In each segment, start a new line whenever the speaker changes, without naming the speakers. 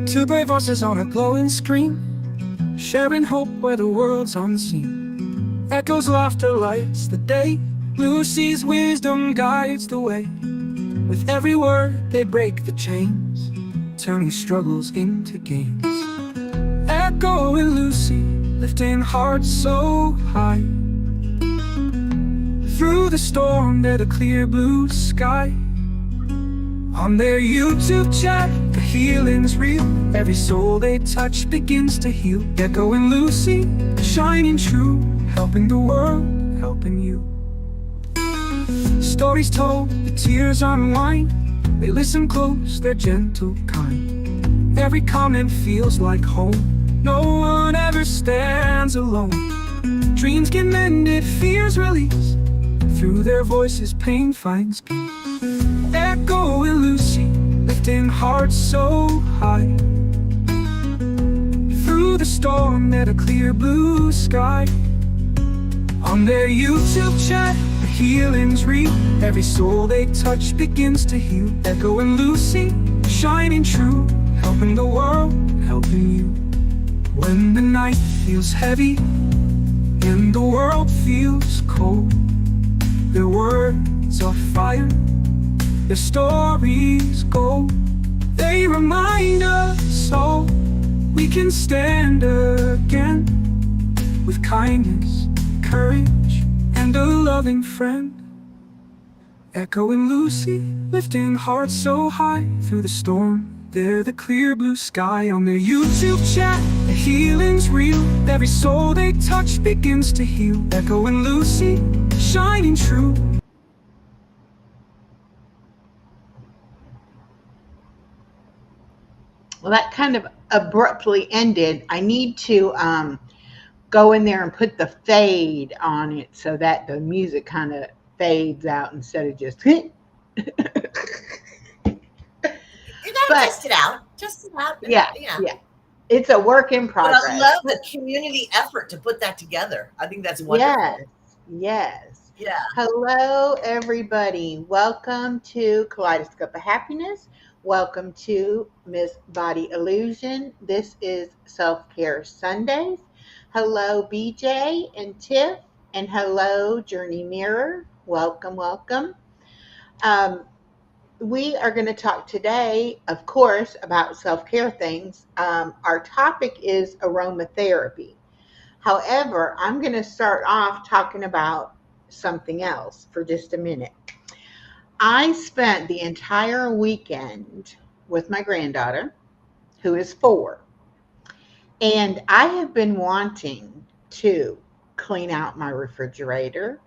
Two brave voices on a glowing screen, sharing hope where the world's unseen. Echoes, laughter lights the day. Lucy's wisdom guides the way. With every word they break the chains, turning struggles into gains. Echo and Lucy, lifting hearts so high. Through the storm to the clear blue sky. On their YouTube chat, the healing's real. Every soul they touch begins to heal. Echo and Lucy, shining true, helping the world, helping you. Stories told, the tears unwind. They listen close, they're gentle, kind. Every comment feels like home. No one ever stands alone. Dreams get mended, fears release. Through their voices, pain finds peace. Echo and Lucy, lifting hearts so high. Through the storm at a clear blue sky. On their YouTube chat, the healing's real. Every soul they touch begins to heal. Echo and Lucy, shining true, helping the world, helping you. When the night feels heavy and the world feels cold, their words are fire, their stories gold. They remind us all we can stand again, with kindness, courage, and a loving friend. Echo and Lucy, lifting hearts so high. Through the storm, they're the clear blue sky. On their YouTube chat, the healing's real. Every soul they touch begins to heal. Echo and Lucy, shining true.
Well, that kind of abruptly ended. I need to go in there and put the fade on it so that the music kind of fades out instead of just
You gotta
but
test it out. Test it out.
yeah,
Yeah.
yeah. It's a work in
But I
progress.
love the community effort to put that together. I think that's wonderful.
Yes, yes.
Yeah.
Hello, everybody. Welcome to Kaleidoscope of Happiness. Welcome to Miss Body Illusion. This is Self Care Sundays. Hello, BJ and Tiff, and hello, Journey Mirror. Welcome, welcome. Um, we are going to talk today, of course, about self care things. Our topic is aromatherapy. However, I'm going to start off talking about something else for just a minute. I spent the entire weekend with my granddaughter, who is 4, and I have been wanting to clean out my refrigerator,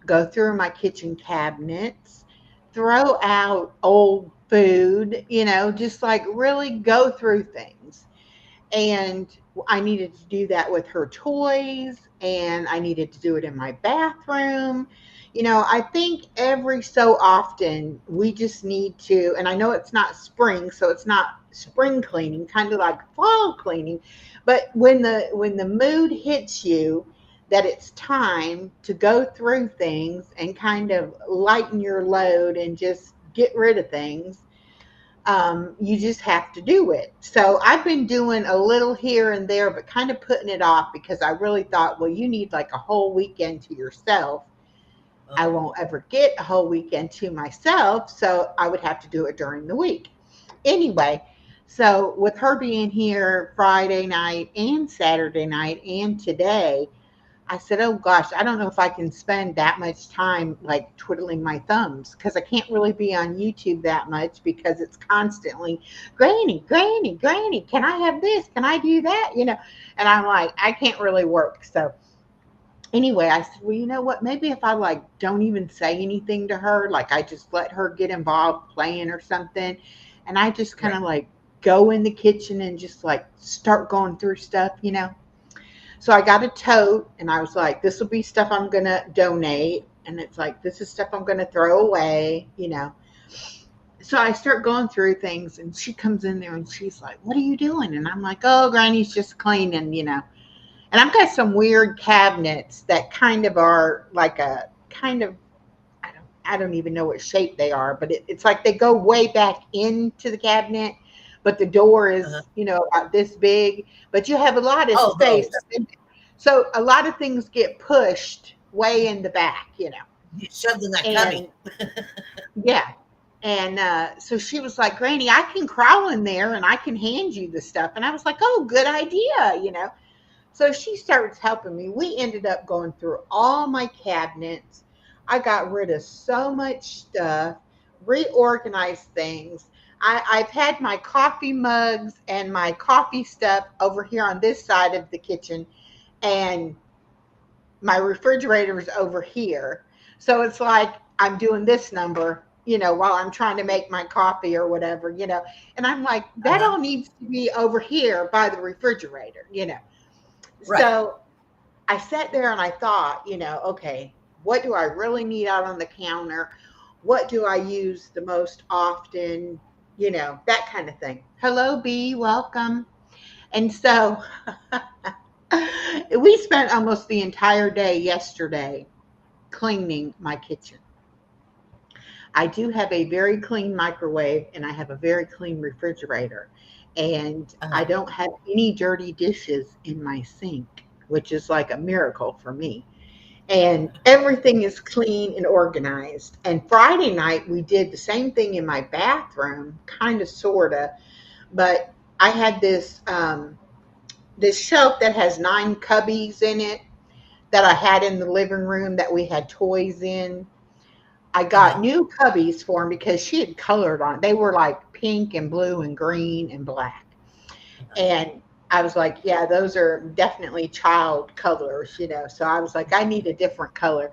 go through my kitchen cabinets, throw out old food, just like really go through things. And I needed to do that with her toys, and I needed to do it in my bathroom. I think every so often we just need to, and I know it's not spring, so it's not spring cleaning, kind of like fall cleaning, but when the mood hits you that it's time to go through things and kind of lighten your load and just get rid of things, you just have to do it. So I've been doing a little here and there, but kind of putting it off because I really thought, well, you need like a whole weekend to yourself. I
Uh-huh.
won't ever get a whole weekend to myself, so I would have to do it during the week. Anyway, so with her being here Friday night and Saturday night and today, I said, oh gosh, I don't know if I can spend that much time like twiddling my thumbs because I can't really be on YouTube that much because it's constantly, Granny, Granny, Granny, can I have this? Can I do that? And I'm like, I can't really work. So anyway, I said, well, you know what? Maybe if I like don't even say anything to her, like I just let her get involved playing or something, and I just kind
Right.
of like go in the kitchen and just like start going through stuff. So I got a tote and I was like, this will be stuff I'm going to donate. And it's like, this is stuff I'm going to throw away. So I start going through things and she comes in there and she's like, what are you doing? And I'm like, oh, Granny's just cleaning. And I've got some weird cabinets that kind of are like a kind of, I don't even know what shape they are, but it's like they go way back into the cabinet, but the door
Uh-huh.
is, about this big, but you have a lot of
Oh,
space.
those.
So a lot of things get pushed way in the back.
You shoved in that
And
cubby.
yeah. And so she was like, Granny, I can crawl in there and I can hand you the stuff. And I was like, oh, good idea. So she starts helping me. We ended up going through all my cabinets. I got rid of so much stuff, reorganized things. I've had my coffee mugs and my coffee stuff over here on this side of the kitchen, and my refrigerator is over here. So it's like I'm doing this number, while I'm trying to make my coffee or whatever. And I'm like, that
Uh-huh.
all needs to be over here by the refrigerator.
Right.
So I sat there and I thought, okay, what do I really need out on the counter? What do I use the most often? That kind of thing. Hello, B, welcome. And so we spent almost the entire day yesterday cleaning my kitchen. I do have a very clean microwave and I have a very clean refrigerator. And I
Uh-huh.
don't have any dirty dishes in my sink, which is like a miracle for me. And everything is clean and organized. And Friday night, we did the same thing in my bathroom, kind of, sort of. But I had this shelf that has 9 cubbies in it that I had in the living room that we had toys in. I got
Uh-huh.
new cubbies for them because she had colored on it. They were like pink and blue and green and black. And I was like, yeah, those are definitely child colors. So I was like, I need a different color.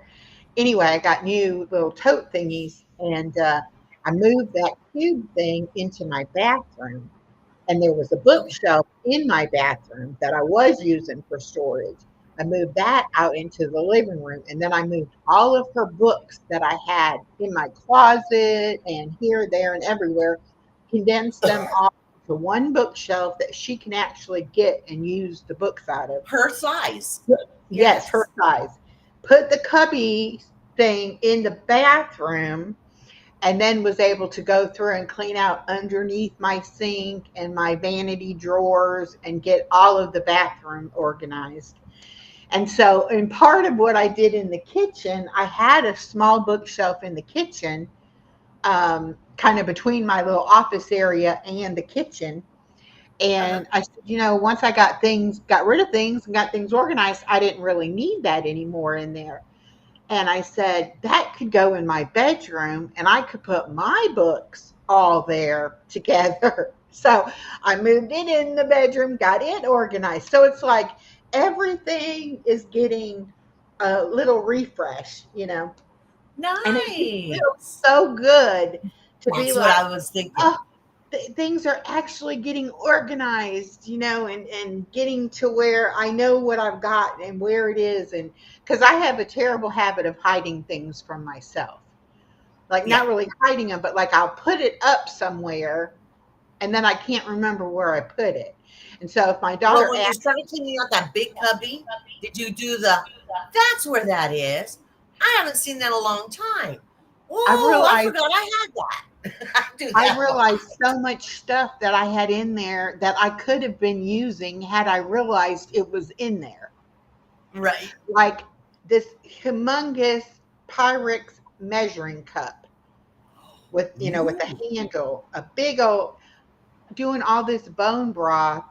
Anyway, I got new little tote thingies, and I moved that cube thing into my bathroom. And there was a
Okay.
bookshelf in my bathroom that I was using for storage. I moved that out into the living room, and then I moved all of her books that I had in my closet and here, there, and everywhere, condensed them all to one bookshelf that she can actually get and use the books out of.
Her size.
Yes, her
Yes.
size. Put the cubby thing in the bathroom, and then was able to go through and clean out underneath my sink and my vanity drawers and get all of the bathroom organized. And so, in part of what I did in the kitchen, I had a small bookshelf in the kitchen, kind of between my little office area and the kitchen.
Uh-huh.
And I said, once I got rid of things and got things organized, I didn't really need that anymore in there. And I said, that could go in my bedroom and I could put my books all there together. So I moved it in the bedroom, got it organized. So it's like everything is getting a little refresh. And it just feels
Nice.
so good to be
That's what
like,
I was thinking.
oh, things are actually getting organized, and getting to where I know what I've got and where it is. And because I have a terrible habit of hiding things from myself, like
Yeah.
not really hiding them, but like I'll put it up somewhere and then I can't remember where I put it. And so if my
Well,
daughter
when you
asks,
started cleaning out that big cubby, did you do that's where that is? I haven't seen that in a long time.
I
Whoa, I
realized
forgot I had that. I do
I
that a lot.
realized so much stuff that I had in there that I could have been using had I realized it was in there.
Right.
Like this humongous Pyrex measuring cup with a
Ooh.
handle, a big old, doing all this bone broth,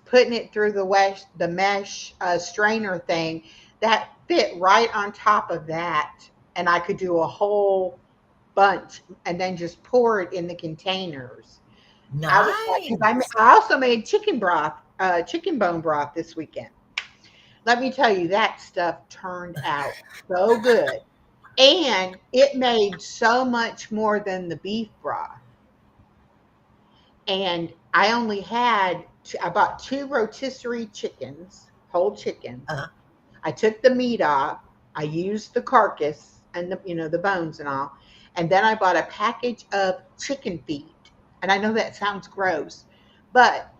putting it through the mesh strainer thing that fit right on top of that, and I could do a whole bunch and then just pour it in the containers. I was like, because
Nice.
I also made chicken bone broth this weekend. Let me tell you, that stuff turned out so good. And it made so much more than the beef broth. And I only I bought 2 rotisserie chickens, whole chickens.
Uh-huh.
I took the meat off. I used the carcass and the bones and all. And then I bought a package of chicken feet. And I know that sounds gross, but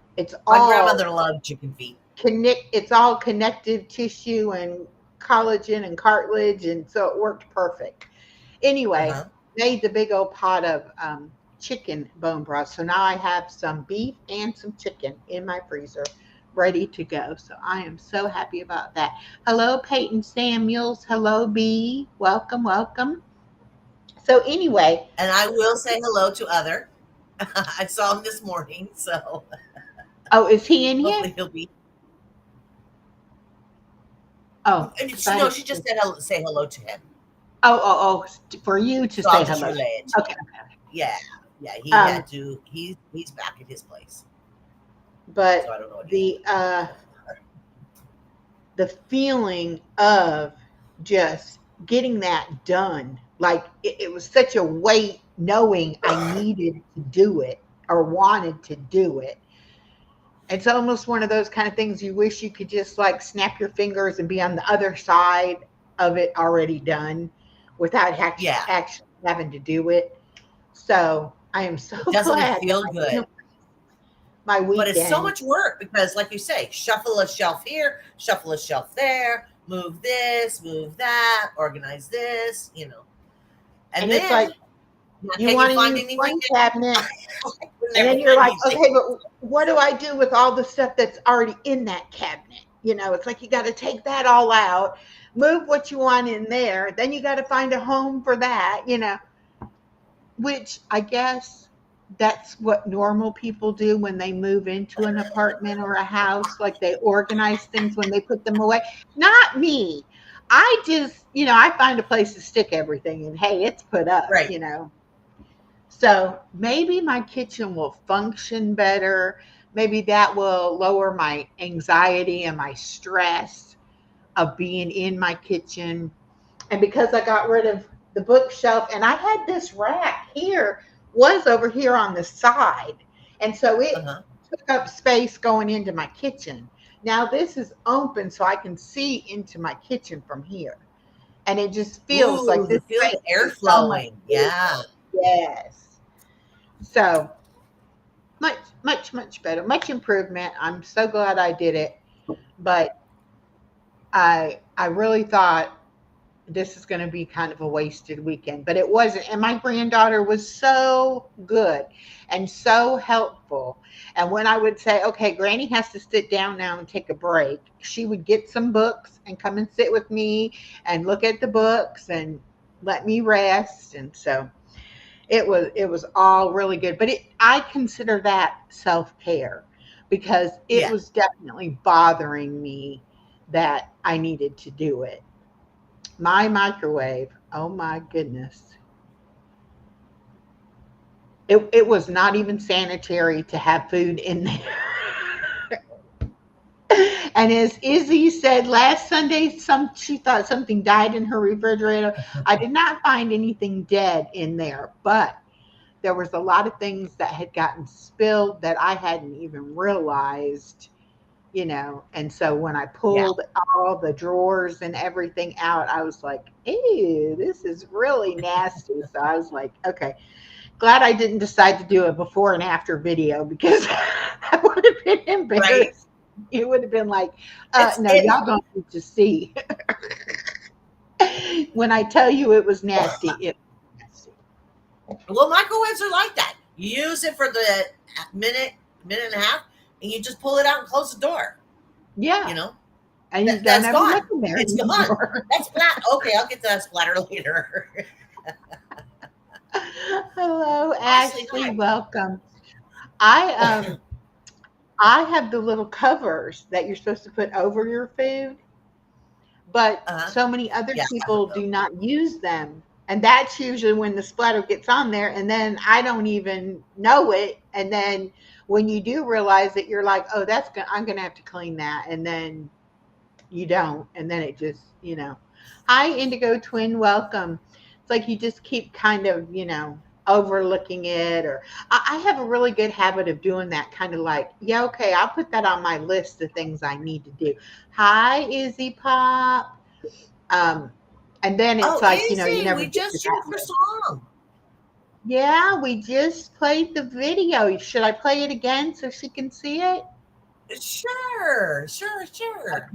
My grandmother loved chicken feet.
it's all connective tissue and collagen and cartilage, and so it worked perfect. Anyway,
Uh-huh.
made the big old pot of chicken bone broth. So now I have some beef and some chicken in my freezer ready to go. So I am so happy about that. Hello, Peyton Samuels. Hello, B. Welcome, welcome. So anyway,
And I will say hello to other. I saw him this morning, so
oh, is he in here?
hopefully he'll be.
Oh,
And
because I
no,
didn't.
she just said hello, say hello to him.
For you to
So
say
I'll just
hello.
relay it to
Okay.
you. Yeah, yeah. He
Um,
had to. He's back at his place, so
but
I don't know what he's
the
doing.
uh the feeling of just getting that done, like it was such a weight knowing I needed to do it or wanted to do it. It's almost one of those kind of things you wish you could just like snap your fingers and be on the other side of it already done without
Yeah,
actually having to do it. So I am so
but doesn't it
glad that
feel good?
my
But it's so
weekend.
much work because, like you say, shuffle a shelf here, shuffle a shelf there, move this, move that, organize this, and
And it's
then
like you
can you
want to
find
use
anything?
one cabinet,
We'll
and
never
then you're
find
like,
anything.
okay, but what do I do with all the stuff that's already in that cabinet? It's like you got to take that all out, move what you want in there. Then you got to find a home for that, which I guess that's what normal people do when they move into an apartment or a house. Like they organize things when they put them away. Not me. I just, I find a place to stick everything and hey, it's put
Right.
up. So maybe my kitchen will function better. Maybe that will lower my anxiety and my stress of being in my kitchen. And because I got rid of the bookshelf and I had this rack here, was over here on the side. And so
Uh
it
huh.
took up space going into my kitchen. Now this is open so I can see into my kitchen from here. And it just feels
Ooh,
like
you
this
feel
space
the air
is so much
flowing. Yeah.
bigger. Yes. So much, much, much better, much improvement. I'm so glad I did it. But I really thought this is going to be kind of a wasted weekend, but it wasn't. And my granddaughter was so good and so helpful. And when I would say, okay, Granny has to sit down now and take a break, she would get some books and come and sit with me and look at the books and let me rest. And so it was all really good. But I consider that self-care because it
Yeah.
was definitely bothering me that I needed to do it. My microwave, oh my goodness. It was not even sanitary to have food in there. And as Izzy said last Sunday, she thought something died in her refrigerator. I did not find anything dead in there, but there was a lot of things that had gotten spilled that I hadn't even realized. And so when I
Yeah.
pulled all the drawers and everything out, I was like, ew, this is really nasty. So I was like, okay, glad I didn't decide to do a before and after video because that would have been
Right.
embarrassing. It would have been like,
It's
no,
it.
y'all don't need to see. When I tell you it was nasty, it was nasty.
Well, microwaves are like that. You use it for the minute, minute and a half, and you just pull it out and close the door. You
Yeah.
know
And you don't
that's
ever look
gone.
in there
It's gone.
anymore.
That's flat. Okay, I'll get to that splatter later.
Hello,
Ashley,
Ashley.
hi.
Welcome. I have the little covers that you're supposed to put over your food, but
Uh-huh.
so many other
Yeah, I have
people do
those.
not use them. And that's usually when the splatter gets on there, and then I don't even know it. And then when you do realize it, you're like, "Oh, I'm gonna have to clean that." And then you don't, and then it just. Hi, Indigo Twin, welcome. It's like you just keep kind of overlooking it, or I have a really good habit of doing that, kind of like, yeah, okay, I'll put that on my list of things I need to do. Hi, Izzy Pop. um and then it's
Oh,
like you
easy.
never
We
get to
just
that
changed our
list.
song.
Yeah, we just played the video. Should I play it again so she can see it?
Sure, sure, sure.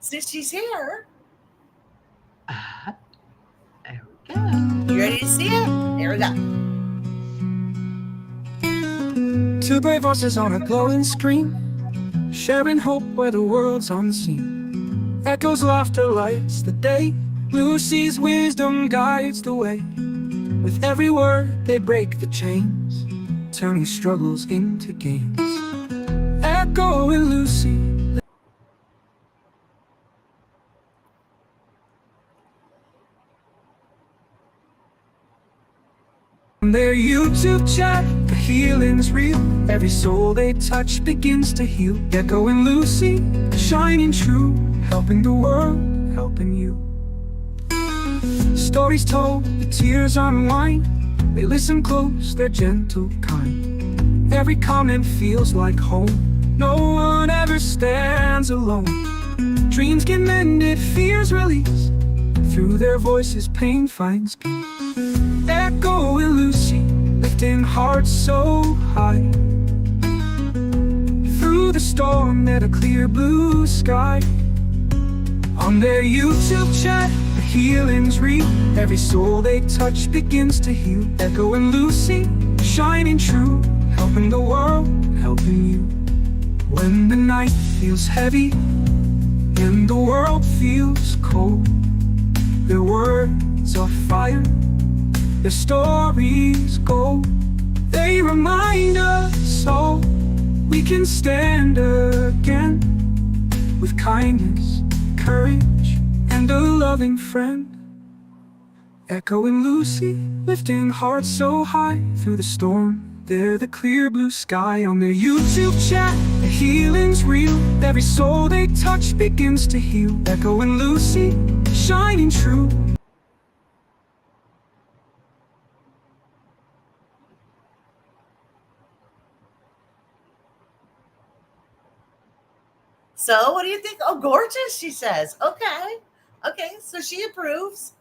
Since she's here.
There we go.
you see it? Here we go.
Two brave voices on a glowing screen, sharing hope where the world's unseen. Echoes, laughter lights the day. Lucy's wisdom guides the way. With every word they break the chains, turning struggles into gains. Echo and Lucy. On their YouTube chat, the healing's real. Every soul they touch begins to heal. Echo and Lucy, shining true, helping the world, helping you. Stories told, the tears unwind. They listen close, they're gentle, kind. Every comment feels like home. No one ever stands alone. Dreams get mended, fears released. Through their voices, pain finds peace. Echo and Lucy, lifting hearts so high. Through the storm at a clear blue sky. On their YouTube chat, the healing's real. Every soul they touch begins to heal. Echo and Lucy, shining true, helping the world, helping you. When the night feels heavy and the world feels cold, their words are fire, their stories gold. They remind us all we can stand again, with kindness, courage, and a loving friend. Echo and Lucy, lifting hearts so high. Through the storm, they're the clear blue sky. On their YouTube chat, the healing's real. Every soul they touch begins to heal. Echo and Lucy, shining true.
So, what do you think? Oh, gorgeous, she says. Okay. Okay, so she approves.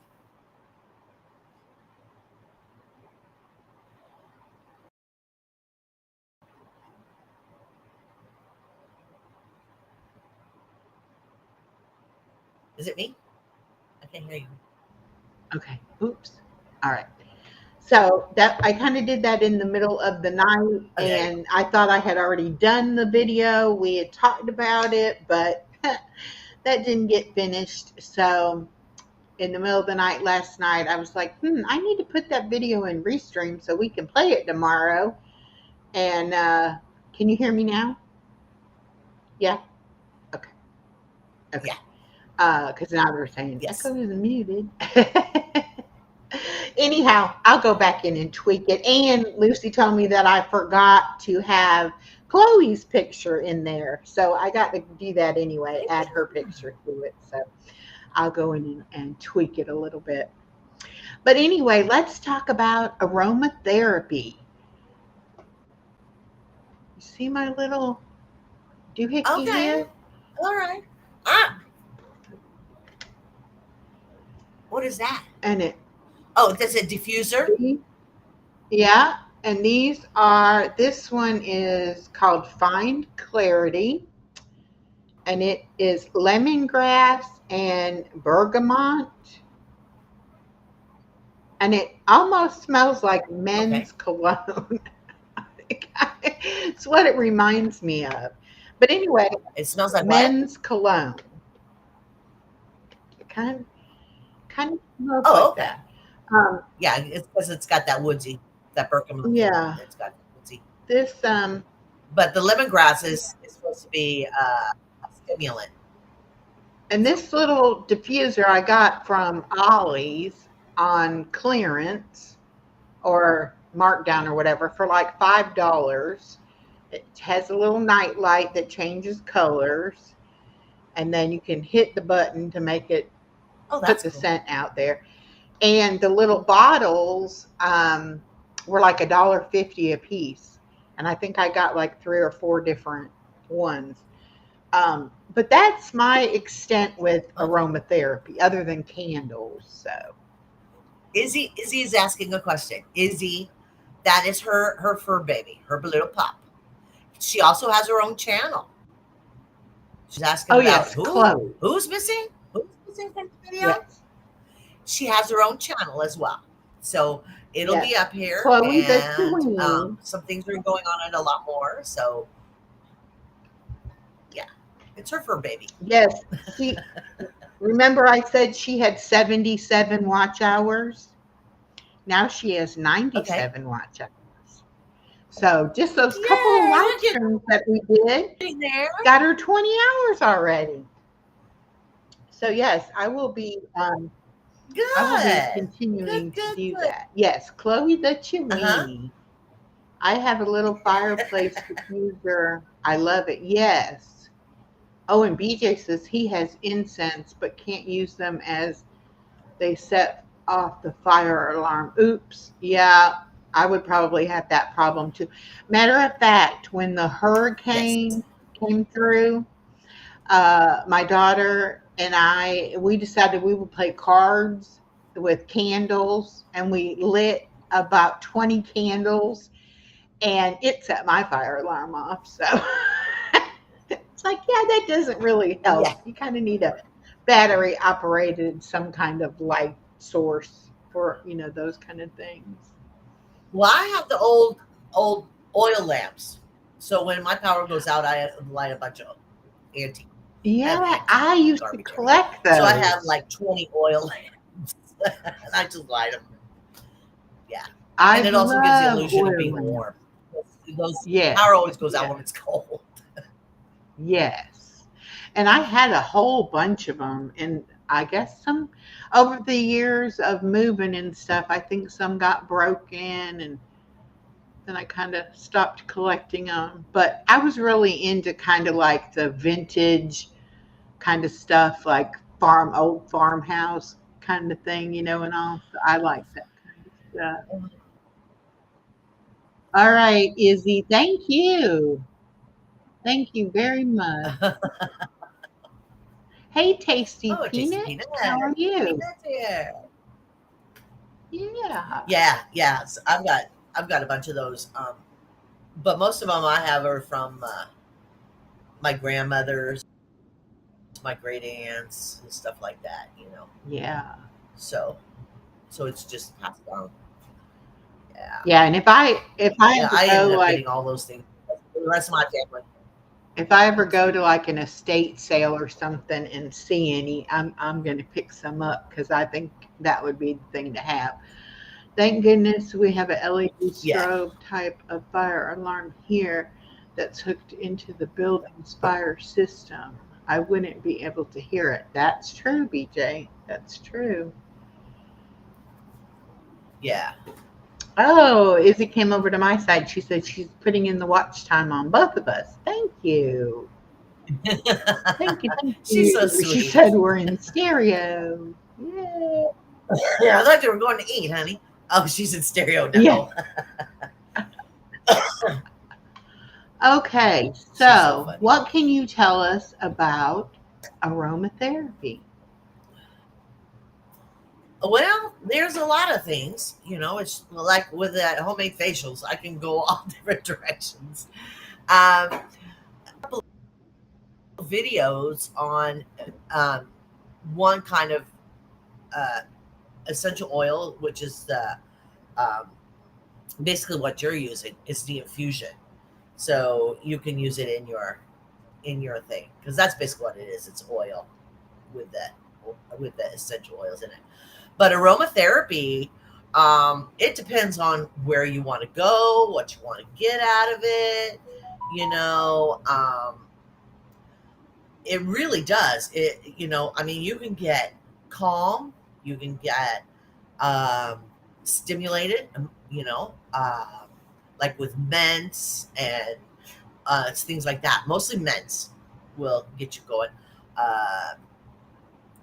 Is it me? I can't hear you.
Okay. Oops. All right. So that I kind of did that in the middle of the night,
Okay.
and I thought I had already done the video. We had talked about it, but that didn't get finished. So in the middle of the night last night, I was like, I need to put that video in Restream so we can play it tomorrow. And can you hear me now? Yeah. Okay. Okay. Because now they're saying
Yes.
Echo is muted. Anyhow, I'll go back in and tweak it. And Lucy told me that I forgot to have Khloe's picture in there. So I got to do that anyway, add her picture to it. So I'll go in and tweak it a little bit. But anyway, let's talk about aromatherapy. You see my little doohickey
Okay.
here?
All right. Ah. What is that?
And it,
Oh, that's a diffuser?
yeah. And this one is called Find Clarity. And it is lemongrass and bergamot. And it almost smells like men's cologne. It's what it reminds me of. But anyway,
It smells like what?
men's cologne. It kind of smells
Oh,
like
okay.
that.
Yeah, it's because it's got that woodsy, that bergamot.
Yeah.
It's got woodsy.
This
But the lemongrass is supposed to be a stimulant.
and this little diffuser I got from Ollie's on clearance or markdown or whatever for like $5. It has a little night light that changes colors, and then you can hit the button to make it
Oh,
put
that's
the
cool.
scent out there. And the little bottles were like $1.50 a piece, and I think I got like 3 or 4 different ones. But that's my extent with aromatherapy, other than candles. So
Izzy is asking a question. Izzy, that is her fur baby, her little pup. She also has her own channel. She's asking
oh
about
yes, Khloe.
who's missing? Who's missing from the video?
Yes.
She has her own channel as well. So it'll
Yes.
be up here,
Khloe the
and
Chewini.
some things are going on it a lot more. So yeah, it's her fur baby.
Yes. She remember I said she had 77 watch hours? Now she has
Okay.
97 watch hours. So just those couple of
Yay,
live
we're
streams that we did
getting there.
got her 20 hours already. So yes, I will be
Good. Good,
continuing to
good,
do
good.
that. Yes, Chloe the
Uh-huh.
Chewini. I have a little fireplace diffuser. I love it. Yes. Oh, and BJ says he has incense but can't use them as they set off the fire alarm. Oops. Yeah, I would probably have that problem too. Matter of fact, when the
Yes.
hurricane came through, my daughter and we decided we would play cards with candles, and we lit about 20 candles, and it set my fire alarm off. So it's like, yeah, that doesn't really
Yeah.
help. You kind of need a battery operated some kind of light source for, those kind of things.
Well, I have the old oil lamps. So when my power goes out, I light a bunch of antique. I have
Yeah,
antique
I used to
garbage everywhere.
collect
So I have
those.
like 20 oil lamps. And I just light them. Yeah.
I
And it also gives the
love
illusion of
oil
being
lamps.
warm. Those
Yes,
power always goes out
yes,
when it's cold.
yes. And I had a whole bunch of them, and I guess some over the years of moving and stuff, I think some got broken, and then I kind of stopped collecting them. But I was really into kind of like the vintage kind of stuff, like old farmhouse kind of thing, and all. So I like that kind of stuff. All right, Izzy, thank you. Thank you very much. Hey, Tasty
Oh, tasty
Peanut,
peanut.
how are you?
Peanut here.
Yeah.
Yeah, yeah. So I've got a bunch of those. But most of them I have are from my grandmother's, my great aunts, and stuff like that.
Yeah.
So it's just passed down. Yeah,
Yeah, and if I
yeah.
ever
I ended
go
up
like
getting all those things for the rest of my family.
if I ever go to like an estate sale or something and see any, I'm gonna pick some up because I think that would be the thing to have. Thank goodness we have a LED
Yeah,
strobe type of fire alarm here that's hooked into the building's fire system. I wouldn't be able to hear it. That's true, BJ. That's true.
yeah.
Oh, Izzy came over to my side. She said she's putting in the watch time on both of us. Thank you. Thank you. Thank
She's so
you. She
sweet.
said we're in stereo. Yeah.
Yeah, I thought you were going to eat, honey. Oh, she's in stereo
Yeah.
now.
Okay.
She's so
So,
funny.
what can you tell us about aromatherapy?
Well, there's a lot of things. It's like with that homemade facials. I can go all different directions. Um, Videos on um, one kind of uh, essential oil, which is the um, basically what you're using is the infusion. So you can use it in your thing because that's basically what it is. It's oil with the essential oils in it. But aromatherapy, it depends on where you want to go, what you want to get out of it. You know, it really does. I mean, you can get calm, you can get um, stimulated. Like with mints and it's things like that. Mostly mints will get you going. Uh,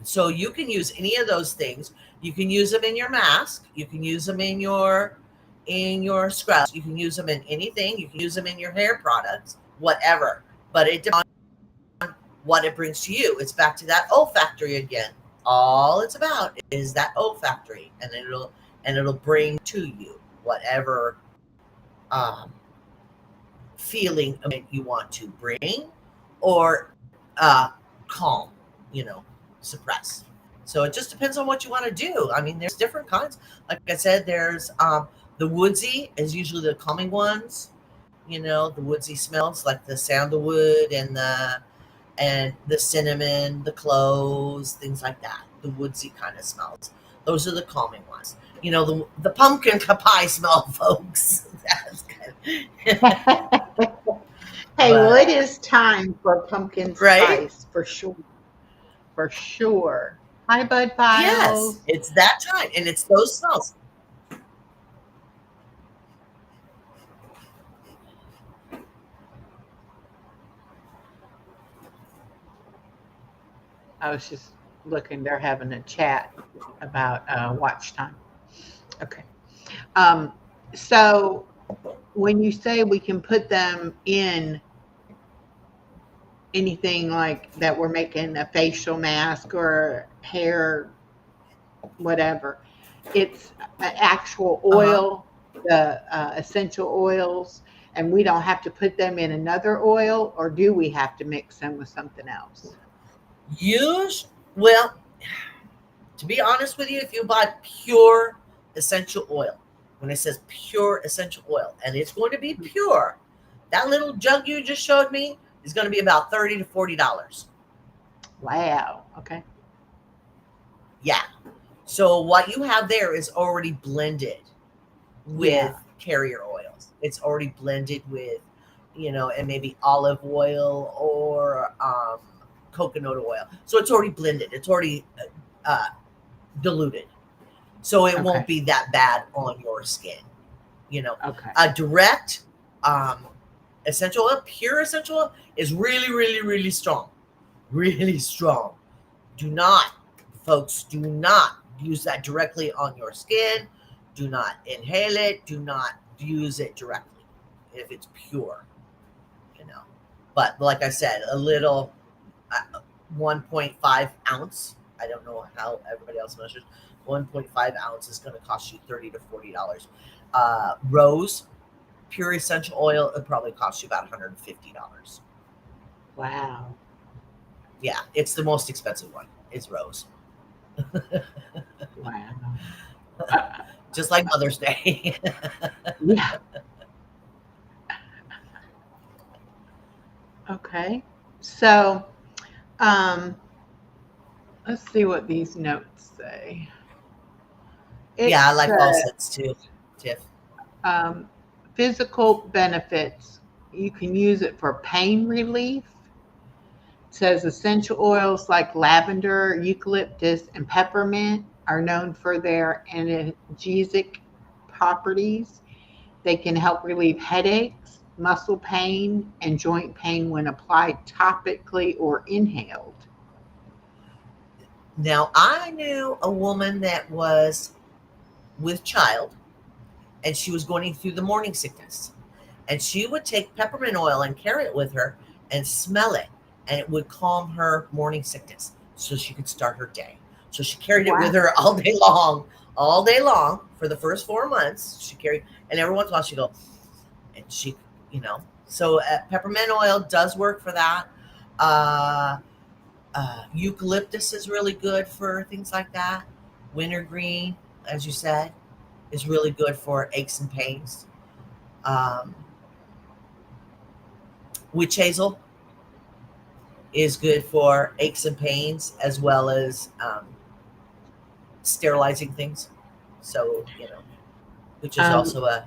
so you can use any of those things. You can use them in your mask. You can use them in your scrubs. You can use them in anything. You can use them in your hair products, whatever. But it depends on what it brings to you. It's back to that olfactory again. All it's about is that olfactory, and it'll bring to you whatever um, feeling you want to bring or uh, calm, suppress. So it just depends on what you want to do. I mean, there's different kinds. Like I said, there's the woodsy is usually the calming ones. You know, the woodsy smells like the sandalwood and the cinnamon, the cloves, things like that. The woodsy kind of smells. Those are the calming ones. You know, the pumpkin pie smell, folks. That's good.
Hey, well, it
But
is time for pumpkin
right?
spice for sure. For sure. Hi, Bud
Yes,
Files.
it's that time, and it's those smells.
I was just looking, they're having a chat about watch time. Okay. Um, so when you say we can put them in anything like that, we're making a facial mask or hair, whatever, it's an actual
Uh huh.
oil, the essential oils, and we don't have to put them in another oil, or do we have to mix them with something else?
Use well. To be honest with you, if you buy pure essential oil, when it says pure essential oil, and it's going to be pure, that little jug you just showed me is going to be about $30 to $40.
Wow. Okay.
Yeah. So what you have there is already blended with
Yeah.
carrier oils. It's already blended with, and maybe olive oil or coconut oil. So it's already blended. It's already uh, diluted. So it won't
Okay.
be that bad on your skin.
Okay.
A direct um, essential oil, pure essential oil, is really, really, really strong. Really strong. Do not, folks, do not use that directly on your skin. Do not inhale it. Do not use it directly if it's pure, you know. But like I said, a little 1.5 ounce. I don't know how everybody else measures. 1.5 ounce is going to cost you $30 to $40. Rose pure essential oil, it probably costs you about $150.
Wow.
Yeah, it's the most expensive one. Is rose,
Wow. Uh,
just like Mother's Day.
yeah. Okay. So, um, let's see what these notes say. It
Yeah, I like fall
says
scents too, Tiff.
um, physical benefits. You can use it for pain relief. It says essential oils like lavender, eucalyptus, and peppermint are known for their analgesic properties. They can help relieve headaches, muscle pain, and joint pain when applied topically or inhaled.
Now, I knew a woman that was with child, and she was going through the morning sickness. And she would take peppermint oil and carry it with her and smell it, and it would calm her morning sickness so she could start her day. So she carried it with
Wow.
her all day long for the first 4 months. She carried, and every once in a while she go, and she, So peppermint oil does work for that. Uh, Eucalyptus is really good for things like that. Wintergreen, as you said, is really good for aches and pains. Um, Witch hazel is good for aches and pains as well as sterilizing things. So, which is
Um,
also a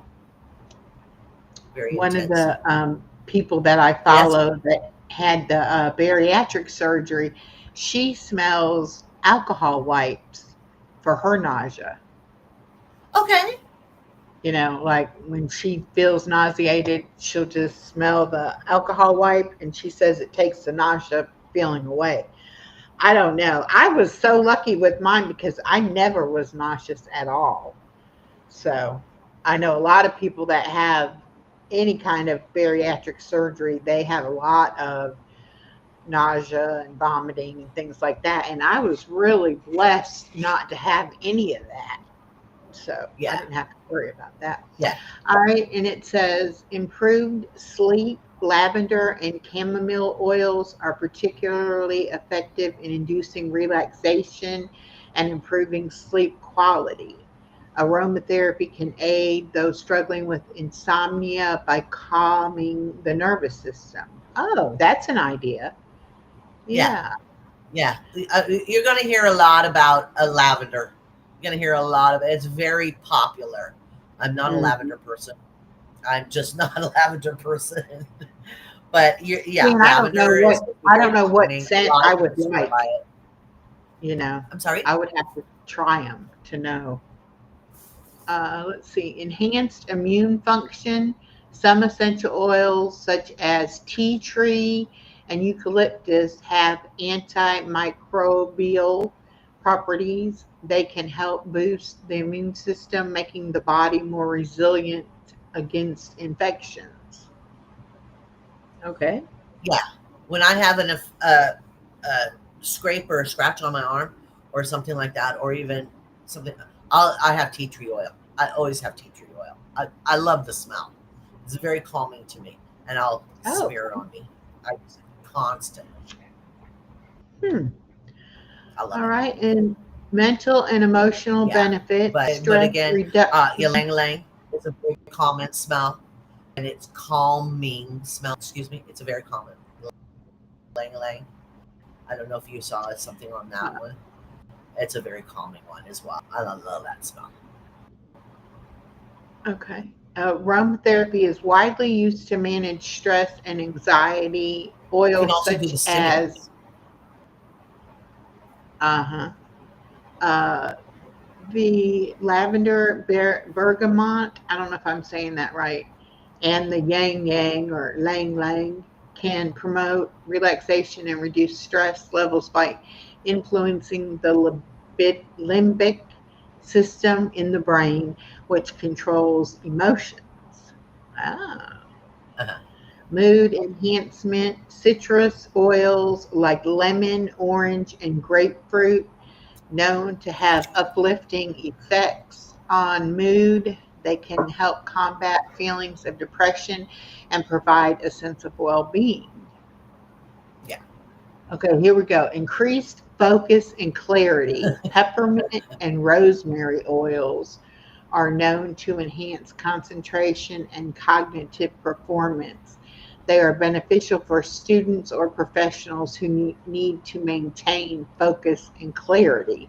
very
One of
intense.
the people that I
Yes.
follow that had the bariatric surgery, she smells alcohol wipes for her nausea.
Okay.
Like when she feels nauseated, she'll just smell the alcohol wipe, and she says it takes the nausea feeling away. I don't know. I was so lucky with mine because I never was nauseous at all. So I know a lot of people that have any kind of bariatric surgery, they have a lot of nausea and vomiting and things like that. And I was really blessed not to have any of that. So I
Yeah.
didn't have to worry about that.
Yeah.
All right. And it says improved sleep. Lavender and chamomile oils are particularly effective in inducing relaxation and improving sleep quality. Aromatherapy can aid those struggling with insomnia by calming the nervous system. Oh, that's an idea.
Yeah,
Yeah.
yeah. You're going to hear a lot about lavender. You're going to hear a lot of it. It's very popular. I'm not a
Mhm.
lavender person. I'm just not a lavender person. But
See,
yeah,
and
lavender is supposed to be
I
very
don't know what
calming. A
scent
lot
I
of
would
people swear by
like.
it.
You know,
I'm sorry.
I would have to try them to know. Let's see, enhanced immune function. Some essential oils, such as tea tree and eucalyptus, have antimicrobial properties. They can help boost the immune system, making the body more resilient against infections. Okay.
Yeah, when I have a scrape or a scratch on my arm or something like that, or even something, I have tea tree oil. I always have tea tree oil. I love the smell. It's very calming to me, and I'll
Oh,
smear it on me. I use it constantly.
hmm.
I love
All
it.
right. And mental and emotional
Yeah,
benefits,
but
stress
again,
reduction.
ylang ylang is a very common smell, and it's calming smell. Excuse me, it's a very common ylang ylang. I don't know if you saw something on that one. It's a very calming one as well. I love that smell.
Okay. Aromatherapy is widely used to manage stress and anxiety.
You can
Oils
also do
such
the stimulant.
as uh-huh, uh, the lavender, bergamot. I don't know if I'm saying that right. And the yang yang or lang lang can promote relaxation and reduce stress levels by influencing the limbic system in the brain, which controls emotions. Ah.
Uh-huh.
Mood enhancement, citrus oils like lemon, orange, and grapefruit, known to have uplifting effects on mood. They can help combat feelings of depression and provide a sense of well being.
Yeah.
Okay, here we go. Increased focus and clarity. Peppermint and rosemary oils are known to enhance concentration and cognitive performance. They are beneficial for students or professionals who need to maintain focus and clarity.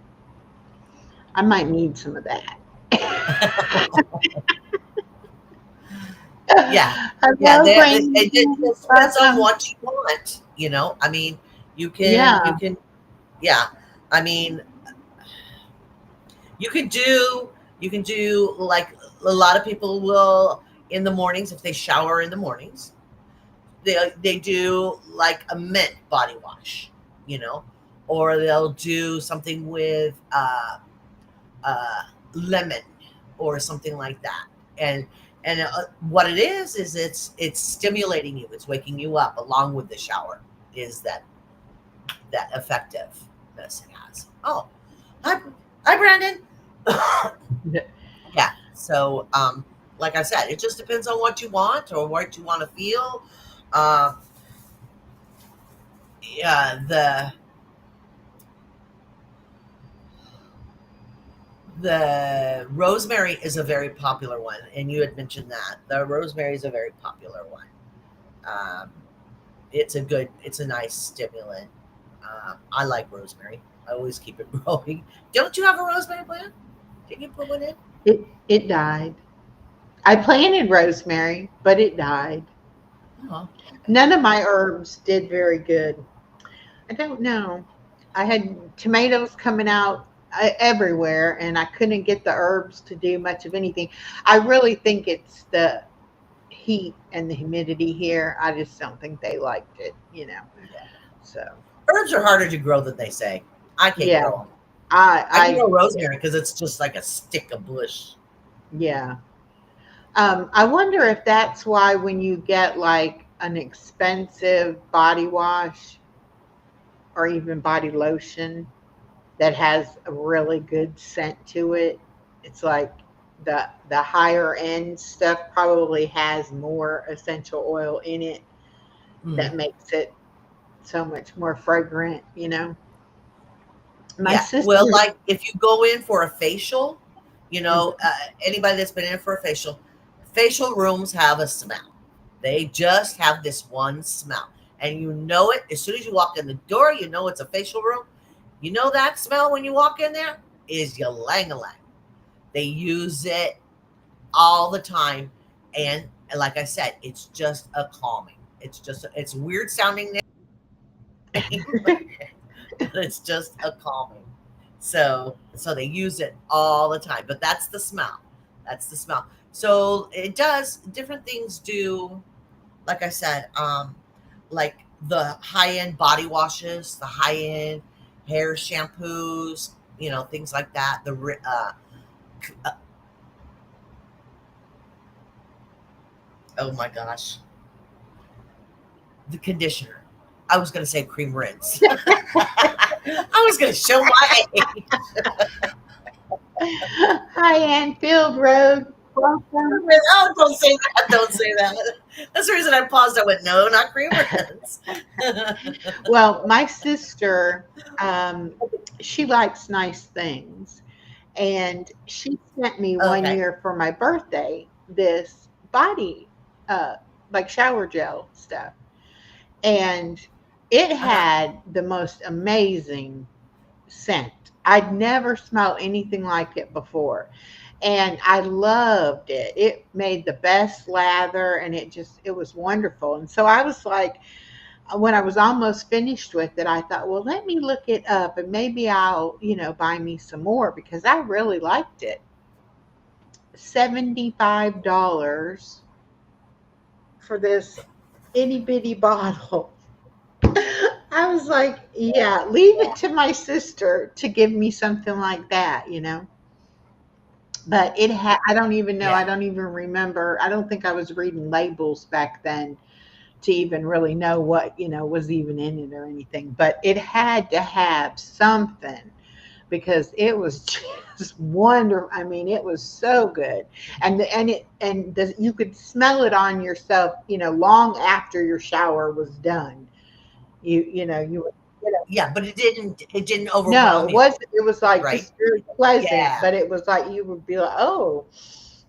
I might need some of that.
Yeah. Yeah.
Hello,
It
Brandy.
just depends on
Welcome.
what you want. I mean, you
Yeah.
can, yeah. I mean, you can do, you can do like a lot of people will in the mornings if they shower in the mornings. They do like a mint body wash, you know, or they'll do something with uh, lemon or something like that. And what it is it's stimulating you. It's waking you up along with the shower. Is that effectiveness it has? Oh, hi, hi, Brandon. Yeah. So, like I said, it just depends on what you want or what you want to feel. Uh, yeah, the rosemary is a very popular one, and you had mentioned that the rosemary is a very popular one. Um, it's a nice stimulant. I like rosemary. I always keep it growing. Don't you have a rosemary plant? Did you put one in?
It died. I planted rosemary, but it died.
Oh, okay.
None of my herbs did very good. I don't know. I had tomatoes coming out everywhere, and I couldn't get the herbs to do much of anything. I really think it's the heat and the humidity here. I just don't think they liked it.
Yeah.
So,
Herbs are harder to grow than they say. I can't
yeah,
grow them. I can
I,
grow rosemary because it's just like a stick of bush.
yeah. I wonder if that's why when you get like an expensive body wash or even body lotion that has a really good scent to it, it's like the higher end stuff probably has more essential oil in it
Mm.
that makes it so much more fragrant. My
Yeah.
sister.
Well, like if you go in for a facial, anybody that's been in for a facial rooms have a smell. They just have this one smell. And you know it as soon as you walk in the door, you know it's a facial room. You know that smell when you walk in there is ylang-a-lang. They use it all the time. And like I said, it's just a calming. It's weird sounding name, but it's just a calming. So they use it all the time. But that's the smell. That's the smell. So it does different things do, like I said, like the high-end body washes, the high-end hair shampoos, things like that. Uh, oh my gosh, the conditioner. I was going to say cream rinse. I was going to show my age.
Hi, Anfield Road. Welcome.
Oh, don't say that. Don't say that. That's the reason I paused. I went, no, not cream rinse.
Well, my sister, she likes nice things. And she sent me one
Okay.
year for my birthday this body, uh, like shower gel stuff. And it
Uh-huh.
had the most amazing scent. I'd never smelled anything like it before. And I loved it. It made the best lather and it was wonderful. And so I was like, when I was almost finished with it, I thought, well, let me look it up and maybe I'll, buy me some more because I really liked it. $75 for this itty bitty bottle. I was like, yeah, leave it to my sister to give me something like that. But I don't even know, I
Yeah.
don't even remember. I don't think I was reading labels back then to even really know what, was even in it or anything. But it had to have something because it was just wonderful. I mean, it was so good. You could smell it on yourself, long after your shower was done. You would,
Yeah, but it didn't
no,
overwhelm
it
you,
wasn't. It was like
right?
just very pleasant,
Yeah.
but it was like you would be like, "Oh,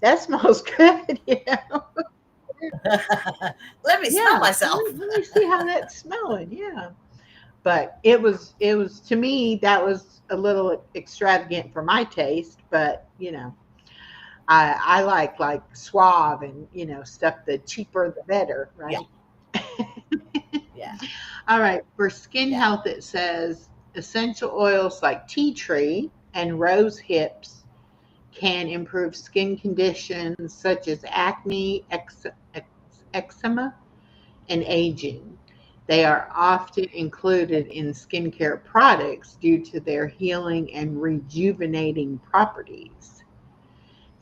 that smells good."
Let me smell
Yeah,
myself.
let me see how that's smelling. Yeah, but it was to me that was a little extravagant for my taste, but I like Suave and stuff. The cheaper the better,
Yeah.
right?
Yeah.
All right. For skin
Yeah.
health, it says essential oils like tea tree and rose hips can improve skin conditions such as acne, eczema, and aging. They are often included in skincare products due to their healing and rejuvenating properties.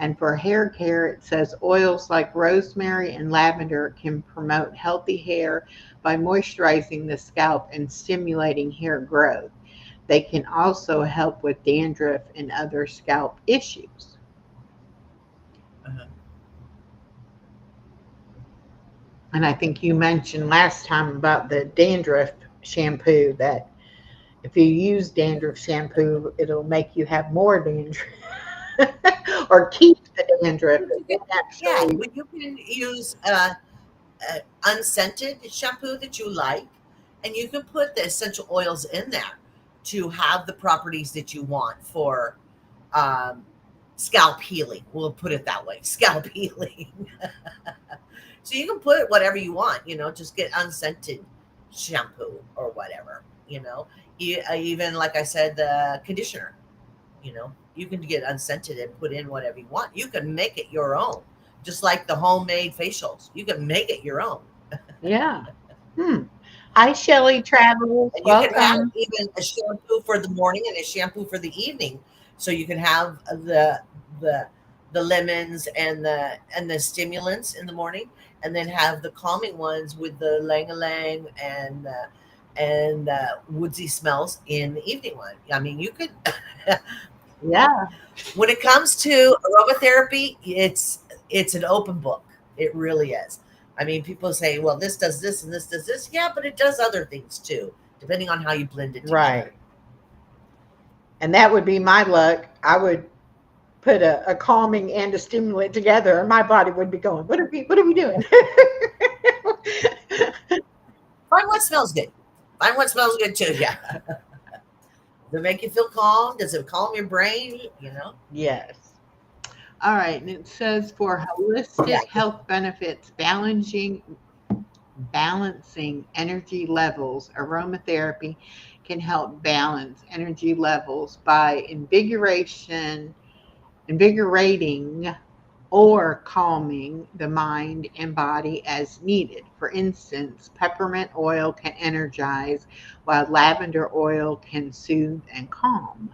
And for hair care, it says oils like rosemary and lavender can promote healthy hair by moisturizing the scalp and stimulating hair growth. They can also help with dandruff and other scalp issues.
Uh-huh.
And I think you mentioned last time about the dandruff shampoo that if you use dandruff shampoo, it'll make you have more dandruff or keep the dandruff.
Well,
It won't
yeah,
actually,
well, you can use unscented shampoo that you like, and you can put the essential oils in there to have the properties that you want for um, scalp healing. We'll put it that way, scalp healing. So you can put whatever you want, just get unscented shampoo or whatever, even like I said, the conditioner, you can get unscented and put in whatever you want. You can make it your own, just like the homemade facials. You can make it your own.
yeah. Hmm. Hi, Shelley Travels.
And you can have
Welcome.
even a shampoo for the morning and a shampoo for the evening. So you can have the the lemons and the stimulants in the morning, and then have the calming ones with the lang lang and woodsy smells in the evening one. I mean, you could.
Yeah,
When it comes to aromatherapy, it's an open book. It really is. I mean, people say, well, this does this and this does this. Yeah, but it does other things too, depending on how you blend it
right.
together.
And that would be my luck. I would put a calming and a stimulant together, and my body would be going, what are we doing?
Find what smells good. Find what smells good too. Yeah. Does it make you feel calm? Does it calm your brain? You know?
Yes. All right. And it says for
Yeah.
holistic health benefits, balancing energy levels, aromatherapy can help balance energy levels by invigorating or calming the mind and body as needed. For instance, peppermint oil can energize, while lavender oil can soothe and calm.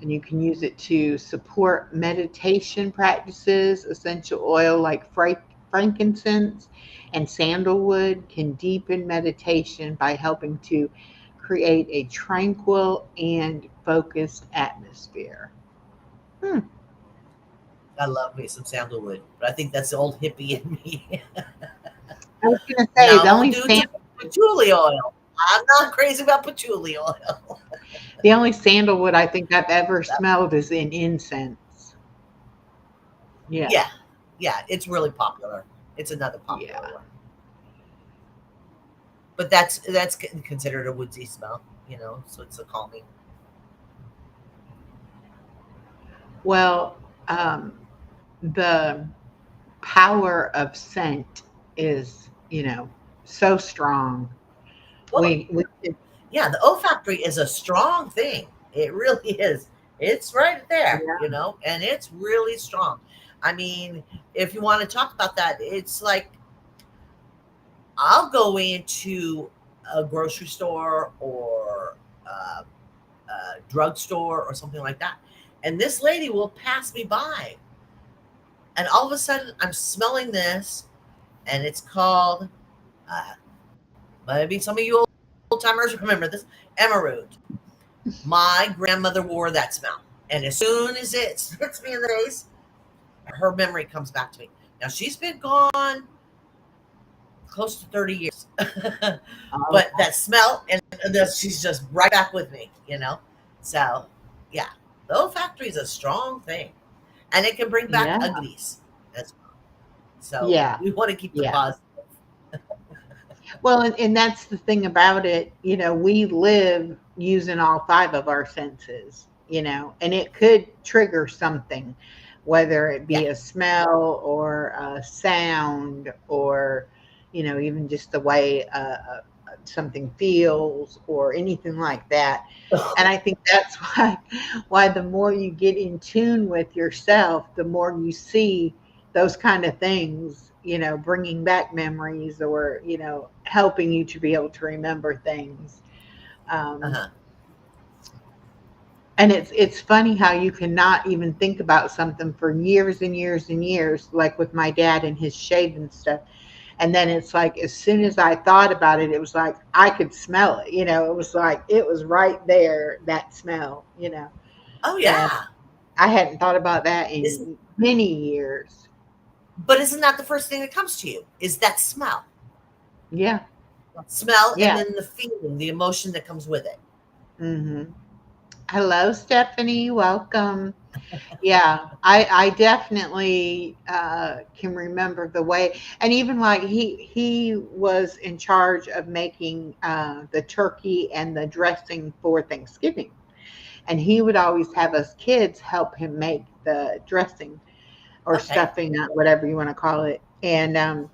And you can use it to support meditation practices. Essential oil like frankincense and sandalwood can deepen meditation by helping to create a tranquil and focused atmosphere. Hmm.
I love me some sandalwood, but I think that's the old hippie in me.
I was going to say
No, do patchouli oil. I'm not crazy about patchouli oil.
the only sandalwood I think I've ever smelled is in incense. Yeah,
Yeah, yeah, it's really popular. It's another popular
yeah.
one, but that's considered a woodsy smell, so it's a calming.
Well, the power of scent is, so strong.
Well,
We could,
yeah, the olfactory is a strong thing. It really is. It's right there,
yeah,
and it's really strong. I mean, if you want to talk about that, it's like I'll go into a grocery store or a drugstore or something like that, and this lady will pass me by, and all of a sudden I'm smelling this, and it's called, uh, maybe some of you old timers remember this, emerald. My grandmother wore that smell, and as soon as it hits me in the face, her memory comes back to me. Now she's been gone close to 30 years,
oh,
but that smell and she's just right back with me. So, yeah, the olfactory is a strong thing, and it can bring back
yeah,
uglies as well. So
yeah,
we want to keep the
yeah.
positive.
Well, and that's the thing about it. We live using all five of our senses, and it could trigger something, whether it
Yeah.
be a smell or a sound or, even just the way something feels or anything like that. And I think that's why the more you get in tune with yourself, the more you see those kind of things, bringing back memories or, helping you to be able to remember things. Um,
Uh-huh.
and it's funny how you cannot even think about something for years and years and years, like with my dad and his shaving stuff. And then it's like as soon as I thought about it, it was like I could smell it. It was like it was right there, that smell.
Oh
And
yeah.
I hadn't thought about that
Isn't
in many years.
but isn't that the first thing that comes to you? Is that smell?
Yeah,
Smell, and
yeah.
then the feeling, the emotion that comes with it.
Hmm. Hello, Stephanie. Welcome. Yeah, I definitely can remember the way, and even like he was in charge of making the turkey and the dressing for Thanksgiving, and he would always have us kids help him make the dressing or
Okay.
stuffing, whatever you want to call it, and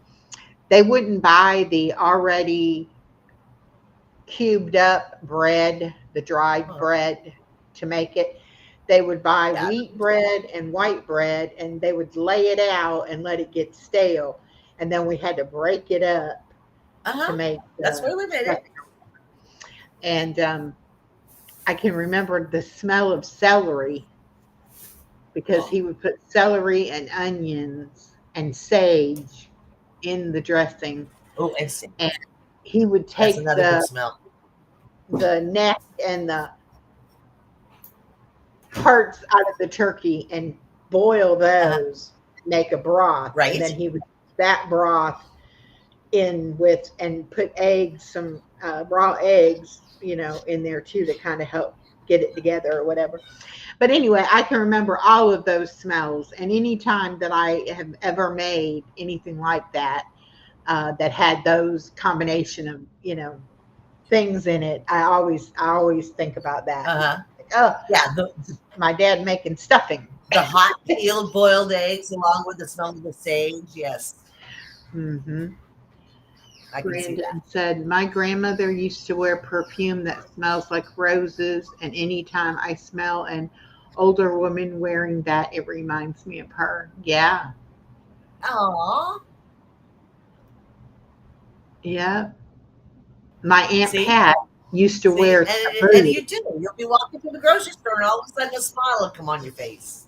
they wouldn't buy the already cubed up bread, the dried
Oh,
bread to make it. They would buy
yeah.
wheat bread and white bread and they would lay it out and let it get stale. And then we had to break it up to
Uh-huh.
make
That's
the
why we made
stuff.
it.
And I can remember the smell of celery because
Oh,
he would put celery and onions and sage in the dressing.
oh, and see.
And he would
That's
take
another good
the
smell.
the neck and the parts out of the turkey and boil
Uh-huh.
those, make a broth, and then
Right?
he would put that broth in and put eggs, some raw eggs, in there too to kind of help get it together or whatever. But anyway, I can remember all of those smells. And any time that I have ever made anything like that, that had those combination of, things in it, I always think about that.
Uh-huh.
Like, oh,
Yeah,
my dad making stuffing.
the hot peeled boiled eggs along with the smell of the sage. Yes,
Hmm.
I can see that.
Brandon said, my grandmother used to wear perfume that smells like roses, and anytime I smell an older woman wearing that, it reminds me of her. Yeah,
Aw,
yeah. My Aunt
see,
Pat used to
see,
wear
and
taboo.
you do. You'll be walking through the grocery store, and all of a sudden, a smile will come on your face.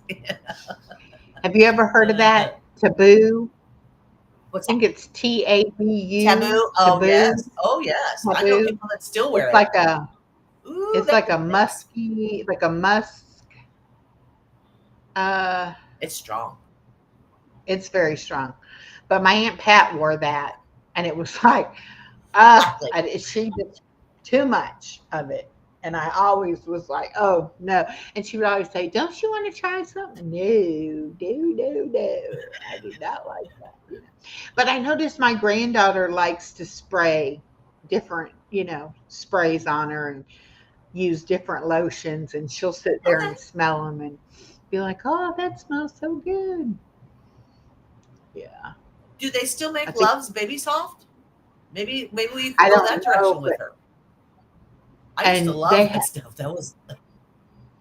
Have you ever heard of that? Taboo? I
What's that?
think it's TABU,
Taboo? Oh
taboo,
yes, oh yes. I know
taboo.
people that still wear
It's
it.
like a
Ooh,
it's like
that's
a
nice.
musky, like a musk. Uh,
It's strong.
it's very strong. But my Aunt Pat wore that, and it was like,
Exactly.
she did too much of it. And I always was like, oh no. And she would always say, don't you want to try something? No, no. I do not like that. But I noticed my granddaughter likes to spray different, sprays on her and use different lotions. And she'll sit there
Okay.
and smell them and be like, oh, that smells so good. Yeah.
Do they still
I
make
think,
Love's Baby Soft? Maybe you could
I
go
don't
that direction
know,
with
but,
her. I used to
and
love that stuff. That was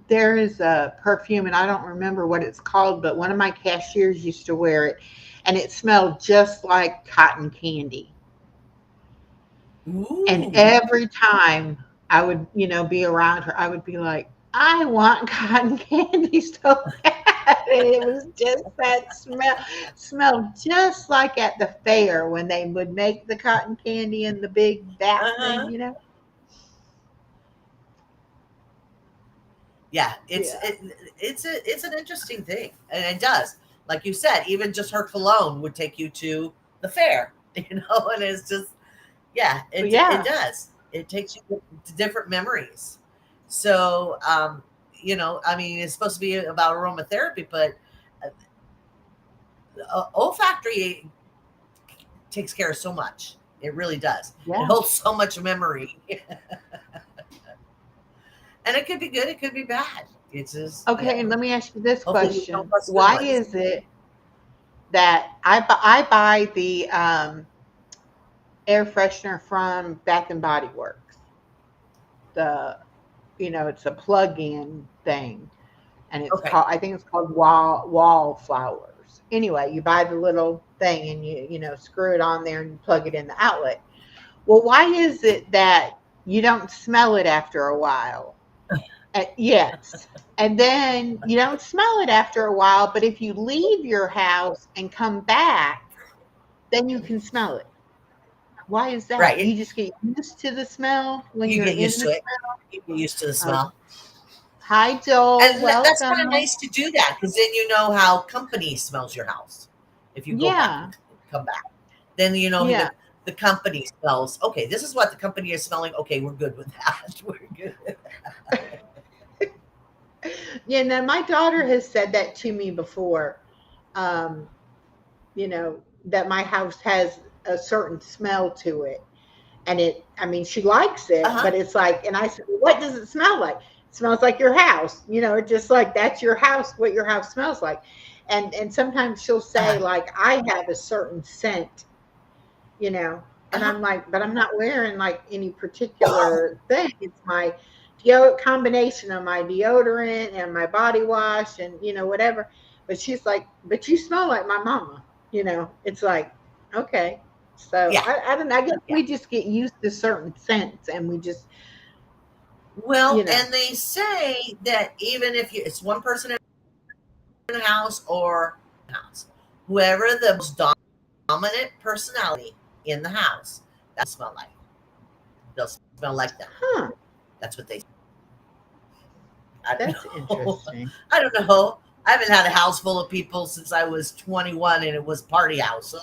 there is a perfume, and I don't remember what it's called, but one of my cashiers used to wear it, and it smelled just like cotton candy. And
ooh.
every time I would, be around her, I would be like, I want cotton candy so bad. And it was just that smelled just like at the fair when they would make the cotton candy in the big vat
Uh-huh.
thing.
Yeah,
Yeah.
it's an interesting thing, and it does, like you said, even just her cologne would take you to the fair, and it's just yeah, it
Yeah.
does. It takes you to different memories. So, I mean, it's supposed to be about aromatherapy, but olfactory takes care of so much. It really does. It
Yeah.
holds so much memory, and it could be good. It could be bad. It's just,
Okay. And let me ask you this
hopefully we don't
question.
bust good
Why
ones.
is it that I buy the air freshener from Bath and Body Works? The it's a plug-in thing, and
Okay.
I think it's called Wallflowers. Anyway, you buy the little thing and you screw it on there and you plug it in the outlet. Well, why is it that you don't smell it after a while? Yes. And then you don't smell it after a while, but if you leave your house and come back, then you can smell it. Why is that?
Right.
You just get used to the smell when
You
you're
get
in
used
the
to it.
smell?
You get used to the
Okay.
smell.
Hi, Joel.
And that's kind of
Welcome.
nice to do that because then you know how company smells your house. If you go back
Yeah.
and come back, then you know
Yeah.
the company smells. Okay, this is what the company is smelling. Okay, we're good with that. We're good.
Yeah. Now, my daughter has said that to me before. Um, that my house has a certain smell to it. And I mean, she likes
Uh
it,
huh.
but it's like, and I said, well, what does it smell like? It smells like your house, it's just like that's your house, what your house smells like. And sometimes she'll
Uh
say,
huh.
like, I have a certain scent, you know,
Uh
and
huh.
I'm like, but I'm not wearing like any particular thing. It's my combination of my deodorant and my body wash and, whatever. But she's like, but you smell like my mama, it's like, okay. So
Yeah.
I don't know. I guess
Yeah.
we just get used to certain scents and we just,
Well,
you know,
and they say that even if it's one person in the house or house, whoever the most dominant personality in the house, that smell like. They'll smell like them.
huh,
That's what they. I don't
that's
know.
interesting.
I don't know. I haven't had a house full of people since I was 21, and it was party house, so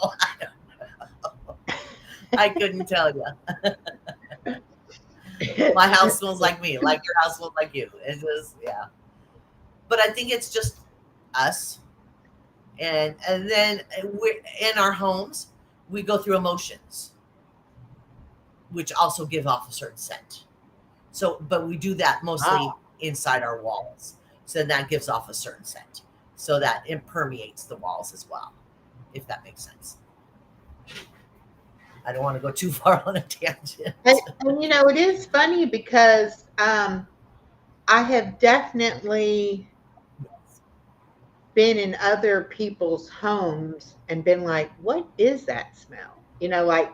I couldn't tell you. My house smells like me, like your house smells like you. It's just, yeah. But I think it's just us, and then we're in our homes. We go through emotions, which also give off a certain scent. So, but we do that mostly
Oh,
inside our walls. So that gives off a certain scent. So that it permeates the walls as well, if that makes sense. I don't want to go too far on a tangent.
and it is funny because I have definitely been in other people's homes and been like, what is that smell? Like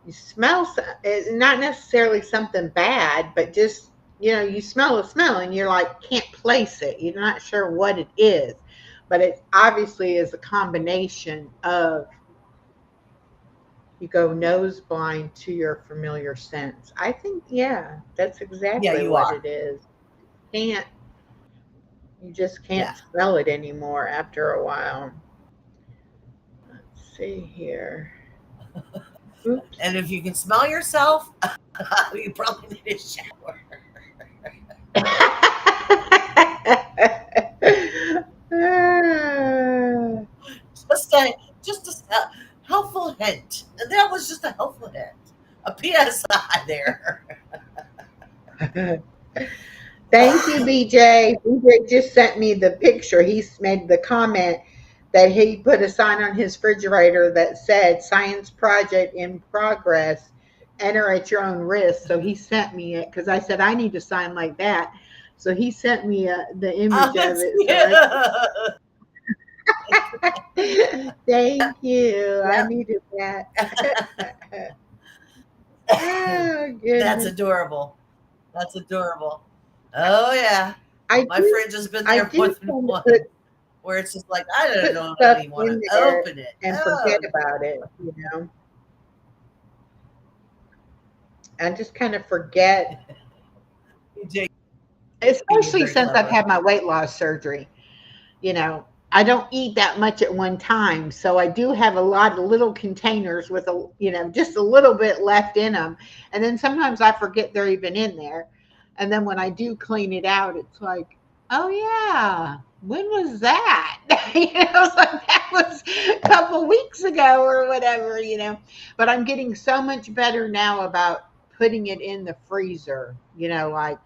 you smell, it's not necessarily something bad, but just, you smell a smell and you're like, can't place it. You're not sure what it is, but it obviously is a combination of you go nose blind to your familiar scents. I think, yeah, that's
Yeah,
exactly
you
what
are.
it is. Can't, you just
Yeah.
can't smell it anymore after a while. Let's see here.
And
Oops.
if you can smell yourself, you probably need a shower. Just a just a helpful hint. And that was just a helpful hint. A PSI there.
Thank you, BJ. BJ just sent me the picture. He's made the comment that he put a sign on his refrigerator that said "Science project in progress. Enter at your own risk." So he sent me it because I said I need a sign like that. So he sent me the
Oh,
image of
that's
it. So I
cute.
thank you. I
Yep.
needed that. Oh
That's
goodness.
adorable. That's adorable. Oh yeah.
I
My
do
fridge has been
I
there more
do
than
tend to
one, where it's just like I don't
put
know,
stuff
don't even want
in
to
there
open it.
and forget
Oh
about it. I just kind of forget,
Jake, you're
especially
very
since I've
clever.
had my weight loss surgery. You know, I don't eat that much at one time, so I do have a lot of little containers with just a little bit left in them, and then sometimes I forget they're even in there, and then when I do clean it out, it's like, oh yeah, when was that? It's like that was a couple weeks ago or whatever. But I'm getting so much better now about putting it in the freezer. Like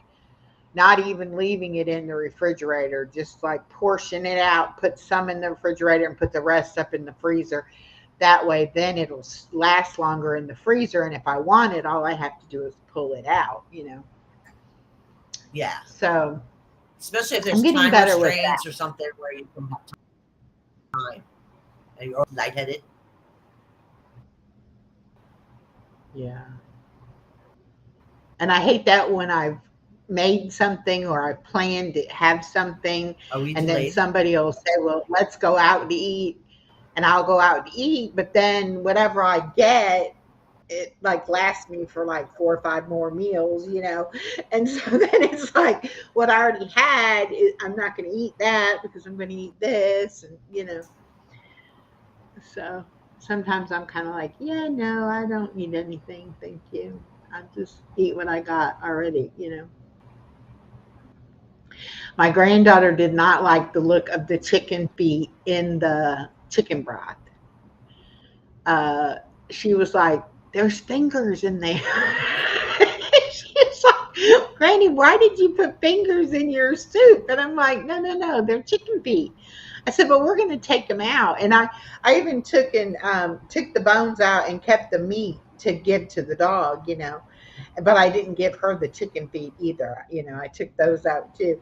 not even leaving it in the refrigerator, just like portion it out, put some in the refrigerator and put the rest up in the freezer. That way, then it'll last longer in the freezer. And if I want it, all I have to do is pull it out.
Yeah.
So
Especially if
I'm
there's
getting
time
better with that.
restraints or something where you don't have time and you're lightheaded.
Yeah. And I hate that when I've made something or I planned to have something,
Are we
and then
delayed?
somebody will say, well, let's go out to eat. And I'll go out to eat, but then whatever I get, it like lasts me for like 4 or 5 more meals. And so then it's like what I already had I'm not going to eat that because I'm going to eat this, and so sometimes I'm kind of like, yeah, no, I don't need anything, thank you. I just eat what I got already. My granddaughter did not like the look of the chicken feet in the chicken broth. uh, she was like, "There's fingers in there." She's like, "Granny, why did you put fingers in your soup?" And I'm like, "No, no, no, they're chicken feet." I said, "But we're going to take them out." And I even took the bones out and kept the meat to give to the dog. But I didn't give her the chicken feet either. I took those out too.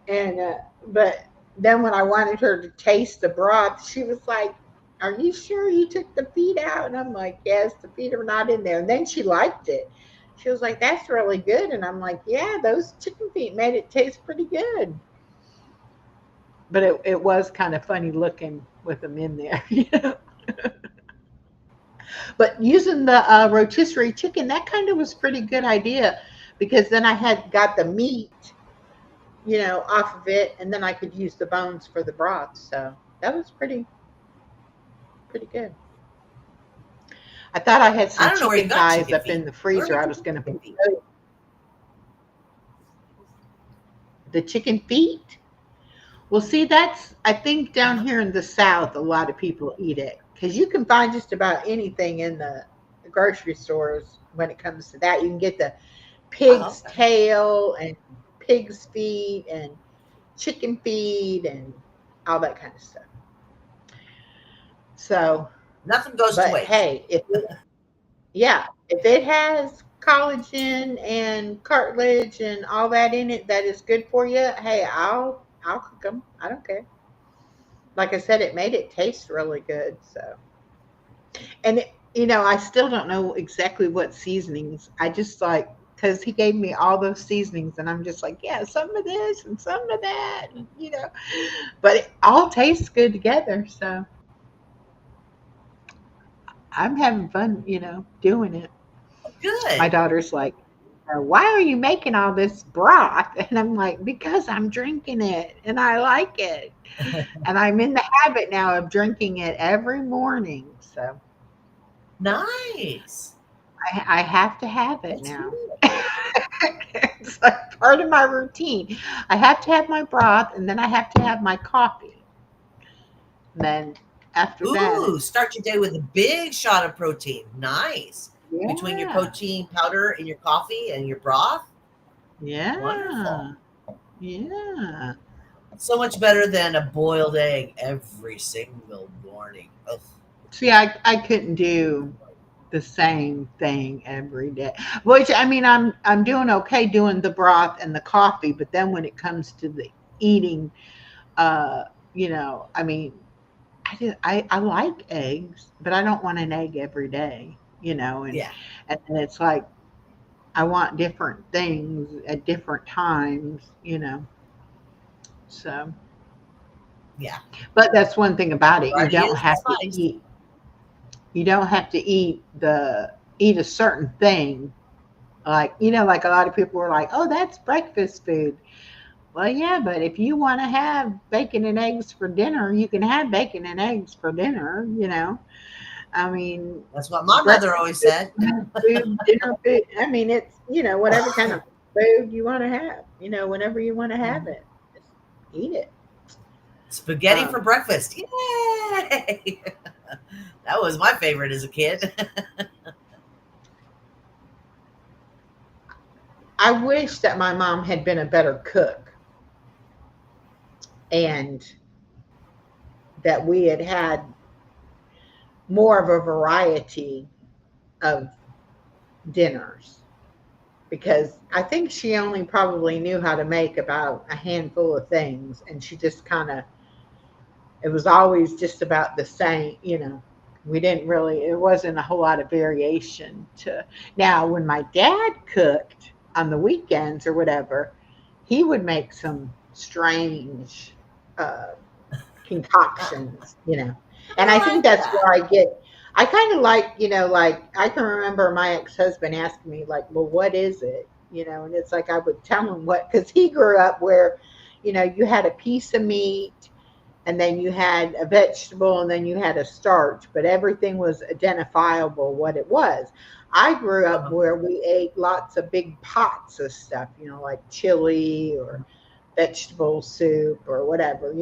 And but then when I wanted her to taste the broth, she was like, "Are you sure you took the feet out?" And I'm like, "Yes, the feet are not in there." And then she liked it. She was like, "That's really good." And I'm like, "Yeah, those chicken feet made it taste pretty good." But it was kind of funny looking with them in there. But using the rotisserie chicken, that kind of was pretty good idea because then I had got the meat off of it, and then I could use the bones for the broth. So that was pretty good. I thought I had
I
some
don't know where you
chicken
got
thighs
chicken
up
feet.
in the
Where
freezer.
would
I
you
was
get
going to
chicken
put
feet?
those. the chicken feet. Well, see, that's, I think down
Uh-huh.
here in the South, a lot of people eat it because you can find just about anything in the grocery stores when it comes to that. You can get the
Oh,
pig's
okay.
tail and pig's feet and chicken feet and all that kind of stuff. So,
Nothing goes to
but
waste.
hey, yeah, if it has collagen and cartilage and all that in it that is good for you, hey, I'll cook them. I don't care. Like I said, it made it taste really good. So, and I still don't know exactly what seasonings. I just like because he gave me all those seasonings, and I'm just like, yeah, some of this and some of that, and. But it all tastes good together. So I'm having fun, doing it. My
Good.
daughter's like, why are you making all this broth? And I'm like, because I'm drinking it and I like it. And I'm in the habit now of drinking it every morning. So
Nice.
I have to have it
That's
now.
good.
It's like part of my routine. I have to have my broth and then I have to have my coffee. And then after that,
Ooh, start your day with a big shot of protein. Nice. Between your
yeah,
protein powder and your coffee and your broth. Wonderful.
yeah, yeah.
So much better than a boiled egg every single morning. Ugh.
See, I couldn't do the same thing every day. Which I mean, I'm doing okay doing the broth and the coffee, but then when it comes to the eating, I mean, I like eggs, but I don't want an egg every day,
Yeah,
and it's like I want different things at different times. So,
yeah.
but that's one thing about it. You
Variety
don't
is the
have to
spice.
eat. You don't have to eat a certain thing. Like a lot of people were like, "Oh, that's breakfast food." Well, yeah, but if you want to have bacon and eggs for dinner, you can have bacon and eggs for dinner. I mean,
That's what my mother
breakfast
always said.
food, dinner food. I mean, it's, whatever kind of food you want to have, whenever you want to have it, just eat it.
Spaghetti for
Um,
breakfast. Yay! That was my favorite as a kid.
I wish that my mom had been a better cook and that we had more of a variety of dinners because I think she only probably knew how to make about a handful of things and she just kind of it was always just about the same. We didn't really it wasn't a whole lot of variation to now when my dad cooked on the weekends or whatever, he would make some strange uh concoctions. And I
I
think
like
that's
that.
where I kind of like I can remember my ex-husband asking me like, well, what is it? And it's like I would tell him what, because he grew up where, you had a piece of meat and then you had a vegetable and then you had a starch, but everything was identifiable what it was. I grew up
Uh-huh.
where we ate lots of big pots of stuff, like chili or vegetable soup or whatever.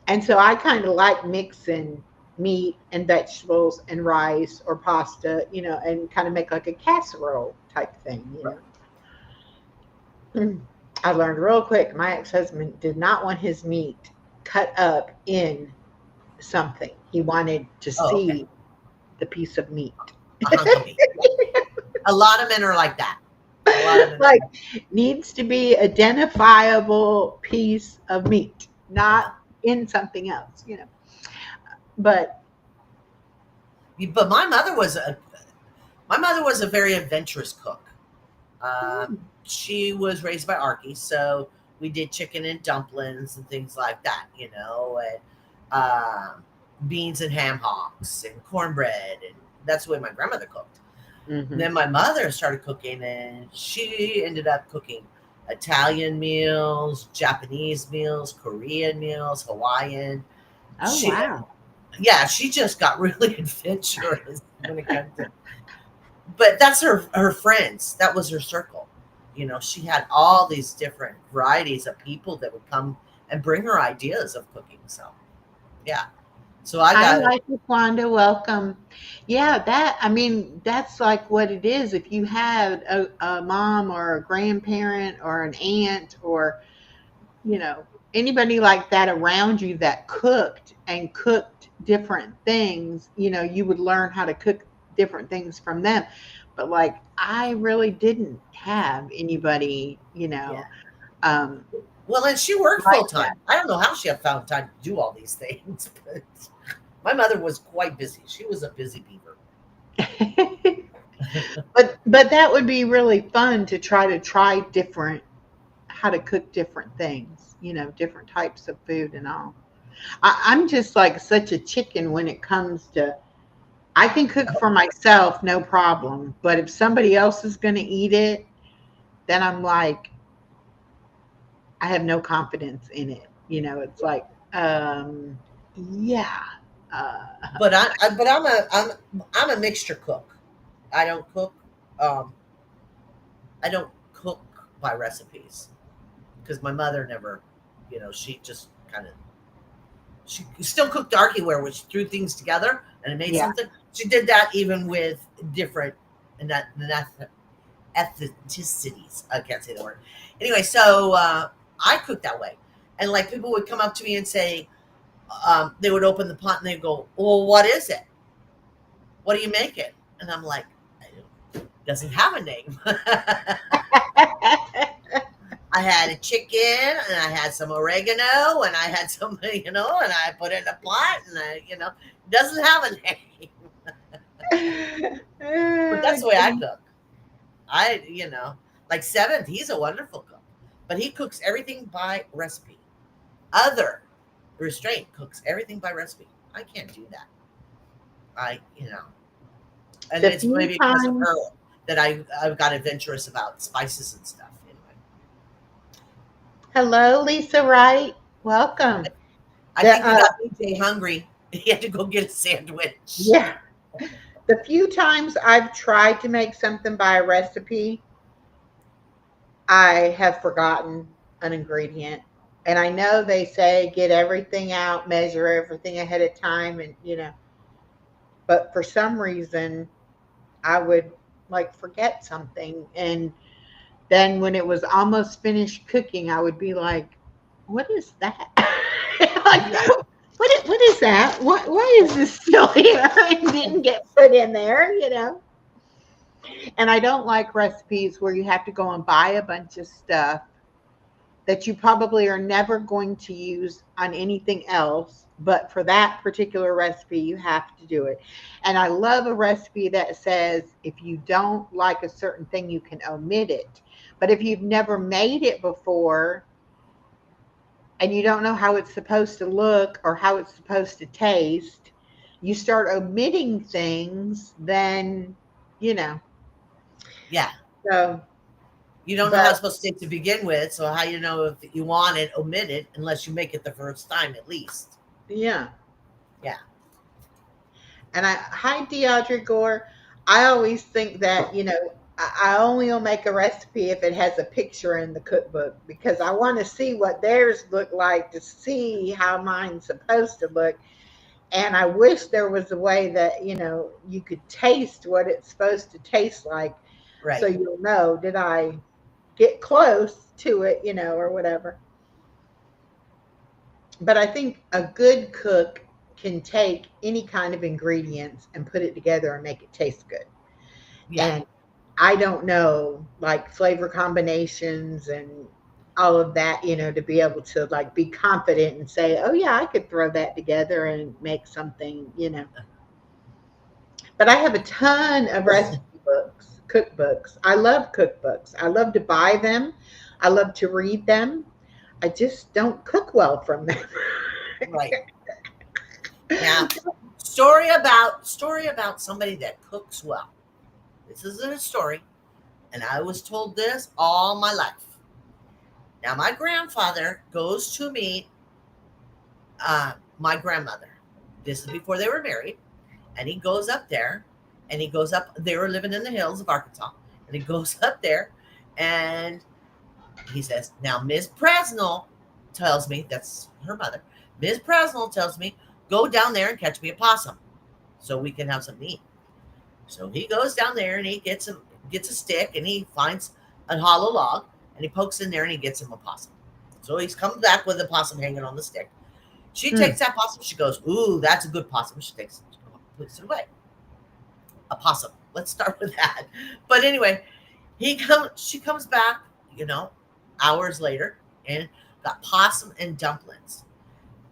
And so I kind of like mixing meat and vegetables and rice or pasta, and kind of make like a casserole type thing. I learned real quick my ex husband did not want his meat cut up in something, he wanted to
Oh, okay.
see the piece of meat.
A hunk of meat. Yeah. A lot of men are like that. A lot of men are
Like,
like
needs to be identifiable piece of meat,
uh-huh.
not in something else. But
But my mother was a very adventurous cook. Um, she was raised by Arkies, so we did chicken and dumplings and things like that, and beans and ham hocks and cornbread, and that's the way my grandmother cooked. And
mhm.
then my mother started cooking, and she ended up cooking Italian meals, Japanese meals, Korean meals, Hawaiian.
Oh,
She,
wow.
yeah, she just got really adventurous when it comes to. But that's her friends. That was her circle. she had all these different varieties of people that would come and bring her ideas of cooking. So, yeah. So I
Hi,
got,
Life Wanda. Welcome. Yeah, I mean, that's like what it is. If you had a mom or a grandparent or an aunt or, you know, anybody like that around you that cooked and cooked different things, you would learn how to cook different things from them. But like, I really didn't have anybody,
yeah.
um,
Well, and she worked full
like
time. I don't know how she had found time to do all these things, but my mother was quite busy. She was a busy beaver.
that. But that would be really fun to try different how to cook different things, different types of food and all. I'm just like such a chicken when it comes to I can cook for myself, no problem. But if somebody else is going to eat it, then I'm like, I have no confidence in it. It's like, yeah. Uh,
But I'm a mixture cook. I don't cook. Um, I don't cook by recipes because my mother never, she just kind of she still cooked darkieware, which threw things together and it made
yeah.
something. She did that even with different and that ethnicities. I can't say the word. Anyway, so I cook that way, and like people would come up to me and say, they would open the pot and they'd go, "Well, what is it? What do you make it?" And I'm like, "It doesn't have a name." I had a chicken and I had some oregano and I had some, and I put it in a pot and it doesn't have a name. But that's the way I cook. Like Seventh, he's a wonderful cook, but he cooks everything by recipe. Other Restraint cooks everything by recipe. I can't do that. And
The
it's
few
maybe because of
times.
her that I've got adventurous about spices and stuff. Anyway,
Hello, Lisa Wright. Welcome.
I
The
think we got BJ hungry. He had to go get a sandwich.
Yeah, the few times I've tried to make something by a recipe, I have forgotten an ingredient. And I know they say get everything out, measure everything ahead of time, and but for some reason I would like forget something. And then when it was almost finished cooking, I would be like, what is that? Like,
Yeah,
what is that? Why is this still here and didn't get put in there? And I don't like recipes where you have to go and buy a bunch of stuff that you probably are never going to use on anything else. But for that particular recipe, you have to do it. And I love a recipe that says if you don't like a certain thing, you can omit it. But if you've never made it before and you don't know how it's supposed to look or how it's supposed to taste, you start omitting things, then, you know.
yeah.
So,
You don't know how
but
it's supposed to taste to begin with, so how you know if you want it, omit it unless you make it the first time at least.
yeah.
Yeah,
And hi, Deidre Gore. I always think that, I only will make a recipe if it has a picture in the cookbook because I want to see what theirs look like to see how mine's supposed to look. And I wish there was a way that, you could taste what it's supposed to taste like so
right.
you'll know, did I get close to it, or whatever. But I think a good cook can take any kind of ingredients and put it together and make it taste good.
Yeah,
And I don't know like flavor combinations and all of that, to be able to like be confident and say, oh yeah, I could throw that together and make something. But I have a ton of recipe books, cookbooks. I love cookbooks. I love to buy them. I love to read them. I just don't cook well from them.
right. Now, story about somebody that cooks well. This isn't a story, and I was told this all my life. Now, my grandfather goes to meet my grandmother. This is before they were married, and he goes up there, and he goes up. They were living in the hills of Arkansas, and he goes up there, And he says, now Ms. Presnell tells me, that's her mother, Ms. Presnell tells me, go down there and catch me a possum so we can have something to eat. So he goes down there and he gets a stick and he finds a hollow log and he pokes in there and he gets him a possum. So he's come back with a possum hanging on the stick. She takes that possum. She goes, ooh, that's a good possum. She puts it away. A possum. Let's start with that. But anyway, she comes back, hours later and got possum and dumplings.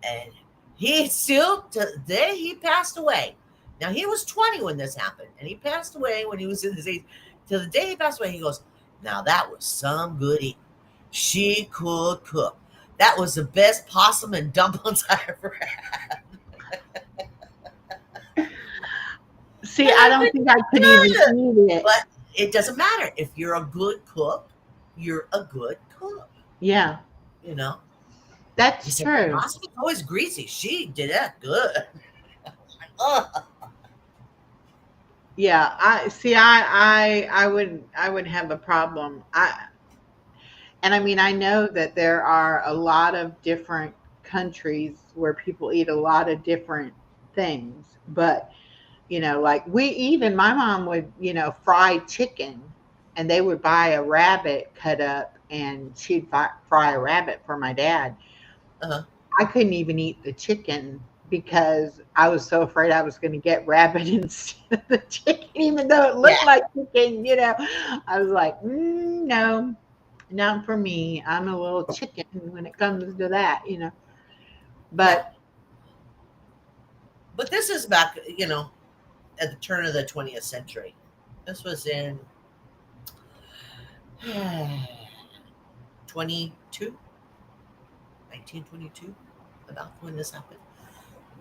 And he still, to the day he passed away. Now he was 20 when this happened, and he passed away when he was in his 80s. Till the day he passed away, he goes, now that was some good eating. She could cook. That was the best possum and dumplings I ever had.
See, I don't think I could even eat it.
But it doesn't matter. If you're a good cook, you're a good cook.
Yeah. That's true.
Possum was always greasy. She did that good.
Yeah, I would have a problem. I know that there are a lot of different countries where people eat a lot of different things, but like my mom would, fry chicken, and they would buy a rabbit cut up and she'd fry a rabbit for my dad.
Uh-huh.
I couldn't even eat the chicken because I was so afraid I was going to get rabbit instead of the chicken, even though it looked like chicken. I was like, no, not for me. I'm a little chicken when it comes to that. But
this is back, at the turn of the 20th century. This was in 1922, about when this happened.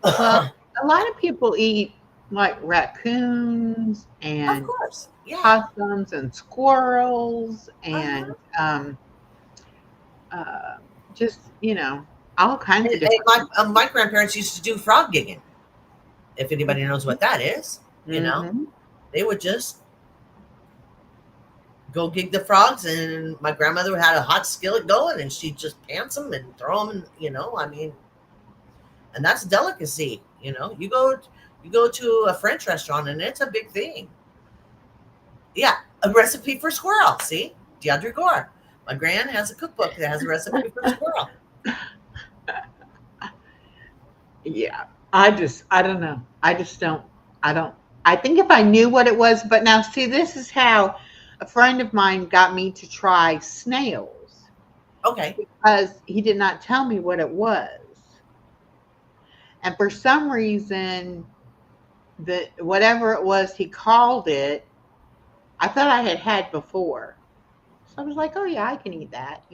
Well, a lot of people eat like raccoons and
of course,
possums and squirrels and just all kinds of different.
My grandparents used to do frog gigging. If anybody knows what that is, they would just go gig the frogs, and my grandmother had a hot skillet going, and she'd just pants them and throw them. And that's a delicacy. You go to a French restaurant, and it's a big thing. Yeah, a recipe for squirrel. See, Deandre Gore. My gran has a cookbook that has a recipe for squirrel.
Yeah, I don't know. I think if I knew what it was, but now see, this is how a friend of mine got me to try snails.
Okay.
Because he did not tell me what it was. And for some reason, whatever it was he called it, I thought I had before. So I was like, oh yeah, I can eat that,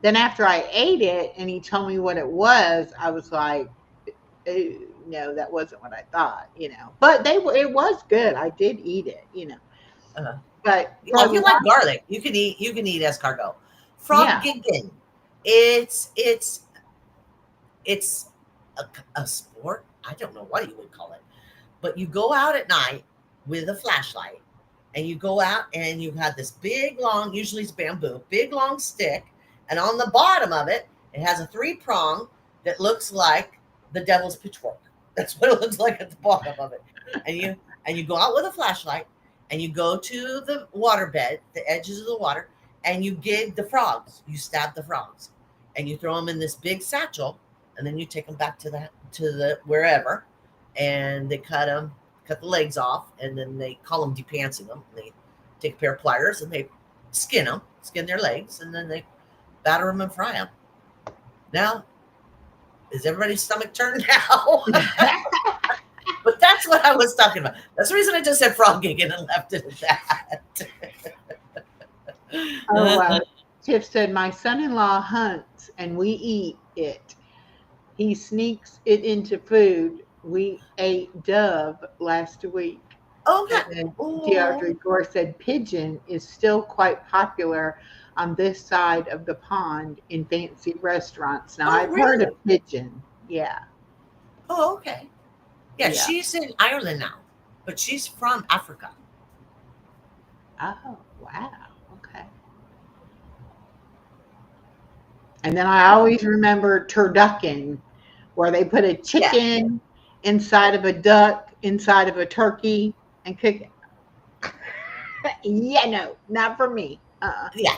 Then after I ate it and he told me what it was, I was like, no, that wasn't what I thought, But it was good. I did eat it,
Uh-huh.
But
if you like garlic, you can eat escargot. Frog gigging. It's a sport. I don't know what you would call it, but you go out at night with a flashlight, and you go out and you have this big long, usually it's bamboo, big long stick, and on the bottom of it, it has a 3-prong that looks like the devil's pitchfork. That's what it looks like at the bottom of it. And you go out with a flashlight, and you go to the waterbed, the edges of the water, and you gig the frogs. You stab the frogs, and you throw them in this big satchel, and then you take them back to the wherever, and they cut the legs off, and then they call them depantsing them. They take a pair of pliers and they skin their legs, and then they batter them and fry them. Now, is everybody's stomach turned now? But that's what I was talking about. That's the reason I just said frog gigging and left it at that.
Oh, wow. Tiff said, my son-in-law hunts and we eat it. He sneaks it into food. We ate dove last week.
Okay.
And Deandre Gore said pigeon is still quite popular on this side of the pond in fancy restaurants. Now, I've heard of pigeon. Yeah.
Oh, okay. Yeah, she's in Ireland now, but she's from Africa.
Oh, wow. Okay. And then I always remember turducken, where they put a
Yeah,
chicken inside of a duck, inside of a turkey, and cook it. Yeah, no, not for me.
yeah.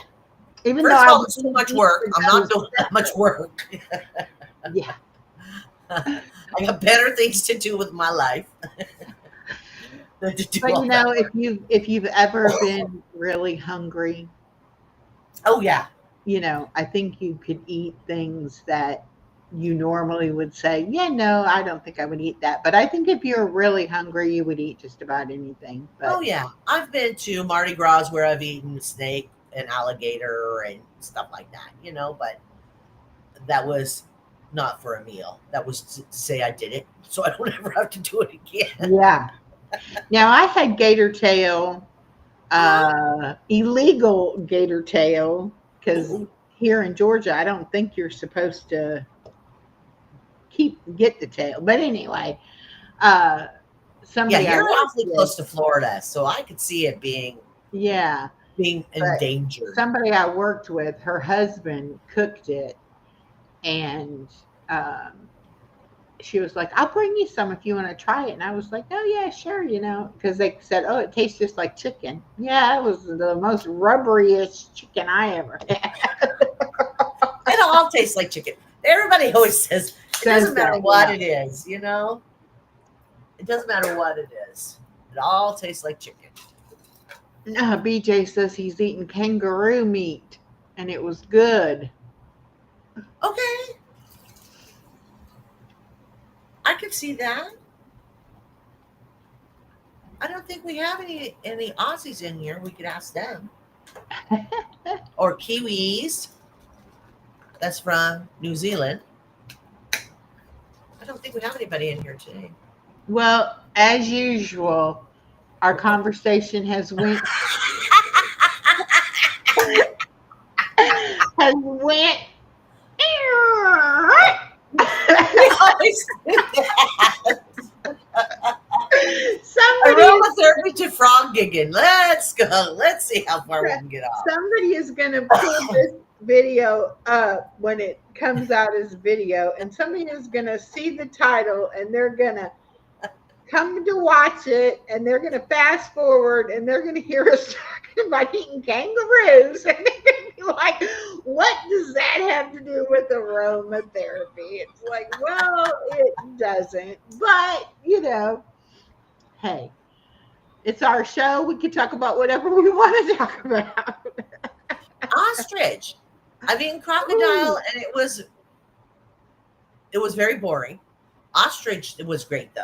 Even though
First of
I
all,
would
it's too
think
much
each
work.
of
I'm not
those
doing that much
separate.
work.
Yeah.
I got better things to do with my life than to do
But
all that work.
if you've ever been really hungry,
Oh yeah,
I think you could eat things that you normally would say, yeah, no, I don't think I would eat that. But I think if you're really hungry, you would eat just about anything.
oh
But
yeah. I've been to Mardi Gras where I've eaten snake and alligator and stuff like that. But that was not for a meal. That was to say I did it, so I don't ever have to do it again.
yeah. Now I had gator tail,
Uh,
illegal gator tail, because
ooh,
here in Georgia, I don't think you're supposed to get the tail. But anyway, uh,
yeah,
somebody I
you're
worked
awfully
with,
close to Florida, so I could see it
yeah,
being
but
endangered.
somebody I worked with, her husband cooked it, and um, she was like, "I'll bring you some if you want to try it." And I was like, "Oh yeah, sure," because they said, "Oh, it tastes just like chicken." Yeah, it was the most rubberiest chicken I ever had.
It all tastes like chicken. Everybody always says it
Says
doesn't
that,
matter what
yeah.
it is. It doesn't matter what it is. It all tastes like chicken.
BJ says he's eating kangaroo meat, and it was good.
Okay, I can see that. I don't think we have any Aussies in here. We could ask them, or Kiwis. That's from New Zealand. I don't think we have anybody in here today.
Well, as usual, our conversation has went.
We always do that.
somebody is
Aromatherapy to frog gigging. Let's go. Let's see how far we can get off.
somebody is going to pull this video up when it comes out as video, and somebody is going to see the title, and they're going to come to watch it, and they're going to fast forward, and they're going to hear us talking about eating kangaroos, and they're going to be like, what does that have to do with aromatherapy? It's like, well, it doesn't, but hey, it's our show. We can talk about whatever we want to talk about.
Ostrich. I've eaten crocodile,
Ooh,
and it was very boring. Ostrich, it was great though.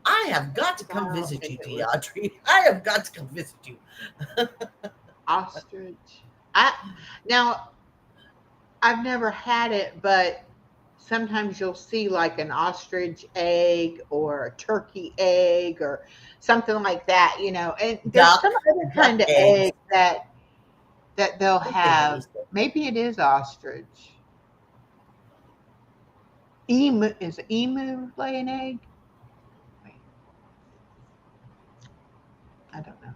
I have got to come
I don't
visit
think
you,
it was
Deandre. I have got to come visit you.
ostrich. I now I've never had it, but sometimes you'll see like an ostrich egg or a turkey egg or something like that, And there's some other
Duck
kind of
eggs.
egg that they'll
I think it
have.
is.
Maybe it is ostrich. Emu is emu lay an egg? Wait, I don't know.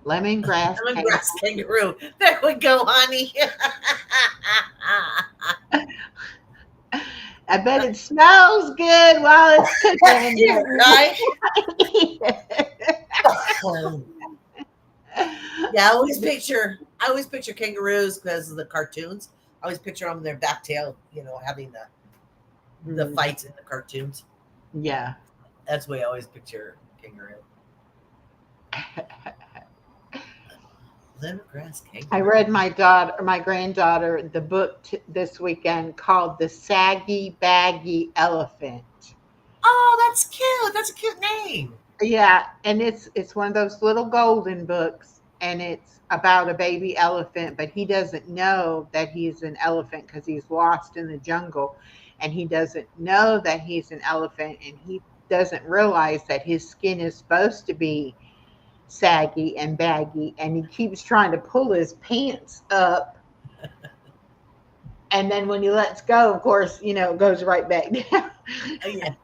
Lemongrass
Lemongrass
kangaroo.
kangaroo. There we go, honey.
I bet it smells good while it's cooking, but
You're right.
eat it.
Yeah, I always picture kangaroos because of the cartoons. I always picture them in their back tail, having the
Mm,
fights in the cartoons.
yeah.
That's the way I always picture kangaroo. Lemongrass
I
kangaroo.
read my granddaughter, the book this weekend called The Saggy Baggy Elephant.
Oh, that's cute. That's a cute name.
Yeah, and it's one of those little golden books, and it's about a baby elephant, but he doesn't know that he's an elephant because he's lost in the jungle, and he doesn't know that he's an elephant, and he doesn't realize that his skin is supposed to be saggy and baggy, and he keeps trying to pull his pants up, and then when he lets go, of course, it goes right back down.
Oh, yeah,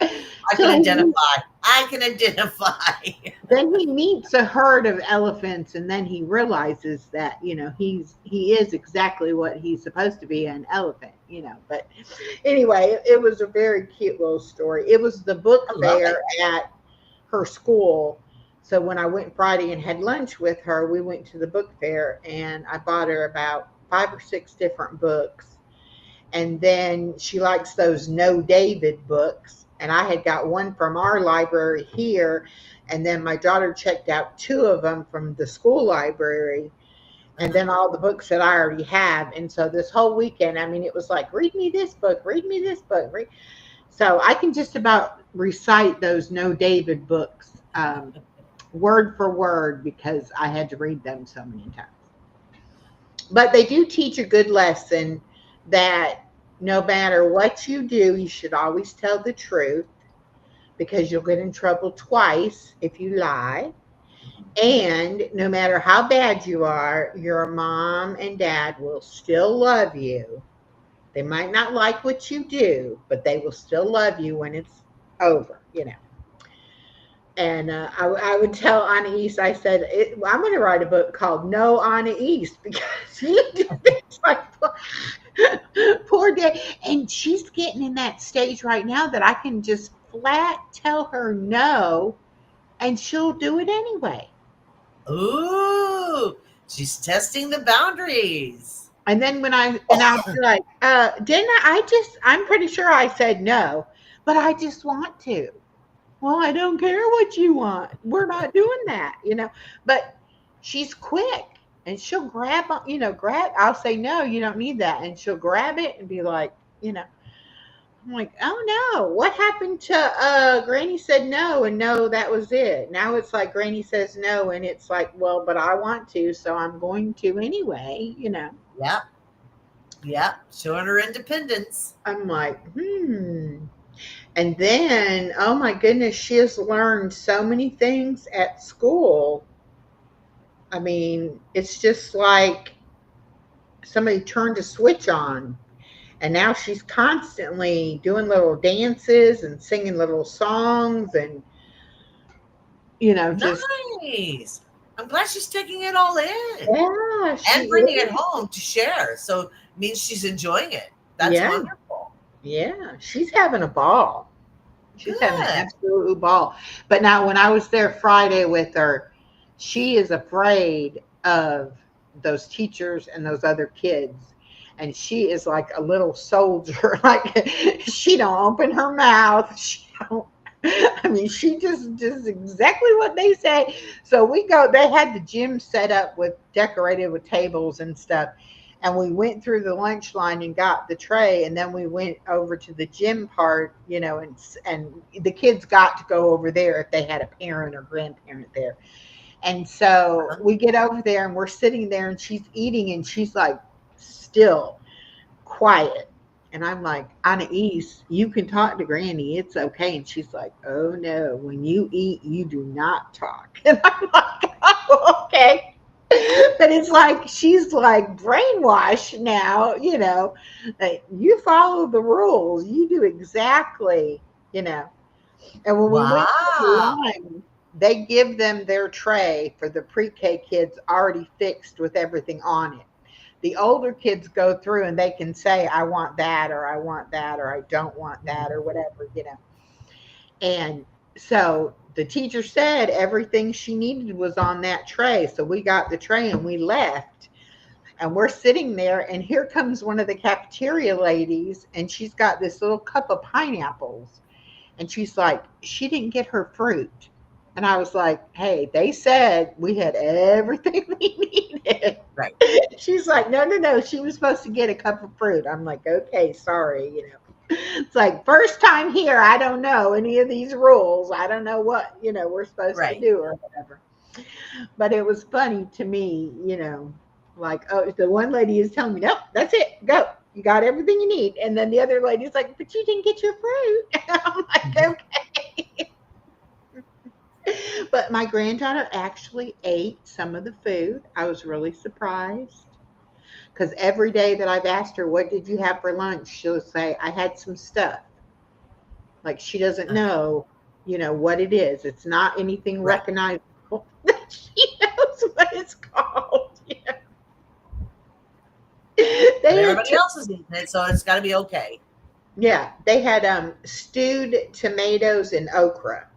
I can
So
identify. I can identify.
Then he meets a herd of elephants, and then he realizes that he is exactly what he's supposed to be, an elephant. But anyway, it was a very cute little story. It was the book
I love
fair
it.
at her school. So when I went Friday and had lunch with her, we went to the book fair, and I bought her about 5 or 6 different books. And then she likes those No David books. And I had got one from our library here. And then my daughter checked out 2 of them from the school library. And
Uh-huh.
then all the books that I already have. And so this whole weekend, I mean, it was like, read me this book, read me this book. So I can just about recite those No David books word for word because I had to read them so many times. But they do teach a good lesson that no matter what you do, you should always tell the truth because you'll get in trouble twice if you lie. And no matter how bad you are, your mom and dad will still love you. They might not like what you do, but they will still love you when it's over. And I would tell Anna East, I said, I'm going to write a book called No Anna East because you do things like poor day. And she's getting in that stage right now that I can just flat tell her no and she'll do it anyway.
Ooh, she's testing the boundaries.
And then and I'll be like, didn't I'm pretty sure I said no, but I just want to. Well, I don't care what you want. We're not doing that. But she's quick and she'll grab, I'll say, no, you don't need that. And she'll grab it and be like, I'm like, oh no, what happened to Granny said no and no, that was it. Now it's like Granny says no and it's like, well, but I want to, so I'm going to anyway.
Yep. Yep. Showing her independence.
I'm like, And then, oh my goodness, she has learned so many things at school. I mean, it's just like somebody turned a switch on. And now she's constantly doing little dances and singing little songs and, just,
Nice. I'm glad she's taking it all in
yeah, she
and bringing it
is.
home to share. So it means she's enjoying it. That's
Yeah,
wonderful.
yeah, she's having a ball. She's having an
Good.
absolute ball. But now, when I was there Friday with her, she is afraid of those teachers and those other kids. And she is like a little soldier. Like she don't open her mouth. She don't. I mean, she just does exactly what they say. So we go. They had the gym set up with decorated with tables and stuff, and we went through the lunch line and got the tray, and then we went over to the gym part, and the kids got to go over there if they had a parent or grandparent there. And so
Uh-huh.
we get over there and we're sitting there and she's eating and she's like still quiet. And I'm like, Anais, you can talk to Granny. It's okay. And she's like, oh no, when you eat, you do not talk. And I'm like, oh, okay. But it's like she's like brainwashed now. Like, you follow the rules, you do exactly. And when we went to the
Wow.
line, they give them their tray for the pre-K kids already fixed with everything on it. The older kids go through and they can say, I want that, or I want that, or I don't want that, or whatever. And so the teacher said everything she needed was on that tray. So we got the tray and we left. And we're sitting there, and here comes one of the cafeteria ladies, and she's got this little cup of pineapples. And she's like, she didn't get her fruit. And I was like, hey, they said we had everything we needed.
Right.
She's like, no, no, no. She was supposed to get a cup of fruit. I'm like, okay, sorry. It's like, first time here. I don't know any of these rules. I don't know what we're supposed to
Right.
do or whatever. But it was funny to me, like, oh, the one lady is telling me, nope, that's it. Go. You got everything you need. And then the other lady's like, but you didn't get your fruit. I'm like, okay. But my granddaughter actually ate some of the food. I was really surprised because every day that I've asked her, what did you have for lunch? She'll say, I had some stuff. Like she doesn't
Okay.
know. what it is. It's not anything
Right.
recognizable that she knows what it's called.
But
They had
everybody else is eating it, so it's got to be okay.
yeah, they had stewed tomatoes and okra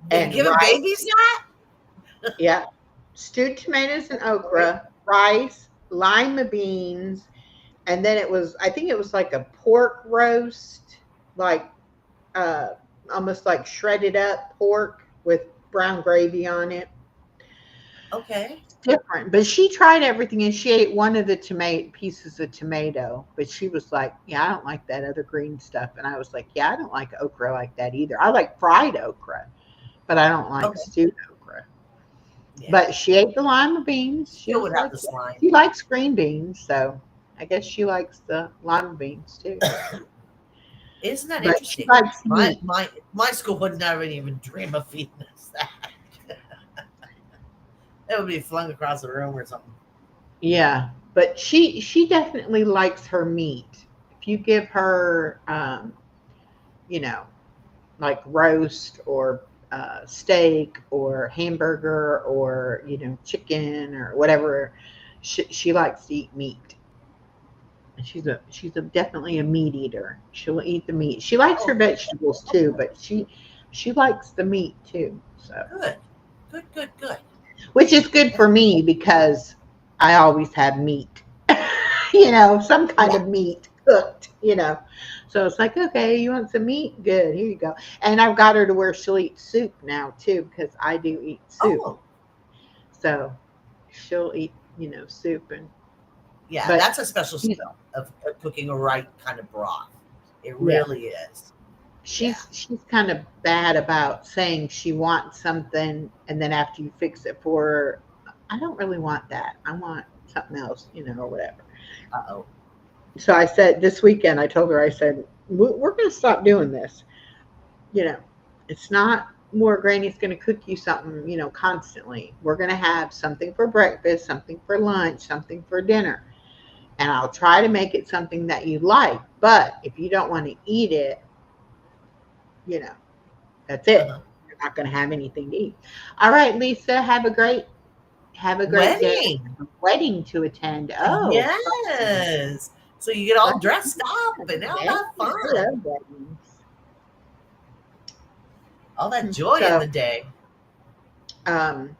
They're
and
giving
rice.
babies that?
Yeah, stewed tomatoes and
Okay.
okra, rice, lima beans, and then I think it was like a pork roast, like uh, almost like shredded up pork with brown gravy on it.
Okay.
Different, but she tried everything and she ate one of the tomato pieces of tomato, but she was like, "Yeah, I don't like that other green stuff." And I was like, "Yeah, I don't like okra like that either. I like fried okra, but I don't like
Okay.
stewed okra."
Yeah.
But she ate the lima beans. She
Still
was
would have
like,
the
yeah.
slime.
She likes green beans, so I guess she likes the lima beans too.
Isn't that
But she
interesting?
likes
My
meat.
my my school would never even dream of feeding us that. It would be flung across the room or something.
Yeah, but she definitely likes her meat. If you give her, you know, like roast or steak or hamburger or chicken or whatever, she likes to eat meat. And she's definitely a meat eater. She'll eat the meat. She likes her
Oh,
vegetables too, but she likes the meat too. So,
good. Good, good, good.
which is good for me because I always have meat. Some kind
Yeah.
of meat cooked. So it's like, okay, you want some meat? Good, here you go. And I've got her to where she'll eat soup now too, because I do eat soup.
Oh,
So she'll eat, soup
yeah.
but
That's a special
she's
skill of cooking a right kind of broth. It
yeah.
really is. Yeah.
She's kind of bad about saying she wants something and then after you fix it for her, I don't really want that. I want something else, or whatever.
Uh oh.
So I said this weekend, I told her, I said, we're going to stop doing this. You know, it's not more Granny's going to cook you something, constantly. We're going to have something for breakfast, something for lunch, something for dinner. And I'll try to make it something that you like. But if you don't want to eat it, you know, that's it.
Uh-huh.
You're not going to have anything to eat. All right, Lisa, have a great day.
Wedding.
A wedding to attend. Oh, fun.
Yes. So you get all
Fun.
dressed up and all
Yeah,
that
I
fun.
love weddings.
All that joy in
So,
the day.
um,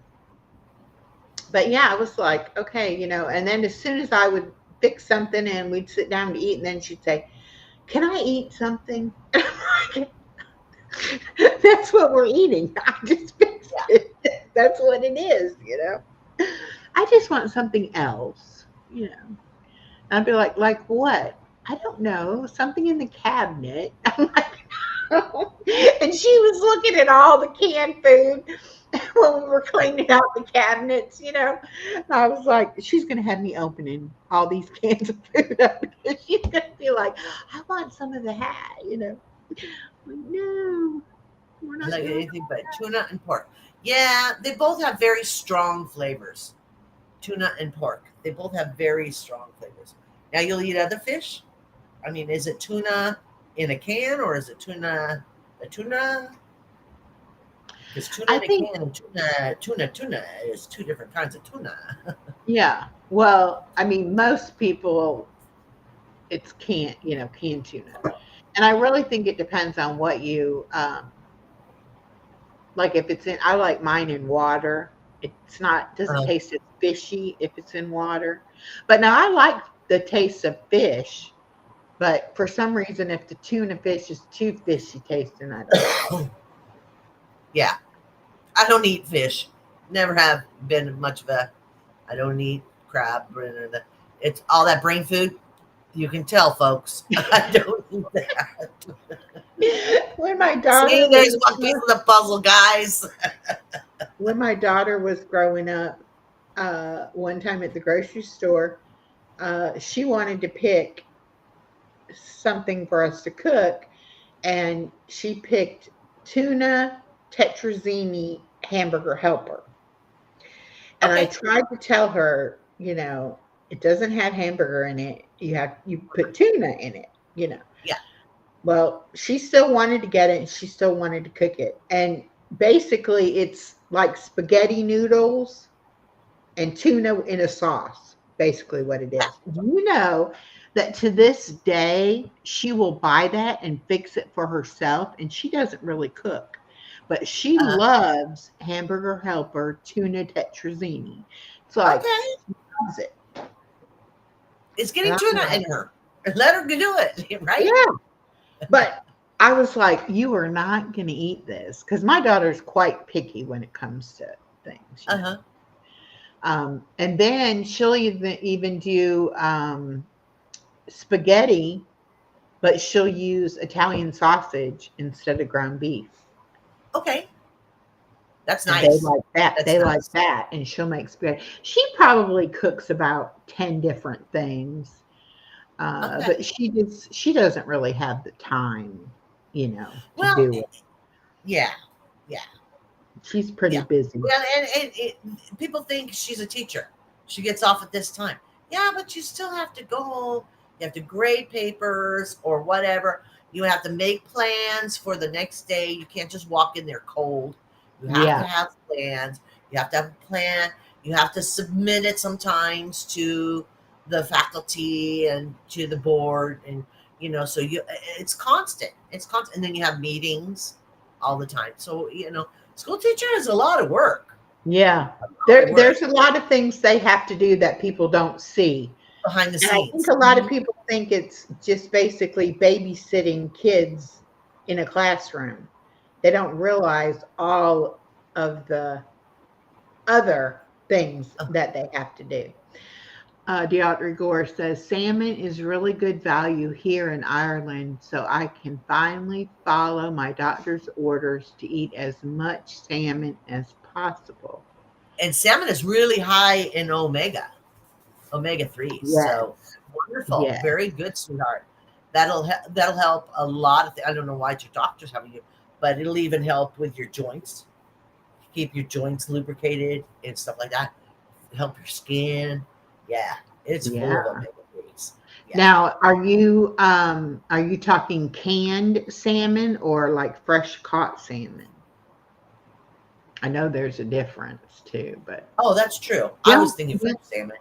but yeah, I was like, okay, and then as soon as I would fix something and we'd sit down to eat, and then she'd say, "Can I eat something?" That's what we're eating. I just fixed
Yeah.
it. That's what it is. I just want something else. I'd be like what? I don't know. Something in the cabinet. I'm like, and she was looking at all the canned food when we were cleaning out the cabinets. And I was like, she's gonna have me opening all these cans of food up because she's gonna be like, I want some of that. Like, no, we're
I
not
like
doing
anything but tuna and pork. Yeah, they both have very strong flavors. Tuna and pork. They both have very strong flavors. Now you'll eat other fish. I mean, is it tuna in a can or is it a tuna? Because tuna
I
in a
think,
can and tuna is two different kinds of tuna.
yeah. Well, I mean, most people, it's canned tuna. And I really think it depends on what you like. If it's in, I like mine in water. It's not doesn't
Uh,
taste as fishy if it's in water. But now I like the taste of fish. But for some reason, if the tuna fish is too fishy tasting, I don't like it.
yeah, I don't eat fish. Never have been much of a. I don't eat crab. It's all that brain food. You can tell, folks. I don't eat that.
When my
See,
daughter
there's
was
one piece of the puzzle, guys.
when my daughter was growing up, one time at the grocery store, she wanted to pick something for us to cook, and she picked tuna tetrazzini hamburger helper. And I
Okay.
tried to tell her, it doesn't have hamburger in it. You put tuna in it.
Yeah.
Well, she still wanted to get it and she still wanted to cook it. And basically, it's like spaghetti noodles and tuna in a sauce, basically, what it is. Do you know that to this day, she will buy that and fix it for herself? And she doesn't really cook, but she
Uh,
loves Hamburger Helper tuna tetrazzini. It's like,
okay,
she loves it.
it's
And
getting
I'm
tuna
like,
in her. Let her do it, right?
yeah. But I was like, you are not going to eat this because my daughter's quite picky when it comes to things, you
Uh
know.
huh.
And then she'll even do spaghetti, but she'll use Italian sausage instead of ground beef.
Okay, that's
And they
nice.
like that.
That's
They like
nice.
that. And she'll make spaghetti. She probably cooks about 10 different things.
Okay.
But she doesn't really have the time, to
Well,
do it.
yeah, yeah,
She's pretty
yeah.
busy.
Well, and people think she's a teacher. She gets off at this time. Yeah, but you still have to go home. You have to grade papers or whatever. You have to make plans for the next day. You can't just walk in there cold. You have to
Yeah.
have plans. You have to have a plan. You have to submit it sometimes to the faculty and to the board, and so it's constant. It's constant, and then you have meetings all the time. So school teacher is a lot of work.
Yeah.
A lot of work
There's a lot of things they have to do that people don't see.
behind the
And I think
scenes.
a lot of people think it's just basically babysitting kids in a classroom. They don't realize all of the other things
Uh,
that they have to do. Deontay Gore says salmon is really good value here in Ireland, so I can finally follow my doctor's orders to eat as much salmon as possible.
and salmon is really high in omega 3s.
Yes,
So wonderful,
yes,
very good, sweetheart. That'll help a lot of I don't know why your doctor's having you, but it'll even help with your joints, keep your joints lubricated and stuff like that. Help your skin. Yeah, it's full of
yeah.
omega 3s. Yeah.
Now, are you talking canned salmon or like fresh caught salmon? I know there's a difference too, but
Oh, that's true. I
yeah,
was thinking fresh salmon.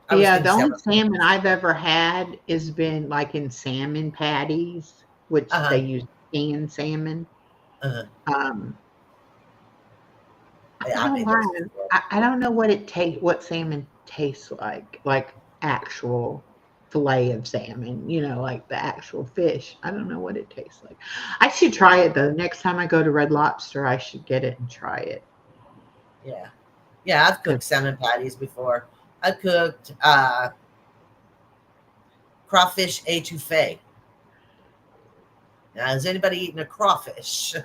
I was
yeah.
thinking
The only
salmon.
salmon I've ever had has been like in salmon patties, which they
Uh-huh.
use canned salmon.
Uh-huh.
Um, I don't
I
know
made
why.
those before.
I don't know what salmon tastes like actual fillet of salmon, like the actual fish. I don't know what it tastes like. I should try it though. Next time I go to Red Lobster, I should get it and try it.
Yeah. Yeah, I've
'Cause
cooked salmon patties before. I've cooked crawfish etouffee. Now, has anybody eaten a crawfish?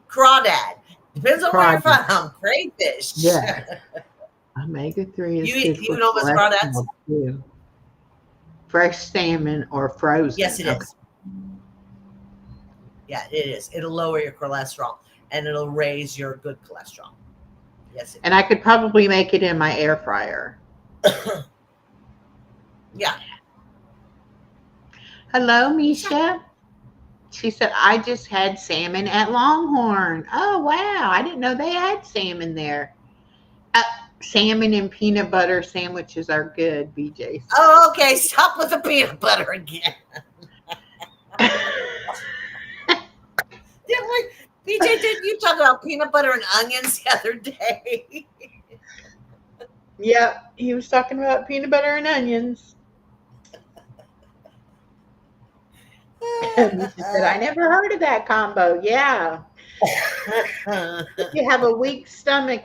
Crawdad. Depends on where you're
crawdad,
from. Crayfish.
yeah, omega-3 is
you
good
you
for
know what's crawdads?
cholesterol too. Fresh salmon or
Yes,
frozen.
it
Okay.
is. Yeah, it is. It'll lower your cholesterol and it'll raise your good cholesterol. Yes, it
And I could probably make it in my air fryer.
will. Yeah.
Hello, Misha. She said, I just had salmon at Longhorn. Oh, wow. I didn't know they had salmon there. Uh, Salmon and peanut butter sandwiches are good, BJ
Oh,
says.
okay. Stop with the peanut butter again. Didn't we, BJ, didn't you talk about peanut butter and onions the other day?
Yeah, he was talking about peanut butter and onions. Misha said, I never heard of that combo. Yeah. If you have a weak stomach,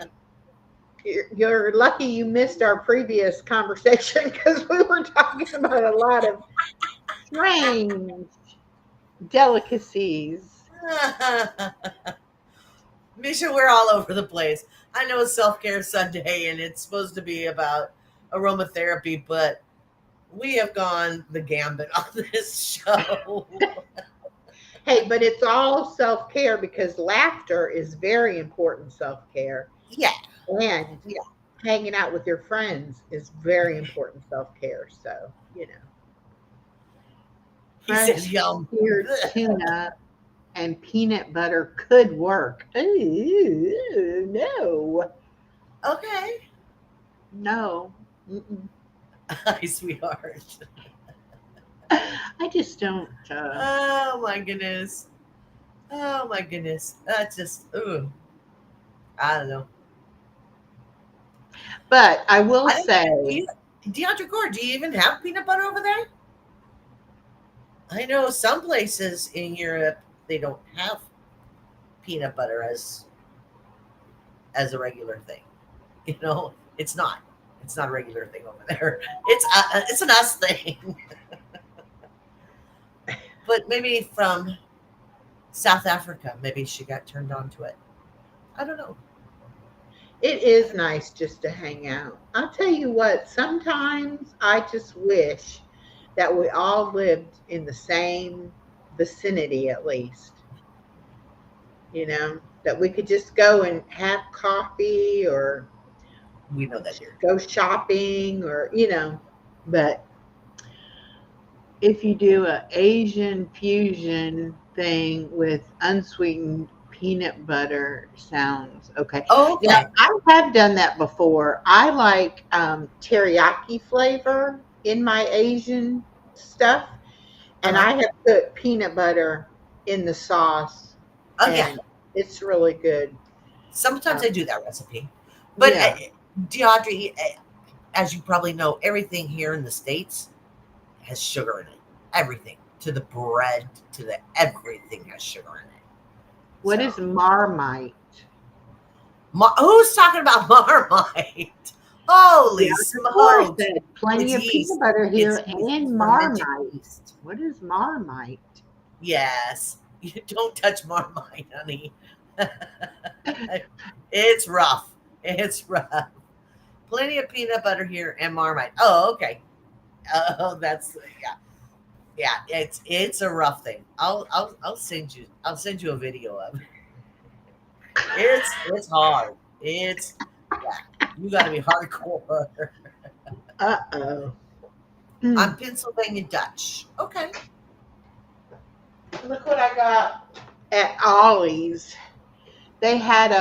you're lucky you missed our previous conversation because we were talking about a lot of strange delicacies.
Misha, we're all over the place. I know it's Self Care Sunday and it's supposed to be about aromatherapy, but we have gone the gambit on this show.
Hey, but it's all self care because laughter is very important self care.
Yeah,
And
yeah.
hanging out with your friends is very important self care. So,
He says
fresh
yum.
seared tuna and peanut butter could work. Ooh, no,
Okay.
no. Mm-mm.
Hi, sweetheart.
I just don't.
Oh my goodness. Oh my goodness. That's just, ooh, I don't know.
But I will
I don't, do
say,
you, DeAndre Gore, do you even have peanut butter over there? I know some places in Europe, they don't have peanut butter as a regular thing. You know, it's not. It's not a regular thing over there. It's an us thing. But maybe from South Africa, maybe she got turned on to it. I don't know.
it is nice just to hang out. I'll tell you what, sometimes I just wish that we all lived in the same vicinity at least, that we could just go and have coffee or
We know that here.
go shopping but if you do a Asian fusion thing with unsweetened peanut butter sounds okay.
Oh,
Now
okay.
I have done that before. I like teriyaki flavor in my Asian stuff, and
Uh-huh.
I have put peanut butter in the sauce,
Oh, yeah.
and it's really good.
Sometimes
Um,
I do that recipe. But
yeah,
DeAudrey, as you probably know, everything here in the States has sugar in it. Everything. To the bread, to the everything has sugar in it.
what
So,
is Marmite?
Who's talking about Marmite?
Yeah,
Holy
Laura
smokes.
said plenty
It's
of peanut
yeast.
butter
It's
here
yeast. It's
and
fermented
Marmite.
yeast.
What is Marmite?
Yes. You don't touch Marmite, honey. It's rough. It's rough. Plenty of peanut butter here and Marmite. Oh, okay. Oh, that's yeah. Yeah, it's a rough thing. I'll send you a video of it. It's hard. It's yeah. You got to be hardcore.
Uh-oh.
I'm Pennsylvania Dutch. Okay.
Look what I got at Ollie's. They had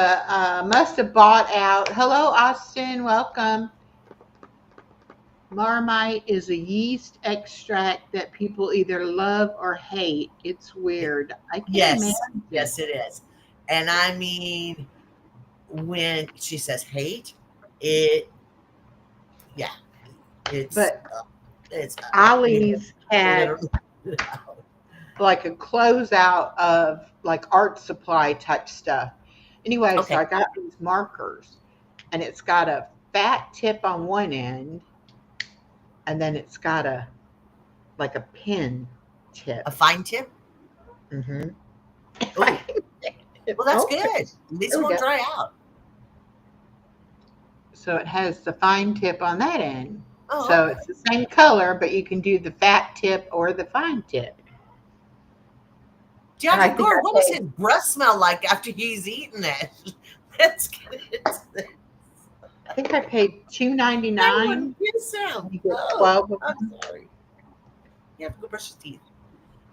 must have bought out. Hello, Austin. Welcome. Marmite is a yeast extract that people either love or hate. It's weird. I can
Yes,
imagine.
yes, it is. And I mean, when she says hate, it yeah, it's
But
it's you know
Ollie's had
literally.
like a closeout of like art supply type stuff. Anyway, so
Okay,
I got these markers, and it's got a fat tip on one end, and then it's got a like a pin
a
tip.
fine tip.
Hmm.
Oh, well, that's good.
Okay,
At least
there
it
we
won't
go.
dry out.
So it has the fine tip on that end.
Oh,
So
okay.
it's the same color, but you can do the fat tip or the fine tip. And I
DeAndre
think
Gore,
I
what does
paid.
his breath smell like after he's eaten it? Let's get it.
I think I paid
Everyone,
$2.99.
kiss him.
You get
Oh,
12 of
I'm
them.
sorry. You have to go brush your teeth.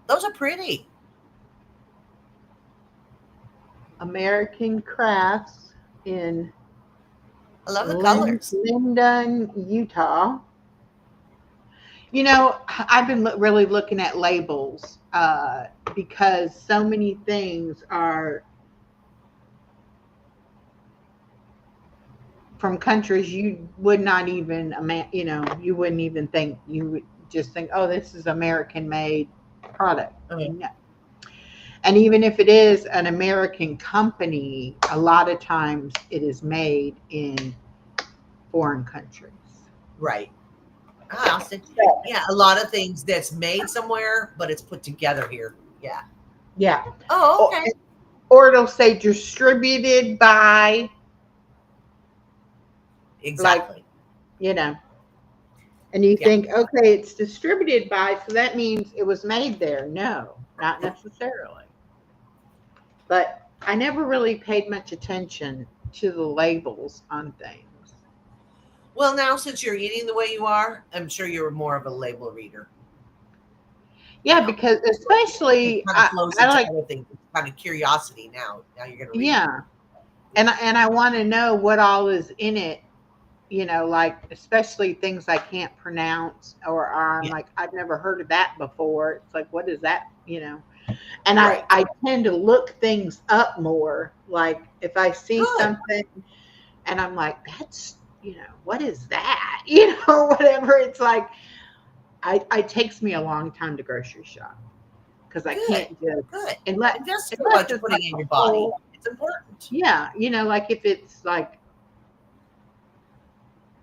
Those are pretty.
American Crafts in
I love the colors.
Linden, Utah. I've been really looking at labels because so many things are from countries you would not even, you wouldn't even think, you would just think, oh, this is American made product.
Uh,
No. And even if it is an American company, a lot of times it is made in foreign countries.
right. Ah, Austin. Yeah, a lot of things that's made somewhere, but it's put together here. Yeah.
Yeah.
Oh,
Or,
okay.
or it'll say distributed by, like,
Exactly.
you know, and you
Yeah.
think, okay, it's distributed by, so that means it was made there. No, not necessarily. But I never really paid much attention to the labels on things.
Well, now since you're eating the way you are, I'm sure you're more of a label reader. you
Yeah,
know.
because
It
especially
kind of flows
I
into
like,
other things. It's kind of curiosity now. Now you're going to read.
yeah,
Yeah.
and I want to know what all is in it. Like especially things I can't pronounce, or I'm
Yeah.
like I've never heard of that before. It's like what is that? And
Right.
I tend to look things up more. Like if I see
Good.
something and I'm like, that's, what is that? Whatever. It's like, it takes me a long time to grocery shop because I
Good.
can't just,
Good. Invest in
unless
what you're
it's like
putting in
a
your body.
whole,
It's important.
yeah, like if it's like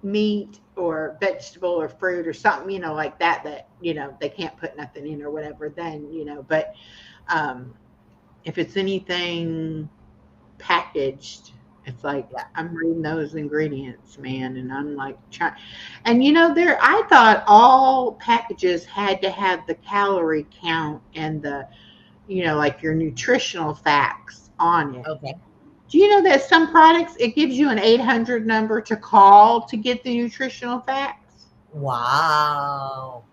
meat or vegetable or fruit or something, like that, they can't put nothing in or whatever, then, but um, if it's anything packaged. It's like
Yeah.
I'm reading those ingredients, man, and I'm like trying. And there, I thought all packages had to have the calorie count and the, like your nutritional facts on it.
Okay.
Do you know that some products it gives you an 800 number to call to get the nutritional facts?
Wow.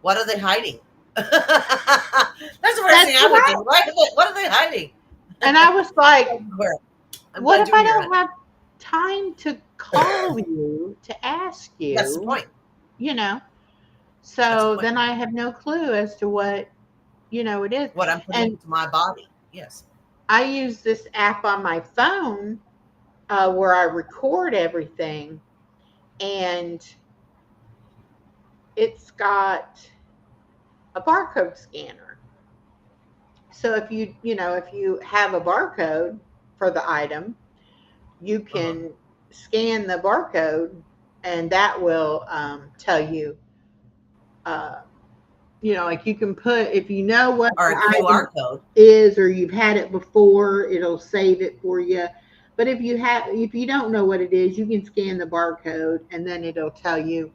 What are they hiding? That's the first
That's
thing I
what
would
I
think. What are they hiding?
and I was like,
Where? I'm
what
glad
if
you're
I
here.
don't have time to call you to ask
That's the
you,
point.
you know?
That's the
So
point.
then I have no clue as to what, it is.
What I'm putting
And
into my body. Yes.
I use this app on my phone where I record everything, and it's got a barcode scanner. So if you have a barcode for the item, you
Uh-huh.
can scan the barcode, and that will tell you. Uh, like you can put if you know what
Or a
the
QR
item
code.
is or you've had it before, it'll save it for you. But if you don't know what it is, you can scan the barcode and then it'll tell you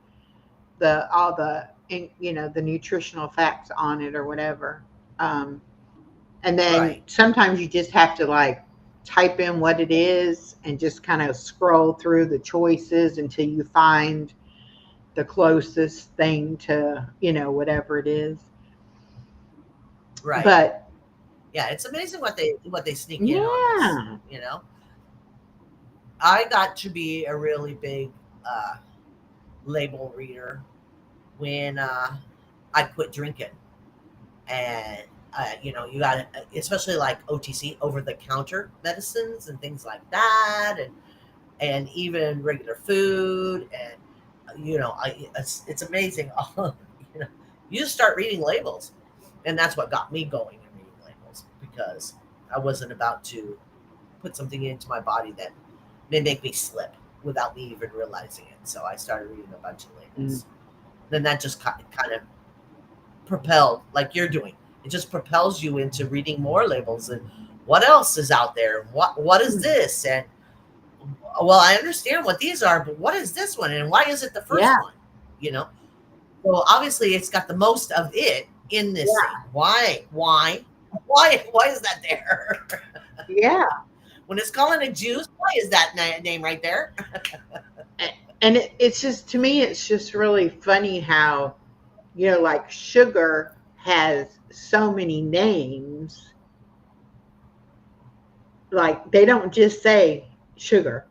the all the the nutritional facts on it or whatever. Um, and then
Right.
sometimes you just have to like type in what it is and just kind of scroll through the choices until you find the closest thing to whatever it is.
Right.
But
Yeah, it's amazing what they sneak in on us,
yeah.
you know? I got to be a really big label reader when I quit drinking. And you got especially like OTC, over the counter medicines and things like that, and even regular food, and it's amazing. you know, you just start reading labels, and that's what got me going in reading labels, because I wasn't about to put something into my body that may make me slip without me even realizing it. So I started reading a bunch of
Mm.
labels. Then that just kind of propelled, like you're doing. It just propels you into reading more labels and what else is out there. What is this? And well, I understand what these are, but what is this one? And why is it the
Yeah.
first one? You know? So obviously it's got the most of it in this thing.
Yeah.
Why is that there?
Yeah.
When it's calling a juice, why is that name right there?
And it's just to me, it's just really funny how like sugar has so many names. Like they don't just say sugar.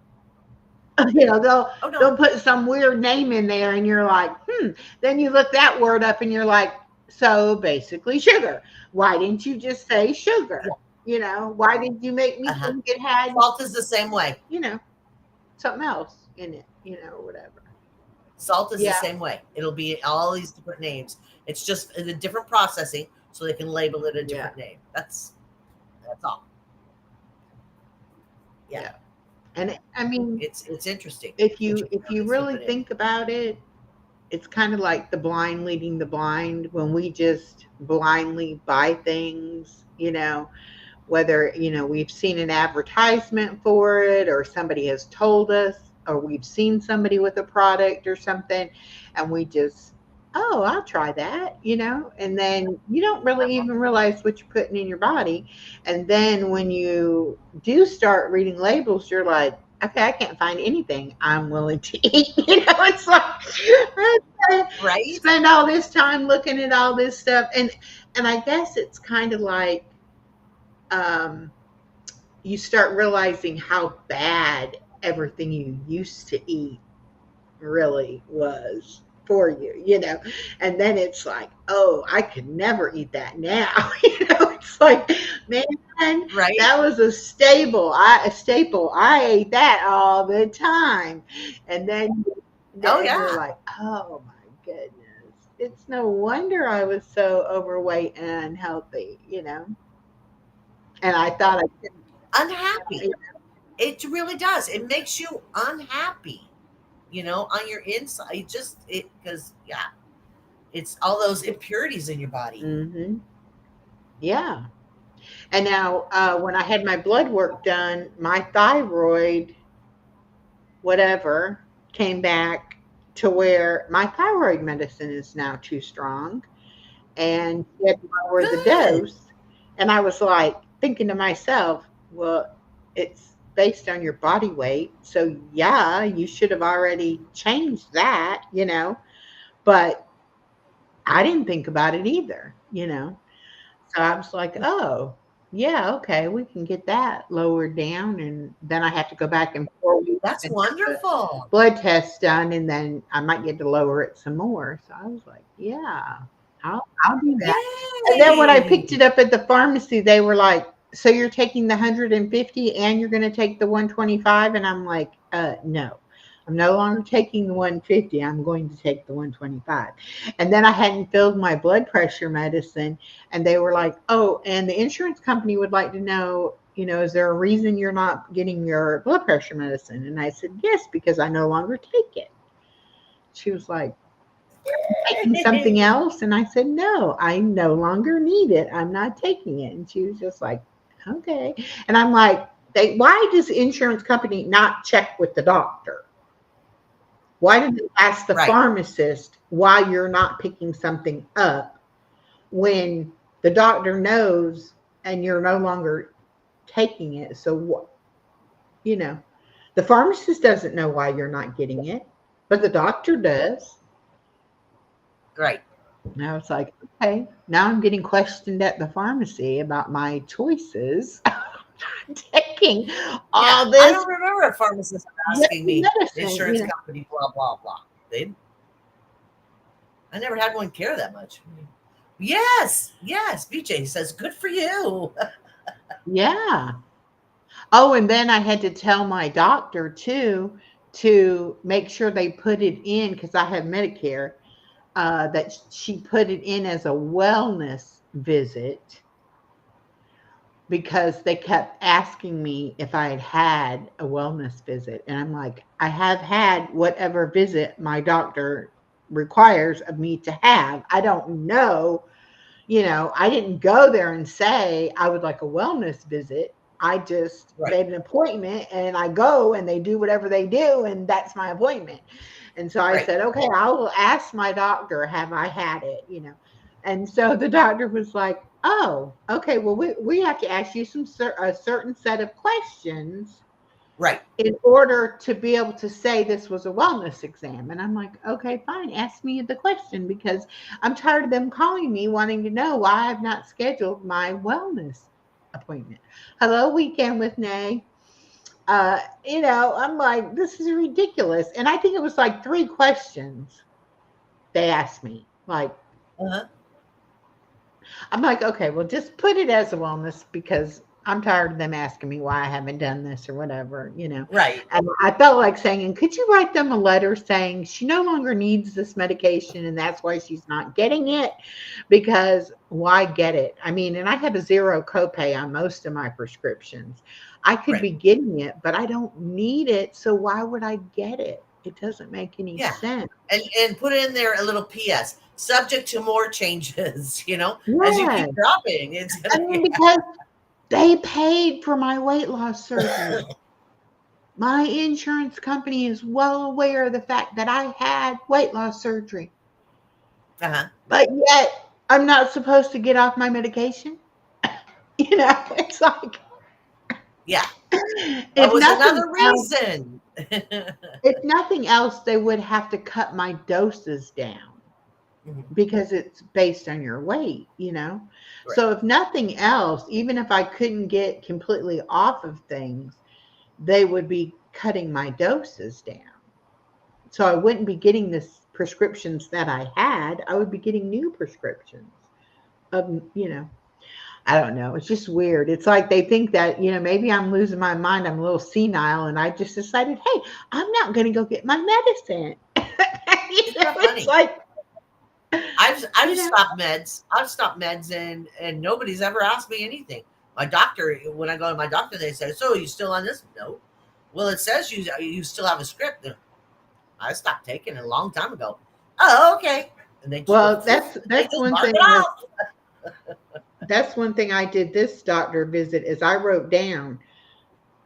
They'll
Oh no.
they'll put some weird name in there, and you're like, hmm. Then you look that word up, and you're like, so basically sugar. Why didn't you just say
Yeah.
sugar? Why did you make me
Uh-huh.
think it had
Salt is the same way.
you know something else in it? Whatever.
Salt is the
Yeah.
same way. It'll be all these different names. It's just a different processing, so they can label it a
Yeah.
different name. That's all. Yeah,
Yeah. And I mean,
it's interesting.
if
It's
you
interesting
if
how
you
they slip
really
it in.
think about it, it's kind of like the blind leading the blind when we just blindly buy things, whether, we've seen an advertisement for it or somebody has told us or we've seen somebody with a product or something and we just, oh, I'll try that, and then you don't really even realize what you're putting in your body. And then when you do start reading labels, you're like, okay, I can't find anything I'm willing to eat. It's like I
Right?
spend all this time looking at all this stuff, and I guess it's kind of like um, you start realizing how bad everything you used to eat really was for you. And then it's like, oh, I could never eat that now. It's like, man,
Right?
that was a staple. I ate that all the time. And then
Oh
then you're
yeah.
like, oh my goodness. It's no wonder I was so overweight and unhealthy. And I thought I
Unhappy.
couldn't.
It really does. It makes you unhappy, on your inside. Just it because yeah, it's all those impurities in your body.
Mm-hmm. Yeah. And now, when I had my blood work done, my thyroid, whatever, came back to where my thyroid medicine is now too strong, and she had to lower the
Good.
dose. And I was like thinking to myself, well, it's based on your body weight. So, yeah, you should have already changed that. But I didn't think about it either. So I was like, "Oh, yeah, okay, we can get that lowered down," and then I have to go back in 4 weeks
That's
and have the
wonderful.
blood test done, and then I might get to lower it some more. So I was like, "Yeah, I'll do that." And then when I picked
Yay.
it up at the pharmacy, they were like, "So you're taking the 150 and you're gonna take the 125?" And I'm like, no. I'm no longer taking the 150. I'm going to take the 125." And then I hadn't filled my blood pressure medicine, and they were like, "Oh, and the insurance company would like to know, is there a reason you're not getting your blood pressure medicine?" And I said, "Yes, because I no longer take it." She was like, "Taking something
Yay.
else?" And I said, "No, I no longer need it. I'm not taking it." And she was just like, "Okay." And I'm like, why does the insurance company not check with the doctor? Why did they ask the
Right.
pharmacist why you're not picking something up when the doctor knows and you're no longer taking it? So what, you know, the pharmacist doesn't know why you're not getting it, but the doctor does.
Right.
And I was like, okay, now I'm getting questioned at the pharmacy about my choices. Taking
Yeah.
all
I
this
don't remember a pharmacist asking me
medicine,
insurance company blah blah blah. They I never had one care that much. Yes, yes. BJ says, good for you.
Yeah. Oh, and then I had to tell my doctor too to make sure they put it in because I have Medicare, that she put it in as a wellness visit because they kept asking me if I had had a wellness visit. And I'm like, I have had whatever visit my doctor requires of me to have. I don't know, I didn't go there and say I would like a wellness visit. I just
Right,
made an appointment and I go and they do whatever they do and that's my appointment. And so I
right.
said, okay, I will ask my doctor, have I had it? And so the doctor was like, oh, okay, well, we have to ask you a certain set of questions
Right.
in order to be able to say this was a wellness exam. And I'm like, okay, fine, ask me the question because I'm tired of them calling me wanting to know why I've not scheduled my wellness appointment. Hello, Weekend with Nay. I'm like, this is ridiculous. And I think it was like 3 questions they asked me. Like,
Uh-huh.
I'm like, okay, well, just put it as a wellness because I'm tired of them asking me why I haven't done this or whatever.
Right.
And I felt like saying, and could you write them a letter saying she no longer needs this medication and that's why she's not getting it? Because why get it? I mean, and I have a zero copay on most of my prescriptions. I could
Right.
be getting it, but I don't need it. So why would I get it? It doesn't make any
Yeah.
sense.
And put in there a little PS, subject to more changes, as you
Yeah.
keep dropping. It's
I
gonna
mean,
yeah.
because they paid for my weight loss surgery. My insurance company is well aware of the fact that I had weight loss surgery,
Uh-huh.
but yet I'm not supposed to get off my medication. It's like,
Yeah. That
if
was
nothing
another
else,
reason.
if nothing else, they would have to cut my doses down
Mhm.
because it's based on your weight, you know?
Right.
So if nothing else, even if I couldn't get completely off of things, they would be cutting my doses down. So I wouldn't be getting the prescriptions that I had. I would be getting new prescriptions of, I don't know. It's just weird. It's like they think that, maybe I'm losing my mind. I'm a little senile. And I just decided, hey, I'm not going to go get my medicine.
It's not
It's
funny.
like,
I've
you know,
stopped meds. I've stopped meds, and nobody's ever asked me anything. My doctor, when I go to my doctor, they say, "So you still on this?" No. Well, it says you still have a script. I stopped taking it a long time ago. Oh, okay. And they just go,
well, that's
they
that's
just
one
mark
thing
it
with
off.
that's one thing I did this doctor visit is I wrote down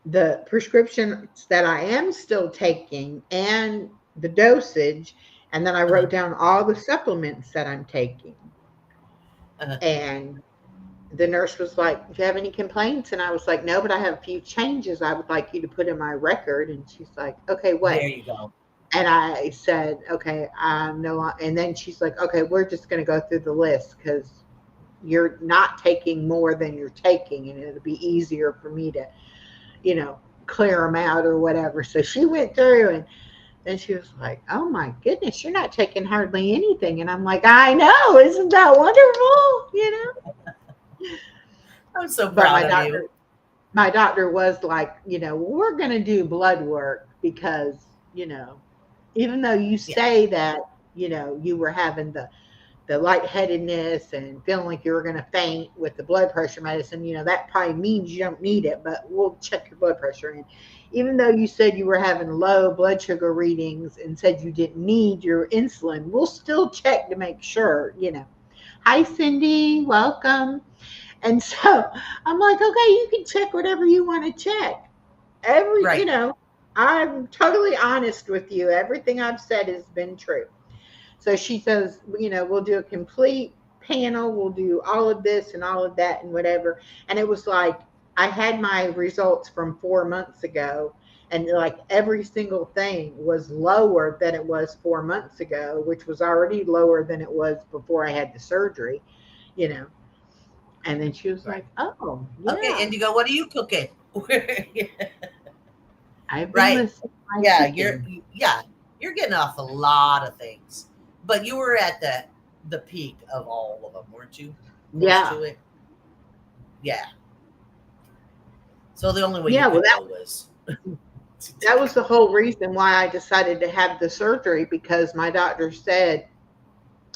the prescriptions that I am still taking and the dosage, and then I
Uh-huh.
wrote down all the supplements that I'm taking.
Uh-huh.
And the nurse was like, "Do you have any complaints?" And I was like, "No, but I have a few changes I would like you to put in my record." And she's like, "Okay,
There
what?"
you go.
And I said, "Okay, I'm no." And then she's like, "Okay, we're just going to go through the list because you're not taking more than you're taking, and it'll be easier for me to, you know, clear them out or whatever." So she went through, and then she was like, "Oh my goodness, you're not taking hardly anything." And I'm like, "I know, isn't that wonderful?"
I'm so
But
proud of you.
my doctor was like, we're going to do blood work because, even though you
Yeah.
say that, you were having the lightheadedness and feeling like you were going to faint with the blood pressure medicine, that probably means you don't need it, but we'll check your blood pressure. And even though you said you were having low blood sugar readings and said you didn't need your insulin, we'll still check to make sure. Hi, Cindy. Welcome. And so I'm like, okay, you can check whatever you want to check.
Right.
I'm totally honest with you. Everything I've said has been true. So she says, we'll do a complete panel. We'll do all of this and all of that and whatever. And it was like, I had my results from 4 months ago, and like every single thing was lower than it was 4 months ago, which was already lower than it was before I had the surgery, you know. And then she was
Right.
like, "Oh,
Okay,
yeah,
Indigo, what are you cooking?
I've been
Right.
listening to my
Yeah,
chicken."
you're getting off a lot of things. But you were at the peak of all of them, weren't you? Close
Yeah.
to it. Yeah. So the only way you
Yeah, well,
could
that
go was to
that
take
was the whole reason why I decided to have the surgery, because my doctor said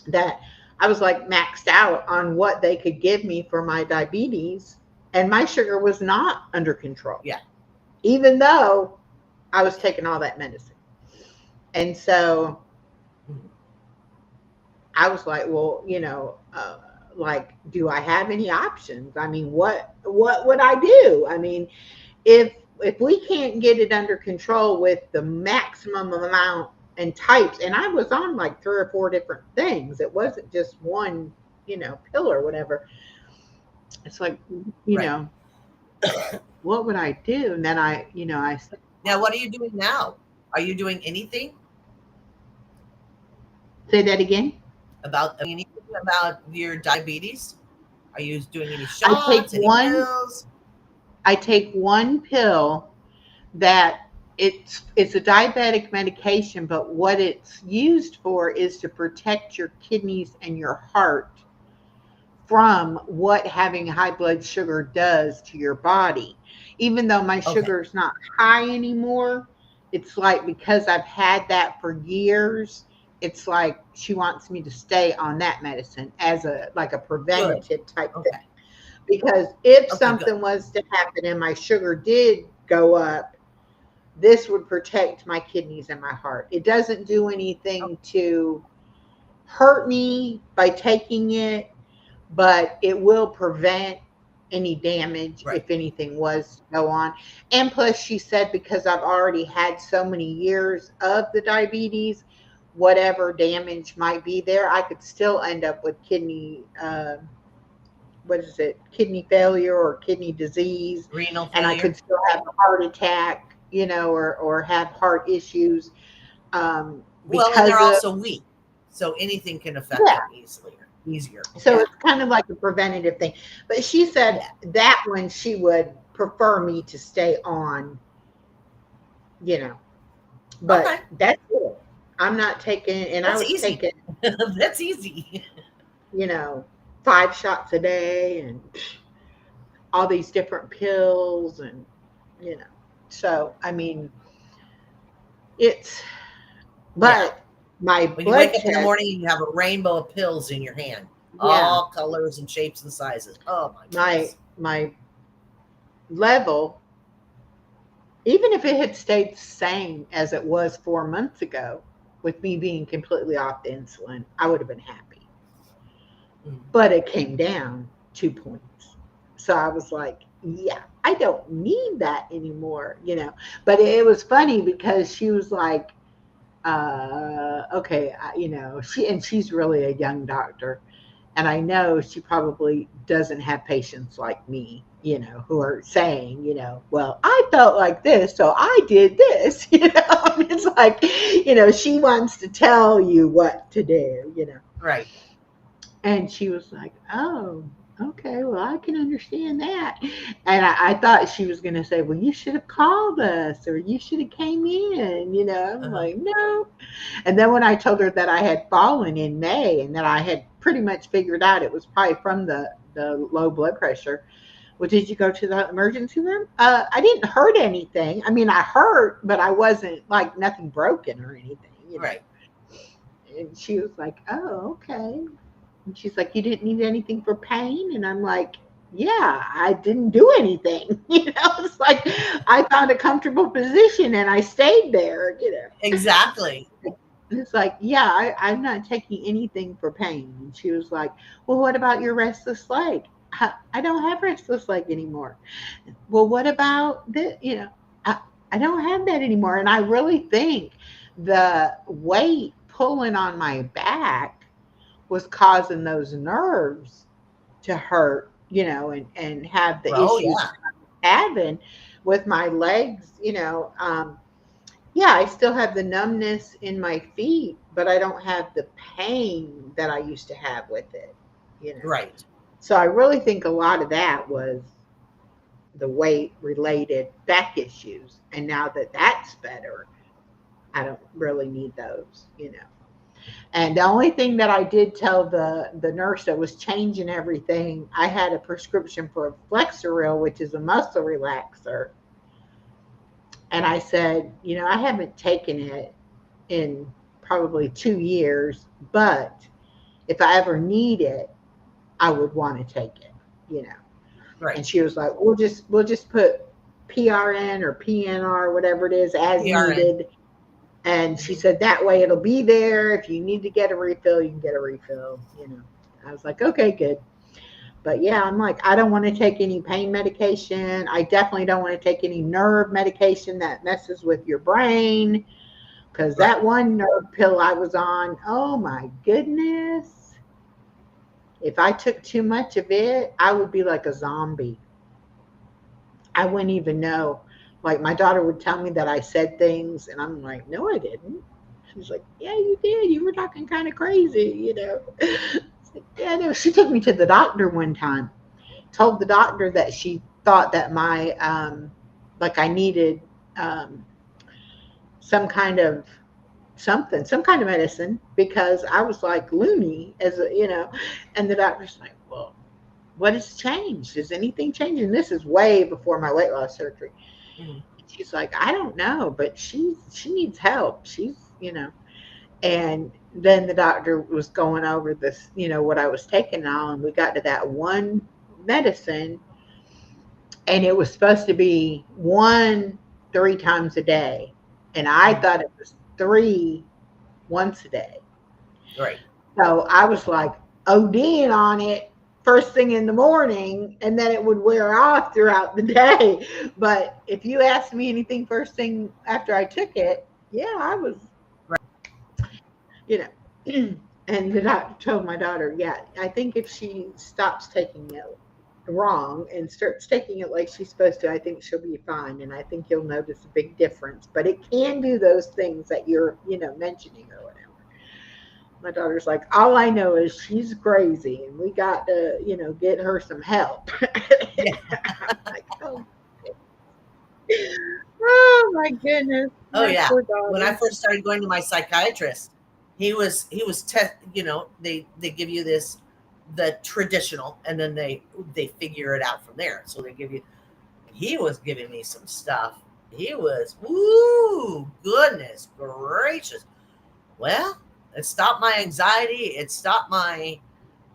that I was like maxed out on what they could give me for my diabetes, and my sugar was not under control,
yeah.
even though I was
Yeah.
taking all that medicine. And so
Mhm.
I was like, well, like, do I have any options? I mean, what would I do? I mean, if we can't get it under control with the maximum amount and types, and I was on like 3 or 4 different things. It wasn't just one, pill or whatever. It's like, you
Right.
know, what would I do? And then I said,
Now what are you doing now? Are you doing anything
say that again.
about your diabetes? Are you doing any
I take
shots, any
one.
pills?
I take one pill that it's a diabetic medication, but what it's used for is to protect your kidneys and your heart from what having high blood sugar does to your body. Even though my
Okay.
sugar is not high anymore, it's like because I've had that for years, it's like she wants me to stay on that medicine as a like a
Good.
preventative type thing.
Okay.
Because if
Okay, good.
something was to happen and my sugar did go up, this would protect my kidneys and my heart. It doesn't do
Oh,
anything to hurt me by taking it, but it will prevent any damage
right.
if anything was to go on. And plus, she said because I've already had so many years of the diabetes, whatever damage might be there, I could still end up with kidney what is it, kidney failure or kidney disease,
Renal
and I could
failure.
still have a heart attack, or have heart issues,
Well, and they're
because of,
also weak, so anything can affect
yeah.
them easily. Easier.
So
Yeah.
it's kind of like a preventative thing. But she said
Yeah.
that one she would prefer me to stay on, you know,
Okay.
but that's it. I'm not taking, and I
That's
was
easy.
taking,
That's easy.
you know, 5 shots a day and all these different pills and, you know, so I mean, it's,
Yeah.
but my
When you wake
blood
up in the
test,
morning and you have a rainbow of pills in your hand,
yeah,
all colors and shapes and sizes. Oh my
my,
goodness.
my level, even if it had stayed the same as it was 4 months ago, with me being completely off the insulin, I would have been happy.
Mm.
But it came down 2 points. So I was like, yeah, I don't need that anymore. But it was funny because she was like, okay, she's really a young doctor. And I know she probably doesn't have patients like me, who are saying, well, I felt like this, so I did this. It's like, she wants to tell you what to do.
Right.
And she was like, oh, okay, well, I can understand that. And I thought she was going to say, well, you should have called us or you should have came in. I'm
Uh-huh.
like, no. And then when I told her that I had fallen in May and that I had pretty much figured out it was probably from the low blood pressure, well, did you go to the emergency room? I didn't hurt anything. I mean, I hurt, but I wasn't like nothing broken or anything.
Right.
And she was like, oh, okay. And she's like, you didn't need anything for pain? And I'm like, yeah, I didn't do anything. It's like I found a comfortable position and I stayed there.
Exactly.
And it's like, yeah, I'm not taking anything for pain. And she was like, well, what about your restless leg? I don't have restless leg anymore. Well, what about this? I don't have that anymore. And I really think the weight pulling on my back was causing those nerves to hurt, and have the
Oh
issues
yeah.
having with my legs. Yeah, I still have the numbness in my feet, but I don't have the pain that I used to have with it.
Right.
So I really think a lot of that was the weight related back issues. And now that that's better, I don't really need those. And the only thing that I did tell the nurse that was changing everything, I had a prescription for Flexeril, which is a muscle relaxer. And I said, I haven't taken it in probably 2 years, but if I ever need it, I would want to take it. And
Right.
she was like, we'll just put PRN or PNR, whatever it is, as
PRN.
needed. And she
Mhm.
said that way it'll be there. If you need to get a refill, you can get a refill. I was like, okay, good. But yeah, I'm like, I don't want to take any pain medication. I definitely don't want to take any nerve medication that messes with your brain. Because
Right.
that one nerve pill I was on, oh my goodness. If I took too much of it, I would be like a zombie. I wouldn't even know. Like my daughter would tell me that I said things, and I'm like, no, I didn't. She's like, yeah, you did. You were talking kind of crazy. It's like, yeah, no. She took me to the doctor one time. Told the doctor that she thought that my like I needed um, some kind of something, some kind of medicine because I was like loony and the doctor's like, well, what has changed? Has anything changed? And this is way before my weight loss surgery.
Mhm.
She's like, I don't know, but she needs help. And then the doctor was going over this, what I was taking now, and we got to that one medicine, and it was supposed to be one 3 times a day, and I
Mhm.
thought it was three once a day.
Right.
So I was like ODing on it first thing in the morning, and then it would wear off throughout the day. But if you asked me anything first thing after I took it, yeah, I was,
Right.
you know. And the doctor told my daughter, yeah, I think if she stops taking it wrong and starts taking it like she's supposed to, I think she'll be fine. And I think you'll notice a big difference. But it can do those things that you're, mentioning or whatever. My daughter's like, all I know is she's crazy and we got to, get her some help.
Yeah.
I'm like, oh my goodness.
Oh
My
yeah.
poor
When I
daughter.
first started going to my psychiatrist, he was they give you this the traditional, and then they figure it out from there. So they give you he was giving me some stuff. He was, woo, goodness gracious. Well, it stopped my anxiety. It stopped my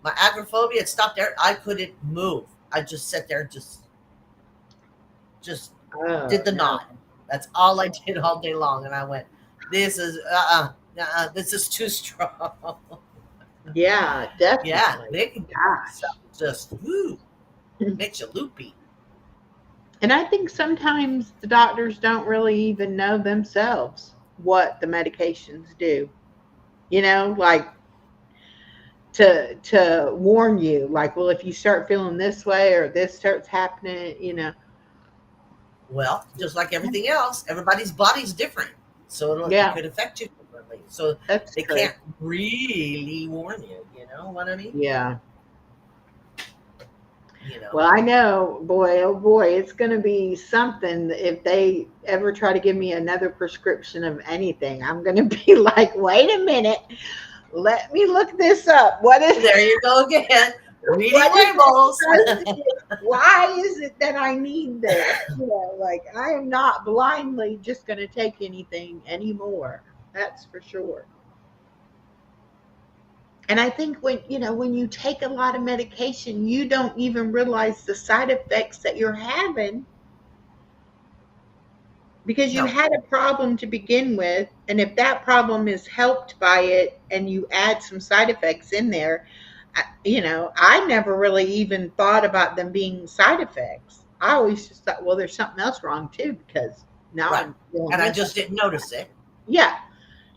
agoraphobia. It stopped there. I couldn't move. I just sat there and just
Oh
did the
no.
knot. That's all I did all day long. And I went, this is this is too strong.
Yeah,
Yeah,
definitely.
they can give you some stuff.
Gosh.
Just woo, makes you loopy.
And I think sometimes the doctors don't really even know themselves what the medications do. Like to warn you, like, well, if you start feeling this way or this starts happening.
Well, just like everything else, everybody's body's different, so it
Yeah,
could affect you differently. So
that's
they
true.
can't really warn you. You know what I mean?
Yeah.
You know.
Well, I know, boy, oh boy, it's going to be something if they ever try to give me another prescription of anything. I'm going to be like, wait a minute, let me look this up. What is
There you go again, reading
what is it
labels.
supposed to do? Why is it that I need this? Like I am not blindly just going to take anything anymore. That's for sure. And I think when you take a lot of medication, you don't even realize the side effects that you're having because you
No,
had a problem to begin with. And if that problem is helped by it and you add some side effects in there, I never really even thought about them being side effects. I always just thought, well, there's something else wrong too, because now
right,
I'm feeling
and I
this.
just didn't notice it.
Yeah,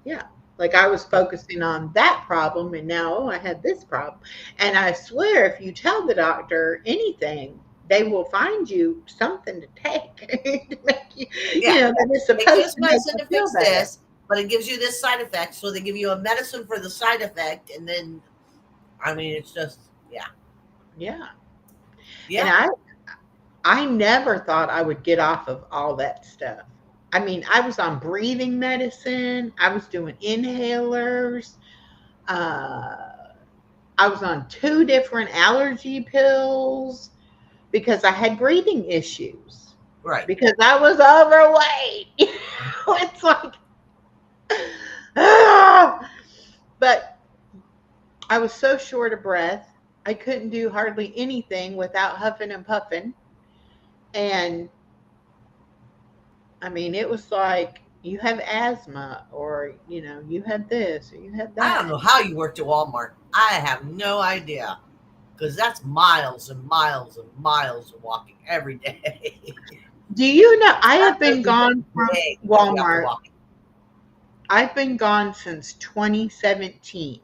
yeah. Like I was focusing on that problem, and now, oh, I had this problem. And I swear, if you tell the doctor anything, they will find you something to take to make you,
Yeah,
that is
take
supposed
this
to make
medicine
you
to
feel
fix
better.
this, but it gives you this side effect. So they give you a medicine for the side effect, and then I mean, it's just yeah,
Yeah. And
yeah.
I never thought I would get off of all that stuff. I mean, I was on breathing medicine, I was doing inhalers, uh, I was on two different allergy pills because I had breathing issues,
Right.
because I was overweight. It's like, ah! But I was so short of breath, I couldn't do hardly anything without huffing and puffing. And I mean, it was like you have asthma, or you had this or you had
I don't
that.
know how you worked at Walmart. I have no idea because that's miles and miles and miles of walking every day.
Do you know I have been
Especially
gone
during the
from
day because you have to
Walmart?
walk.
I've been gone since 2017.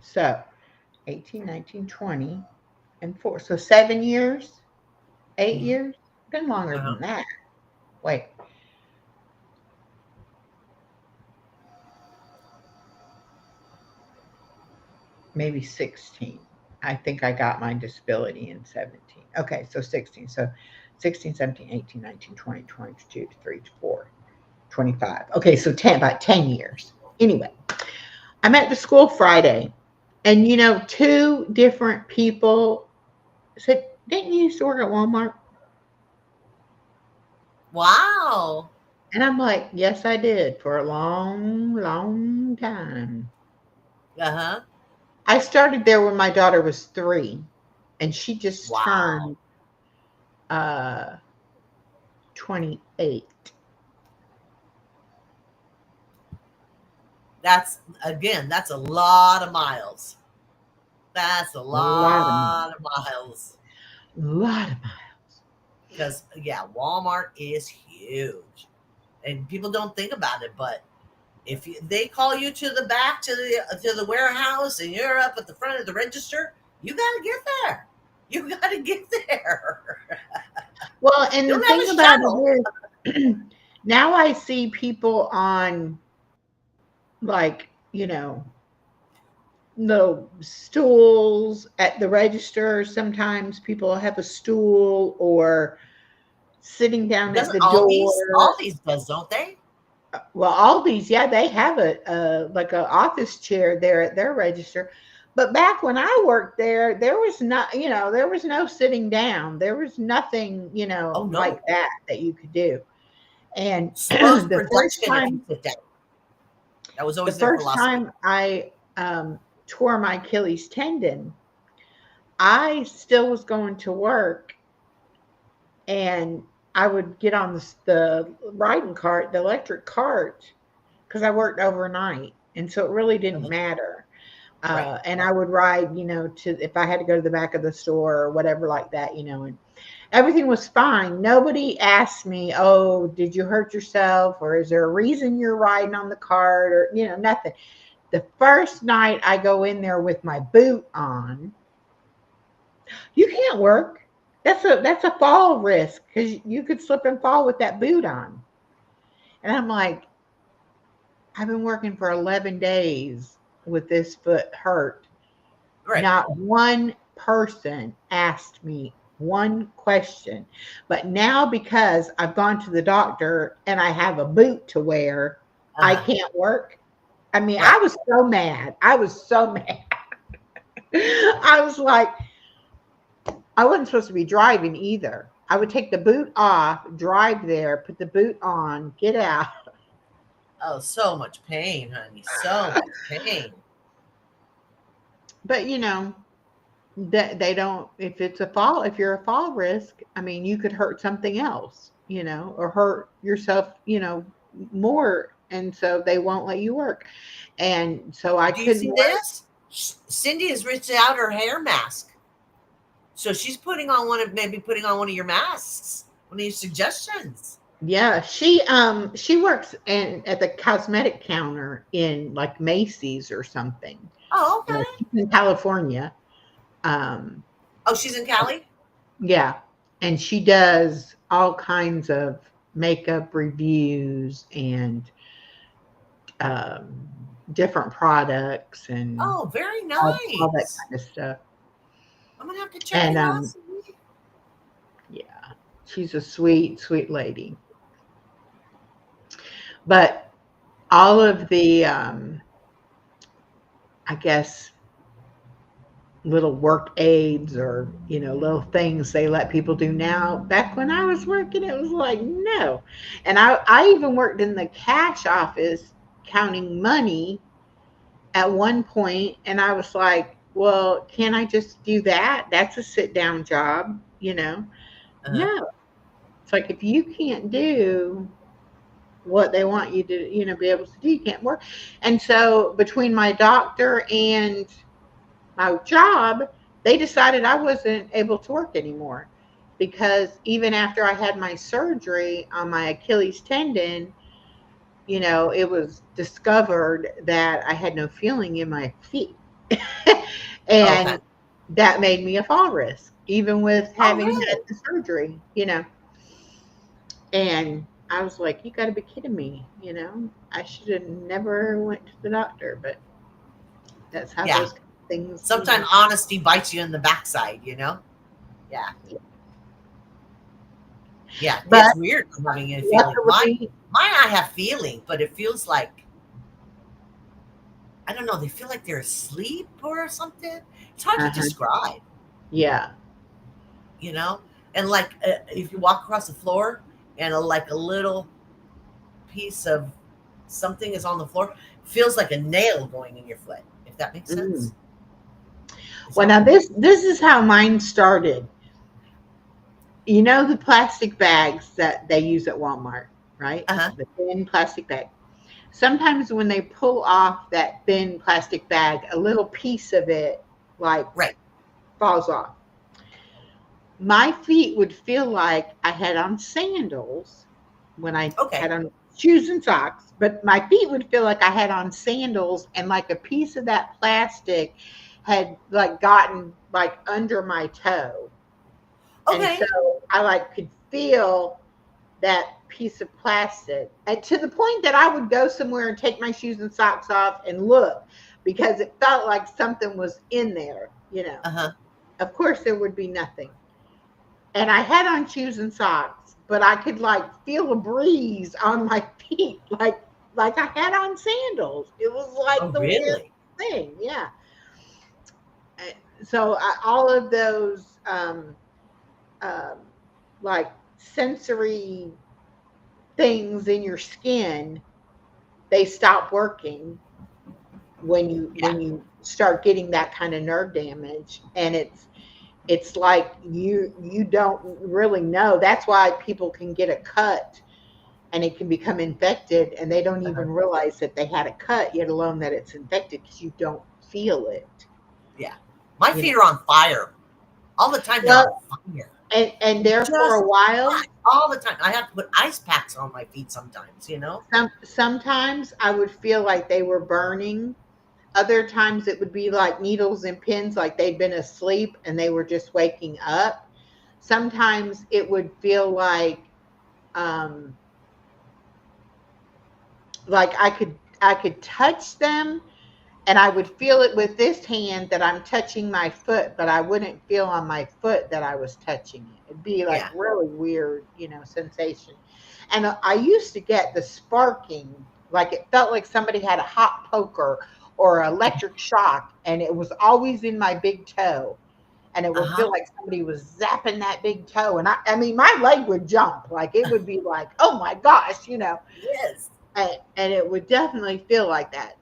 So 18, 19, 20, and 4. So 7 years, 8
Mhm.
years, been longer
Uh-huh.
than that. Wait, maybe 16. I think I got my disability in 17. Okay, so 16. So 16, 17, 18, 19, 20, 22, 23, 24, 25. Okay, so 10, about 10 years. Anyway, I'm at the school Friday, and two different people said, "Didn't you used to work at Walmart?"
Wow.
And I'm like, "Yes, I did for a long, long time."
Uh-huh.
I started there when my daughter was 3, and she just
Wow.
turned 28.
That's a lot of miles. That's a
A lot of miles.
lot of miles.
A lot of miles.
Because yeah, Walmart is huge. And people don't think about it, but If they call you to the back to the warehouse and you're up at the front of the register, you got to get there. You got to get there.
Well, and
You
the
don't have
thing
a
about
shuttle.
it is, now I see people on, like, the stools at the register. Sometimes people have a stool or sitting down at
Doesn't
the
All
door.
these does, don't they?
Well, all these, yeah, they have a like a office chair there at their register. But back when I worked there, there was not, there was no sitting down. There was nothing,
Oh
like
no.
that you could do. And
Slows
the first
production if you
time,
sit down. That was
the
always their
first
philosophy.
time I tore my Achilles tendon, I still was going to work, and I would get on the riding cart, the electric cart, because I worked overnight, and so it really didn't
Uh-huh.
matter.
Right.
And I would ride, to if I had to go to the back of the store or whatever like that, and everything was fine. Nobody asked me, "Oh, did you hurt yourself?" or "Is there a reason you're riding on the cart?" or nothing. The first night I go in there with my boot on, you can't work. That's a fall risk because you could slip and fall with that boot on. And I'm like, I've been working for 11 days with this foot hurt.
Right.
Not one person asked me one question. But now, because I've gone to the doctor and I have a boot to wear, I
Uh-huh.
can't work. I mean, I
Right.
was so mad. I was so mad. I was like, I wasn't supposed to be driving either. I would take the boot off, drive there, put the boot on, get out.
Oh, so much pain, honey. So much pain.
But that they don't, if you're a fall risk, I mean, you could hurt something else, or hurt yourself, more, and so they won't let you work. And so I
Do you
couldn't
see
work.
this? Cindy has reached out her hair mask. So she's putting on one of your masks, one of your suggestions.
Yeah, she works at the cosmetic counter in like Macy's or something.
Oh, okay.
She's in California. Um,
Oh, she's in Cali?
yeah, and she does all kinds of makeup reviews and um, different products and
Oh, very
all that
nice.
kind of stuff.
I'm gonna have to check
And
it out. Cindy.
yeah, she's a sweet, sweet lady. But all of the, I guess, little work aids or little things they let people do now, back when I was working, it was like no. And I even worked in the cash office counting money at one point, and I was like, well, can I just do that? That's a sit down job.
Uh-huh.
No, it's like, if you can't do what they want you to be able to do, you can't work. And so between my doctor and my job, they decided I wasn't able to work anymore, because even after I had my surgery on my Achilles tendon, it was discovered that I had no feeling in my feet.
Oh, okay.
And that made me a fall risk, even with
Oh,
having had
really?
the surgery. And I was like, you got to be kidding me. I should have never went to the doctor, but that's how
Yeah.
those kind of things.
Sometimes honesty bites you in the backside, you know? Yeah. Yeah.
But
It's weird having a feeling.
luckily,
Mine I have feeling, but it feels like I don't know, they feel like they're asleep or something. It's hard to
uh-huh,
describe,
yeah.
you know? And like if you walk across the floor and like a little piece of something is on the floor, feels like a nail going in your foot, if that makes
Mm.
sense.
Well,
So,
now this is how mine started. The plastic bags that they use at Walmart, right?
uh-huh.
The thin plastic bag. Sometimes when they pull off that thin plastic bag, a little piece of it like
Right.
falls off. My feet would feel like I had on sandals when I
Okay.
had on shoes and socks, but my feet would feel like I had on sandals, and like a piece of that plastic had like gotten like under my toe. And so
Okay.
I like could feel that piece of plastic, and to the point that I would go somewhere and take my shoes and socks off and look, because it felt like something was in there, you know.
Uh-huh.
Of course there would be nothing. And I had on shoes and socks, but I could like feel a breeze on my feet, like I had on sandals. It was like
Oh,
the weirdest
really?
thing, yeah. So all of those um, like sensory things in your skin, they stop working
Yeah.
when you start getting that kind of nerve damage, and it's like you don't really know. That's why people can get a cut and it can become infected, and they don't
Uh-huh.
even realize that they had a cut, yet alone that it's infected, because you don't feel it,
Yeah. My
you know.
feet are on fire. All the time they're on
Well,
fire.
and there for
Just
a while,
hot all the time. I have to put ice packs on my feet sometimes, you know?
sometimes I would feel like they were burning. Other times it would be like needles and pins, like they'd been asleep and they were just waking up. Sometimes it would feel um, like I could touch them, and I would feel it with this hand that I'm touching my foot, but I wouldn't feel on my foot that I was touching it. It'd be like
Yeah.
really weird, sensation. And I used to get the sparking, like it felt like somebody had a hot poker or electric shock, and it was always in my big toe. And it would
Uh-huh.
feel like somebody was zapping that big toe. And I mean, my leg would jump. Like it would be like, oh my gosh.
Yes.
And it would definitely feel like that.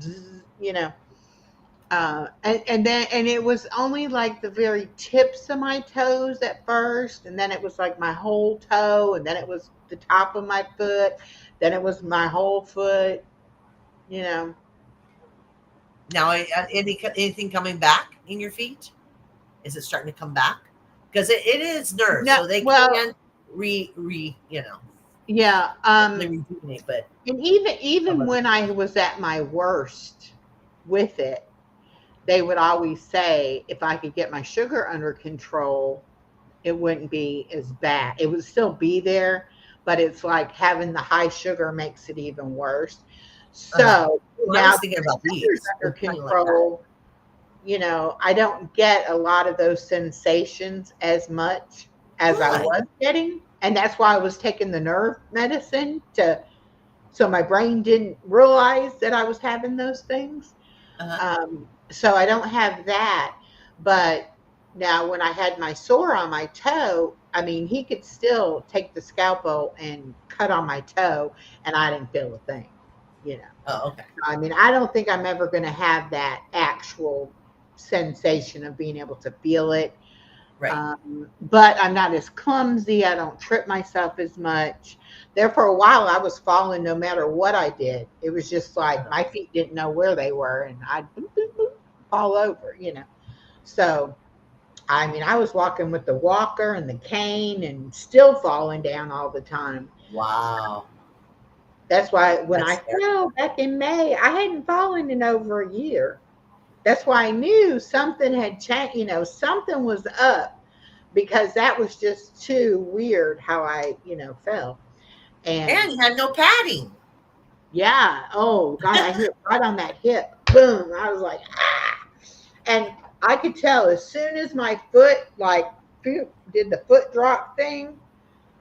Zzz, and it was only like the very tips of my toes at first, and then it was like my whole toe, and then it was the top of my foot, then it was my whole foot, you know.
Now, anything coming back in your feet? Is it starting to come back? Because it is nerves,
No,
so they
well,
can
yeah,
hopefully rejuvenate. But
and
some
even
of it,
when I was at my worst with it, they would always say if I could get my sugar under control, it wouldn't be as bad. It would still be there, but it's like having the high sugar makes it even worse.
uh-huh.
So
Well, I
now
was
that
thinking
my
about
sugar's
these.
under
It's kind of like that.
control, I don't get a lot of those sensations as much as I
Good.
was getting. And that's why I was taking the nerve medicine so my brain didn't realize that I was having those things.
Uh-huh.
So I don't have that. But now, when I had my sore on my toe, I mean, he could still take the scalpel and cut on my toe, and I didn't feel a thing. You know,
Oh, okay.
I mean, I don't think I'm ever going to have that actual sensation of being able to feel it.
Right.
But I'm not as clumsy. I don't trip myself as much. There for a while, I was falling no matter what I did. It was just like
Uh-huh.
my feet didn't know where they were, and I'd boop, boop, boop, fall over. So, I mean, I was walking with the walker and the cane and still falling down all the time.
Wow.
That's why when
That's
I
scary.
fell back in May, I hadn't fallen in over a year. That's why I knew something had changed, something was up, because that was just too weird how I fell. And
And you had no padding.
yeah, oh God, I hit right on that hip. Boom. I was like, ah. And I could tell as soon as my foot like did the foot drop thing,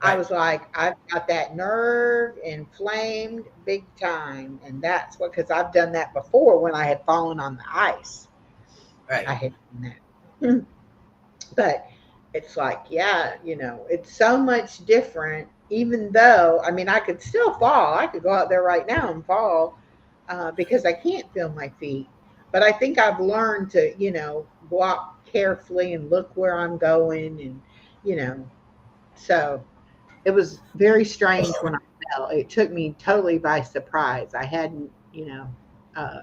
I
Right.
was like, I've got that nerve inflamed big time. And that's what, because I've done that before when I had fallen on the ice.
Right.
I had done that. But it's like, yeah, it's so much different, even though, I mean, I could still fall. I could go out there right now and fall because I can't feel my feet. But I think I've learned to, walk carefully and look where I'm going. And, so it was very strange when I fell. It took me totally by surprise. I hadn't, uh,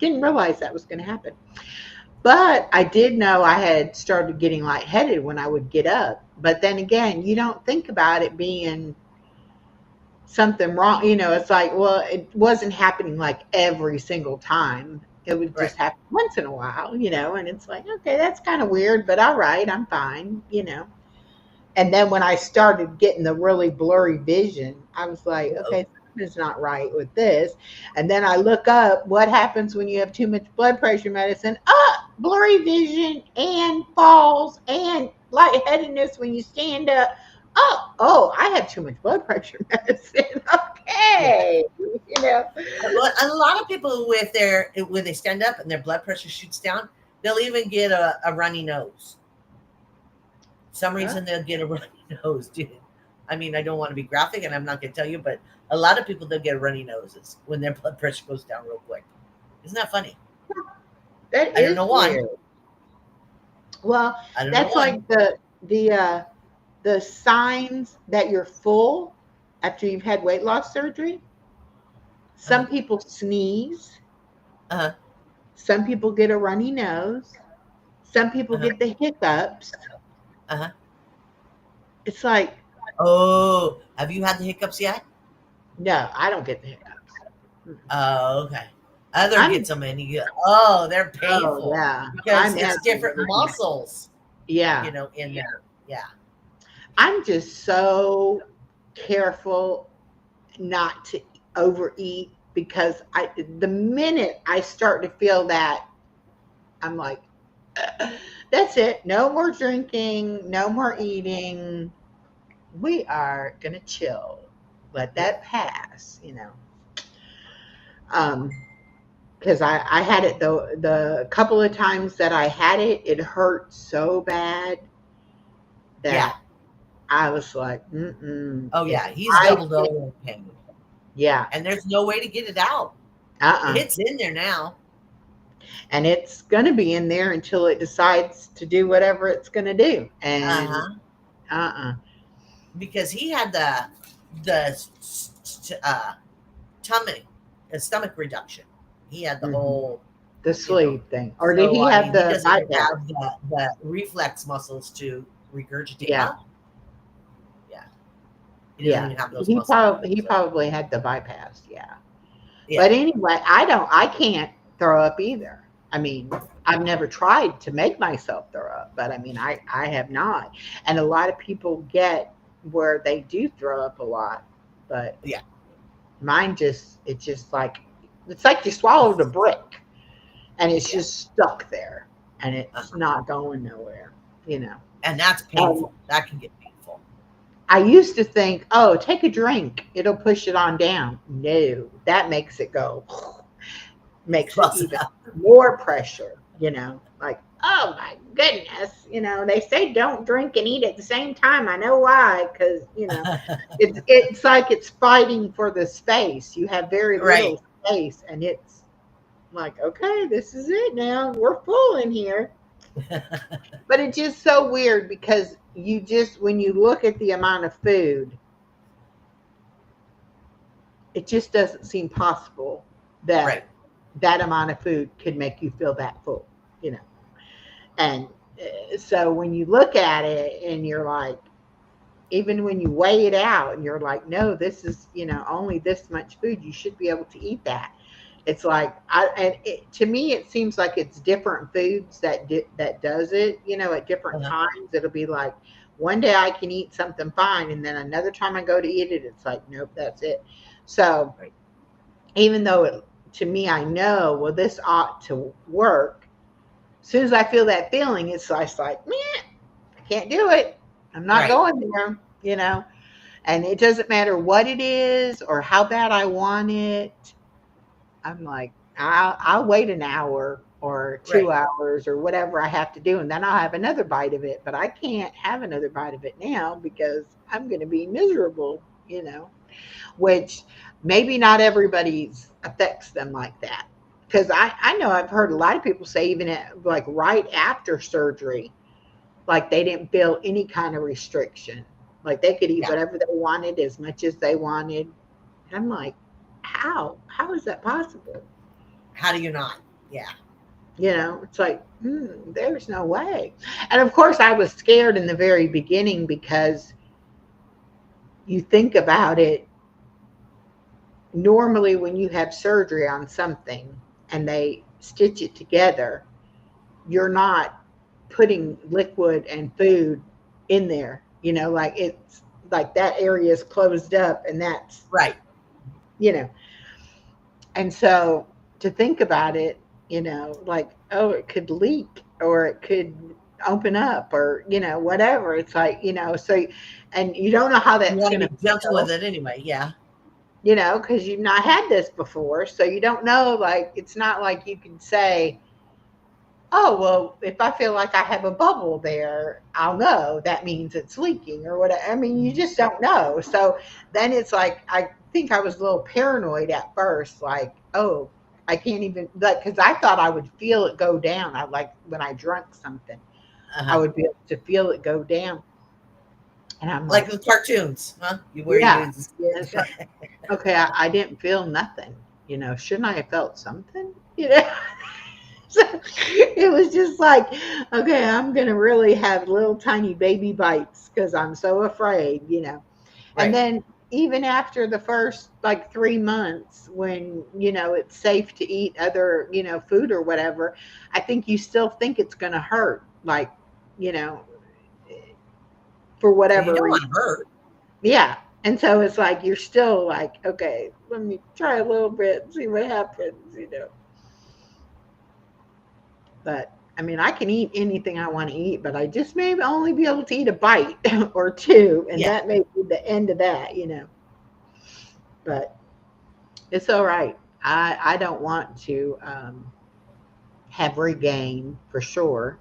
didn't realize that was going to happen. But I did know I had started getting lightheaded when I would get up. But then again, you don't think about it being something wrong. It's like, well, it wasn't happening like every single time. It would
Right.
just happen once in a while, and it's like, okay, that's kind of weird, but all right, I'm fine. And then when I started getting the really blurry vision, I was like,
Uh-oh.
okay, something's not right with this. And then I look up what happens when you have too much blood pressure medicine. Blurry vision and falls and lightheadedness when you stand up. Oh, I have too much blood pressure medicine.
Yeah.
Okay. You know.
A lot of people, if they're when they stand up and their blood pressure shoots down, they'll even get a runny nose. Some
Huh?
reason they'll get a runny nose. Dude. I mean, I don't want to be graphic, and I'm not going to tell you, but a lot of people they'll get runny noses when their blood pressure goes down real quick. Isn't that funny?
That
I don't
is
know why.
weird. Well,
I don't know
that's
why.
like the signs that you're full after you've had weight loss surgery.
Uh-huh.
Some people sneeze.
Uh-huh.
Some people get a runny nose. Some people
Uh-huh.
get the hiccups.
Uh-huh.
It's like,
Oh, have you had the hiccups yet?
no, I don't get the hiccups. Mm-mm.
Oh, okay. Other
I'm,
gets them and you go, oh, they're
oh,
painful
yeah,
because
I'm
it's different
aggravated.
muscles,
Yeah,
in there. Yeah.
I'm just so careful not to overeat because the minute I start to feel that, I'm like, that's it. No more drinking, no more eating. We are gonna chill. Let
Yeah.
that pass. Um, because I had it the couple of times that I had it, it hurt so bad
Yeah.
that I was like,
Oh,
if
yeah. He's
I
doubled
can,
over in pain.
yeah,
And there's no way to get it out.
uh-uh.
It's in there now.
And it's gonna be in there until it decides to do whatever it's gonna do. And
Uh-huh.
uh-uh.
Because he had the uh tummy stomach reduction. He had the
Hmm.
whole,
The
you know.
sleeve thing. Or did
So
he
I
have
mean, he
the
doesn't even
bypass?
have the reflex muscles to regurgitate.
Yeah.
Huh? Yeah. He doesn't
Yeah.
even have those
He
muscles.
probably he
So
probably had the bypass, yeah.
yeah.
But anyway, I can't throw up either. I mean, I've never tried to make myself throw up, but I mean, I have not. And a lot of people get where they do throw up a lot, but
Yeah.
mine it's just like it's like you swallowed a brick and it's
Yeah.
just stuck there and it's
Uh-huh.
not going nowhere.
And that's
And
painful. That can get painful.
I used to think, oh, take a drink, it'll push it on down. No, that makes it go, makes it
Close
even
enough.
more pressure. Like, oh my goodness. They say don't drink and eat at the same time. I know why, because, it's like it's fighting for the space. You have very
Right.
little space, and it's like, okay, this is it now. We're full in here. But it's just so weird because when you look at the amount of food, it just doesn't seem possible
Right.
that that amount of food could make you feel that full, you know. And so when you look at it and you're like, even when you weigh it out and you're like, no, this is, only this much food, you should be able to eat that. It's like, to me, it seems like it's different foods that does it, at different
Uh-huh.
times. It'll be like, one day I can eat something fine. And then another time I go to eat it, it's like, nope, that's it. So
Right.
even though to me, I know, well, this ought to work. As soon as I feel that feeling, it's like, meh, I can't do it. I'm not
Right.
going there. And it doesn't matter what it is or how bad I want it. I'm like, I'll wait an hour or
Right.
2 hours or whatever I have to do, and then I'll have another bite of it. But I can't have another bite of it now because I'm going to be miserable. Which maybe not everybody's affects them like that. Because I know I've heard a lot of people say even like right after surgery, like they didn't feel any kind of restriction. Like they could eat
Yeah.
whatever they wanted as much as they wanted. And I'm like, how? How is that possible?
How do you not? Yeah.
It's like, there's no way. And of course, I was scared in the very beginning because you think about it, normally when you have surgery on something and they stitch it together, you're not putting liquid and food in there. Like it's like that area is closed up and that's,
Right.
you know. And so to think about it, like, oh, it could leak or it could open up or, whatever. It's like, so, and you don't know how
You
that's
want to
going to
be gentle with
feel,
it anyway. Yeah.
because you've not had this before. So you don't know, like, it's not like you can say, oh, well, if I feel like I have a bubble there, I'll know that means it's leaking or whatever. I mean, you just don't know. So then it's like, I think I was a little paranoid at first, like, oh, I can't even, like, because I thought I would feel it go down. I like when I drank something, I
Uh-huh.
would be able to feel it go down. And I'm
Like
like,
the cartoons, huh? You where
yeah.
you
And it's like, okay, I didn't feel nothing. Shouldn't I have felt something? You know? So it was just like, okay, I'm going to really have little tiny baby bites because I'm so afraid. And
right.
then even after the first like 3 months when, it's safe to eat other, food or whatever, I think you still think it's going to hurt. Like, you know, for
You
whatever
don't
reason.
want to hurt.
Yeah. And so it's like, you're still like, okay, let me try a little bit and see what happens. But I mean, I can eat anything I want to eat, but I just may only be able to eat a bite or two, and
Yeah.
that may be the end of that. But it's all right. I don't want to have regain for sure.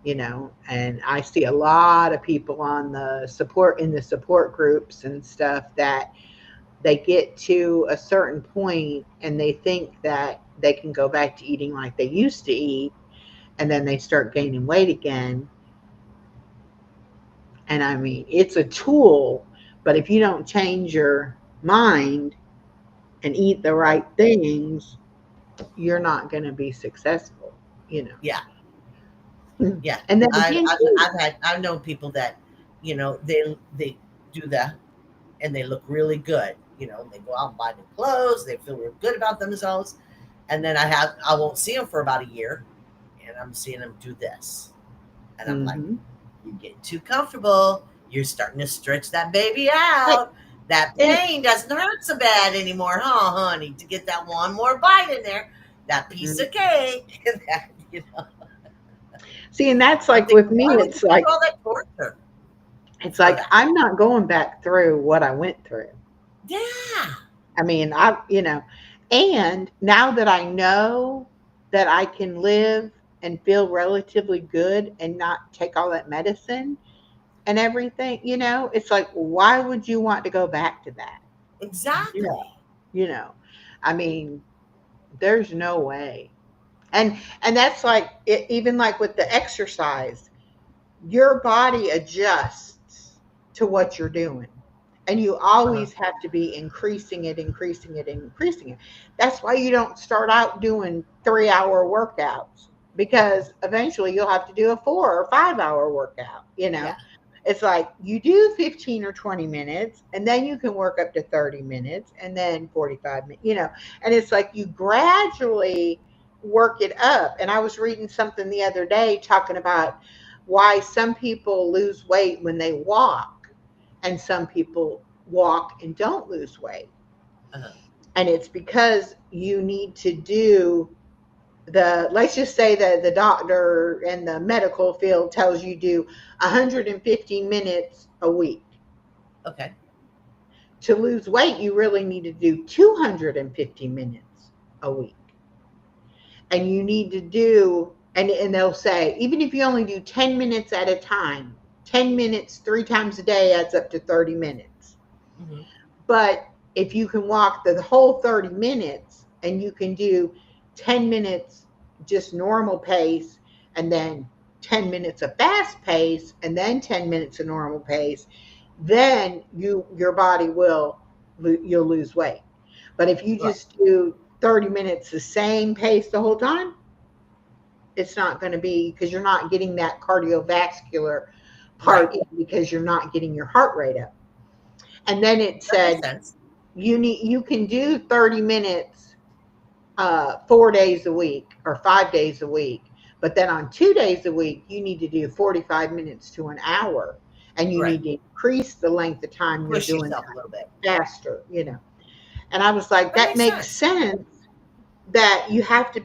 And I see a lot of people on the support groups and stuff that they get to a certain point and they think that they can go back to eating like they used to eat, and then they start gaining weight again. And I mean, it's a tool, but if you don't change your mind and eat the right things, you're not going to be successful.
Yeah. Yeah.
And then
I,
again, too,
I've known people that, they do that and they look really good. They go out and buy new clothes. They feel real good about themselves. And then I won't see them for about a year, and I'm seeing them do this, and I'm like,
hmm
you're getting too comfortable. You're starting to stretch that baby
Hey,
out. That
and
pain doesn't hurt so bad anymore, huh, honey? To get that one more bite in there, that piece
mm,
of cake.
see, and that's
I'm
like
thinking,
with me,
why would you go through all that torture
it's
for
like
that?
I'm not going back through what I went through.
Yeah.
I mean, and now that I know that I can live and feel relatively good and not take all that medicine and everything, it's like, why would you want to go back to that? You know,
Exactly.
you know, I mean, there's no way. And that's like even like with the exercise, your body adjusts to what you're doing. And you
Uh-huh.
always have to be increasing it, increasing it, increasing it. That's why you don't start out doing 3 hour workouts, because eventually you'll have to do a 4 or 5 hour workout.
Yeah.
It's like you do 15 or 20 minutes, and then you can work up to 30 minutes and then 45 minutes. And it's like you gradually work it up. And I was reading something the other day talking about why some people lose weight when they walk and some people walk and don't lose weight.
Uh-huh.
And it's because you need to do let's just say that the doctor in the medical field tells you do 150 minutes a week.
Okay.
To lose weight, you really need to do 250 minutes a week. And you need to do, and they'll say, even if you only do 10 minutes at a time, 10 minutes 3 times a day adds up to 30 minutes.
Hmm.
But if you can walk the whole 30 minutes and you can do 10 minutes just normal pace, and then 10 minutes of fast pace, and then 10 minutes of normal pace, then your body you'll lose weight. But if you
Right.
just do 30 minutes the same pace the whole time, it's not going to be, because you're not getting that cardiovascular
Right.
part in, because you're not getting your heart rate up. And then it
That makes
said,
sense.
you can do 30 minutes 4 days a week or 5 days a week, but then on 2 days a week you need to do 45 minutes to an hour, and you
Right.
need to increase the length of time you're
Push
doing
yourself a
that
little bit.
faster, you know. And I was like,
That
that
makes
makes
sense.
sense, that you have to,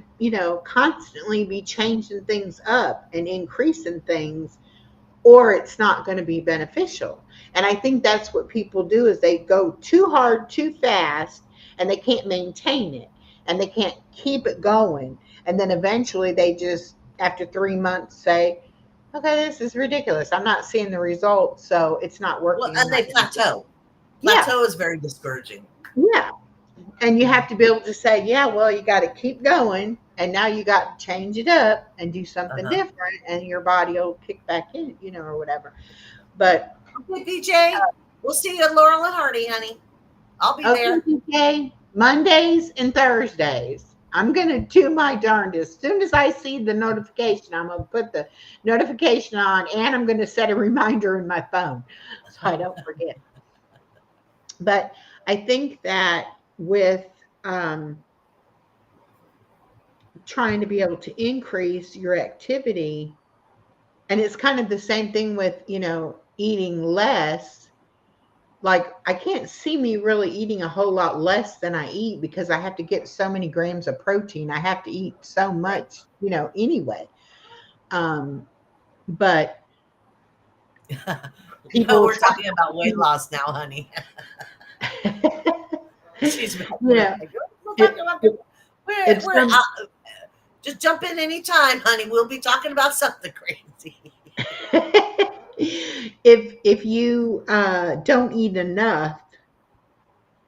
constantly be changing things up and increasing things, or it's not going to be beneficial. And I think that's what people do, is they go too hard too fast, and they can't maintain it, and they can't keep it going, and then eventually they just, after 3 months, say, okay, this is ridiculous, I'm not seeing the results, so it's not
Well,
working, I'm
and
not
they
going to do it.
plateau.
Yeah,
Plateau is very discouraging.
yeah. And you have to be able to say, yeah, well, you got to keep going, and now you got to change it up and do something
Uh-huh.
different, and your body will kick back in, or whatever. But
Okay, PJ, we'll see you at Laurel and Hardy, honey. I'll be
okay,
there.
PK, Mondays and Thursdays, I'm going to do my darndest. As soon as I see the notification, I'm going to put the notification on, and I'm going to set a reminder in my phone so I don't forget. But I think that with trying to be able to increase your activity, and it's kind of the same thing with, eating less. Like, I can't see me really eating a whole lot less than I eat, because I have to get so many grams of protein. I have to eat so
Right.
much, anyway. But people
We're
try
talking about weight
to,
loss now, honey. She's back there
yeah,
like, we're
it,
talking about
it, it's
we're
some,
just jump in anytime, honey. We'll be talking about something crazy.
if you don't eat enough,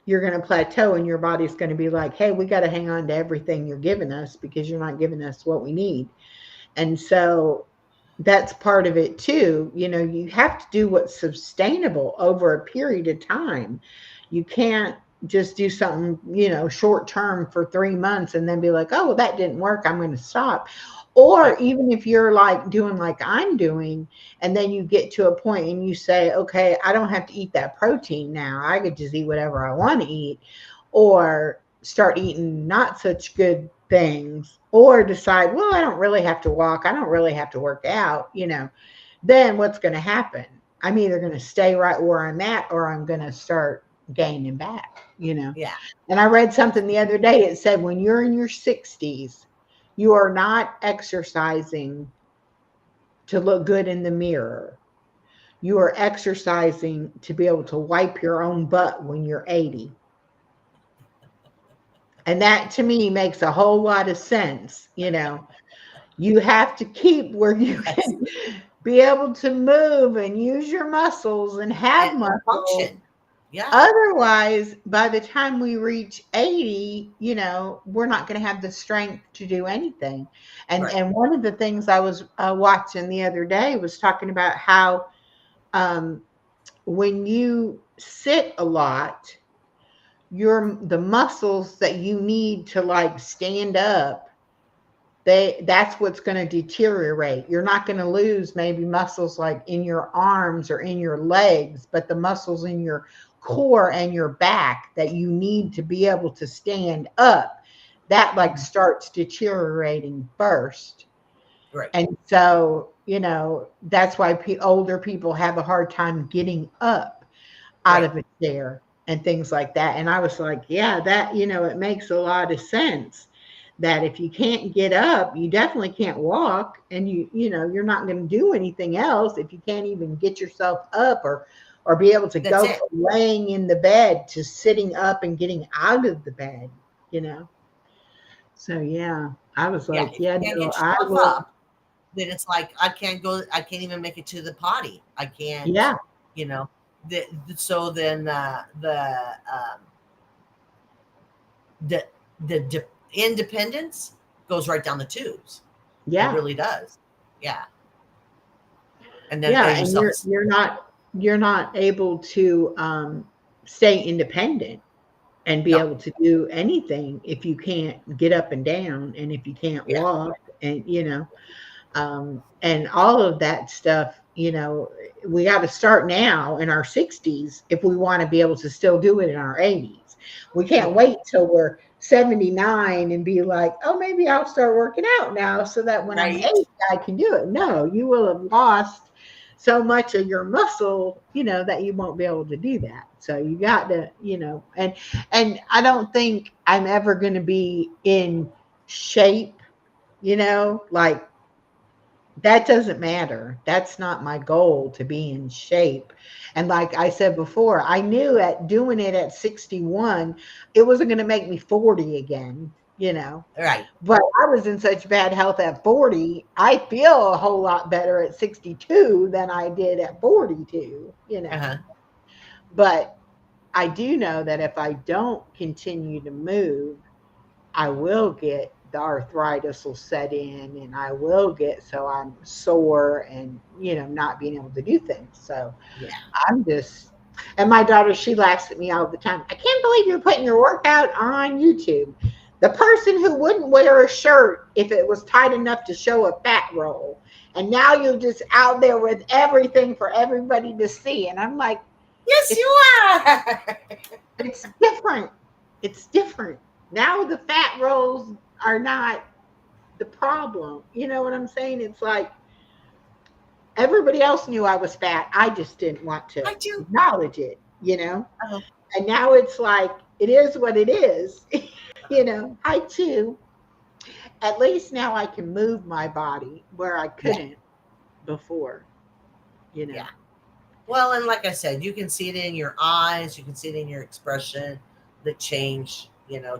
you're going to plateau, and your body's going to be like, hey, we got to hang on to everything you're giving us, because you're not giving us what we need. And so that's part of it too. You have to do what's sustainable over a period of time. You can't just do something, short term for 3 months and then be like, oh, well, that didn't work, I'm going to stop. Or
Right.
even if you're like doing like I'm doing, and then you get to a point and you say, okay, I don't have to eat that protein now, I could just eat whatever I want to eat, or start eating not such good things, or decide, well, I don't really have to walk, I don't really have to work out, then what's going to happen? I'm either going to stay right where I'm at, or I'm going to start gaining back.
Yeah.
And I read something the other day. It said, when you're in your 60s, you are not exercising to look good in the mirror. You are exercising to be able to wipe your own butt when you're 80. And that to me makes a whole lot of sense. You have to keep where you
Yes.
can be able to move and use your muscles and have
And
muscles.
function. Yeah.
Otherwise, by the time we reach 80, we're not going to have the strength to do anything. And
Right.
and one of the things I was watching the other day was talking about how, um, when you sit a lot, the muscles that you need to like stand up, that's what's going to deteriorate. You're not going to lose maybe muscles like in your arms or in your legs, but the muscles in your core and your back that you need to be able to stand up, that like
Mhm.
starts deteriorating first.
Right.
And so, that's why older people have a hard time getting up out
Right.
of a chair and things like that. And I was like, yeah, that, it makes a lot of sense, that if you can't get up, you definitely can't walk, and you're not going to do anything else if you can't even get yourself up, or be able to
That's
go
it.
from laying in the bed to sitting up and getting out of the bed, you know. So yeah, I was
Yeah.
like,
If you
yeah,
can't
no,
get
I
yourself
will.
up, then it's like I can't go. I can't even make it to the potty. I can't.
Yeah,
You know. So then the the independence goes right down the tubes. It
yeah,
really does. Yeah. And then
yeah.
your
And
self
you're not able to stay independent and be
no.
able to do anything if you can't get up and down, and if you can't
Yeah.
walk, and and all of that stuff, we got to start now in our 60s if we want to be able to still do it in our 80s. We can't wait till we're 79 and be like, oh, maybe I'll start working out now so that when I'm
Right.
80, I can do it. No, you will have lost so much of your muscle, that you won't be able to do that. So you got to, and I don't think I'm ever going to be in shape, like that doesn't matter. That's not my goal to be in shape. And like I said before, I knew at doing it at 61, it wasn't going to make me 40 again.
Right.
But I was in such bad health at 40. I feel a whole lot better at 62 than I did at 42.
Uh-huh.
But I do know that if I don't continue to move, I will get the arthritis will set in and I will get so I'm sore and not being able to do things. So
Yeah.
I'm just and my daughter, she laughs at me all the time. I can't believe you're putting your workout on YouTube. The person who wouldn't wear a shirt if it was tight enough to show a fat roll. And now you're just out there with everything for everybody to see. And I'm like,
Yes,
it's
you are.
it's different. It's different. Now the fat rolls are not the problem. You know what I'm saying? It's like everybody else knew I was fat. I just didn't want to
I do.
acknowledge it.
Uh-huh.
And now it's like it is what it is. I too. At least now I can move my body where I
Yeah.
couldn't before.
Yeah. Well, and like I said, you can see it in your eyes, you can see it in your expression, the change,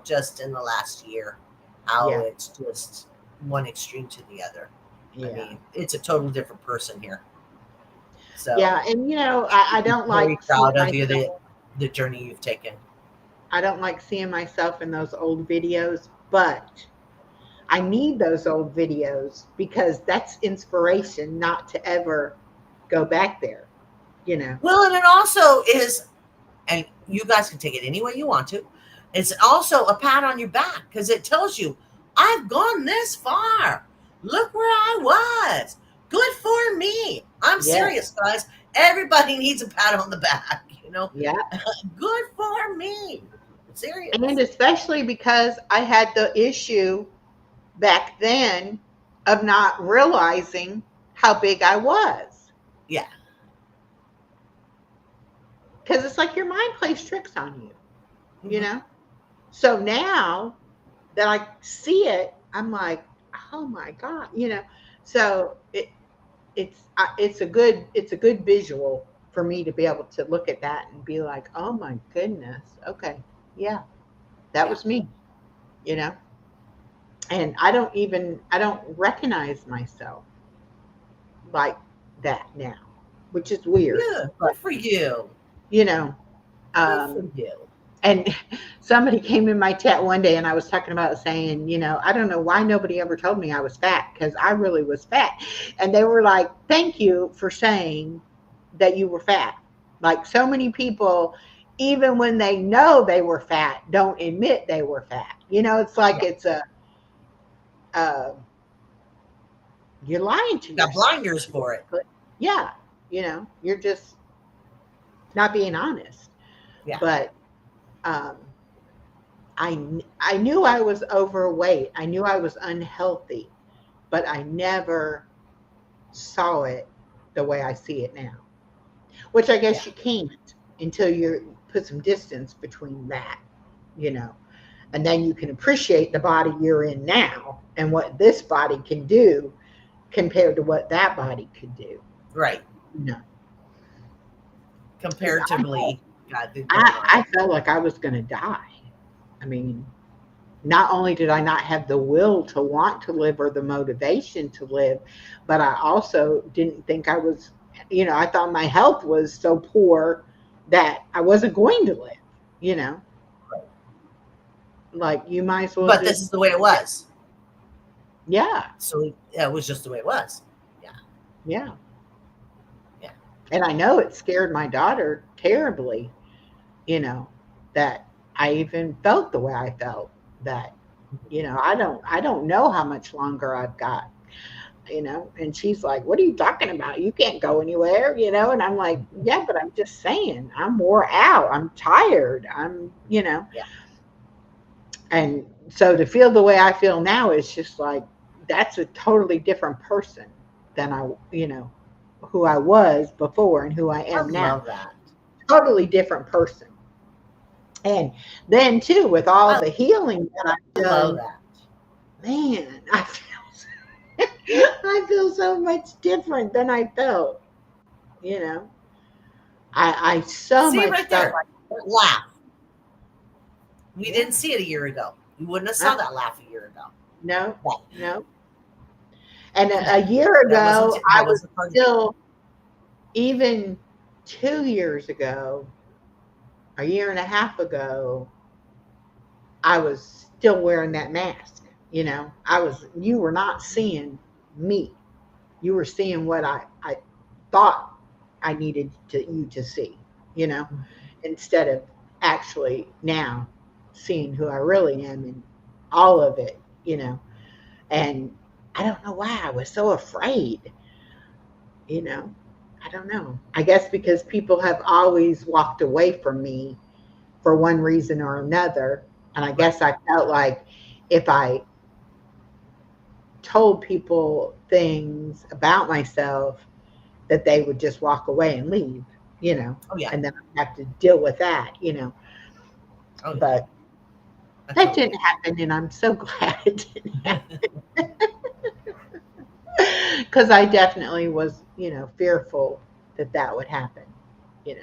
just in the last year, how
Yeah.
it's just one extreme to the other. I
Yeah.
mean, it's a total different person here. So
Yeah. And I
I'm
don't
very
like seeing
proud of you,
myself.
the journey you've taken.
I don't like seeing myself in those old videos, but I need those old videos because that's inspiration not to ever go back there.
Well, and it also is, and you guys can take it any way you want to. It's also a pat on your back because it tells you, I've gone this far. Look where I was. Good for me. I'm
Yeah.
serious, guys. Everybody needs a pat on the back.
Yeah.
Good for me.
And
Serious.
especially because I had the issue back then of not realizing how big I was.
Yeah.
Because it's like your mind plays tricks on you, you
Hmm.
know? So now that I see it, I'm like, oh my God. So it's a good visual for me to be able to look at that and be like, oh my goodness, okay, yeah, that
Yeah.
was me. And I don't recognize myself like that now, which is weird,
Yeah.
but
Good for you.
you know,
Good for
um,
you.
and somebody came in my chat one day and I was talking about saying, I don't know why nobody ever told me I was fat because I really was fat. And they were like, thank you for saying that you were fat. Like so many people, even when they know they were fat, don't admit they were fat. It's like
Yeah.
uh, you're lying to
Got
yourself.
blinders for it.
But yeah, you're just not being honest.
Yeah.
But um, I knew I was overweight. I knew I was unhealthy, but I never saw it the way I see it now. Which I
Yeah.
guess you can't until you put some distance between that, you know. And then you can appreciate the body you're in now and what this body can do compared to what that body could do.
Right.
You know, because
Comparatively, God,
I felt like I was going to die. I mean, not only did I not have the will to want to live or the motivation to live, but I also didn't think I was, I thought my health was so poor that I wasn't going to live, you know, like you might as well
but this
just,
is the way it was.
yeah,
So yeah, it was just the way it was. Yeah.
yeah.
Yeah.
And I know it scared my daughter terribly, you know, that I even felt the way I felt that, I don't know how much longer I've got. and she's like, what are you talking about? You can't go anywhere, and I'm like, yeah, but I'm just saying, I'm wore out. I'm tired.
Yeah.
And so to feel the way I feel now is just like, that's a totally different person than who I was before and who I
I
am now.
love that.
Totally different person. And then too, with all the healing that I've
I love
done,
that.
man, I feel so much different than I felt. You know, I so
See
much
right
felt
there,
like,
that laugh. We
yeah,
didn't see it a year ago. We wouldn't have saw that laugh a year ago.
no,
But
no. And a year ago, I
that
was
wasn't part of it.
still, even 2 years ago, a year and a half ago, I was still wearing that mask. You were not seeing me. You were seeing what I thought I needed you to see, instead of actually now seeing who I really am and all of it, and I don't know why I was so afraid, you know. I don't know. I guess because people have always walked away from me for one reason or another. And I
Right.
guess I felt like if I told people things about myself, that they would just walk away and leave,
Oh yeah.
and then I have to deal with that.
Oh yeah.
But
I
that
totally
didn't happen, and I'm so glad it didn't happen, because I definitely was, fearful that that would happen, you know.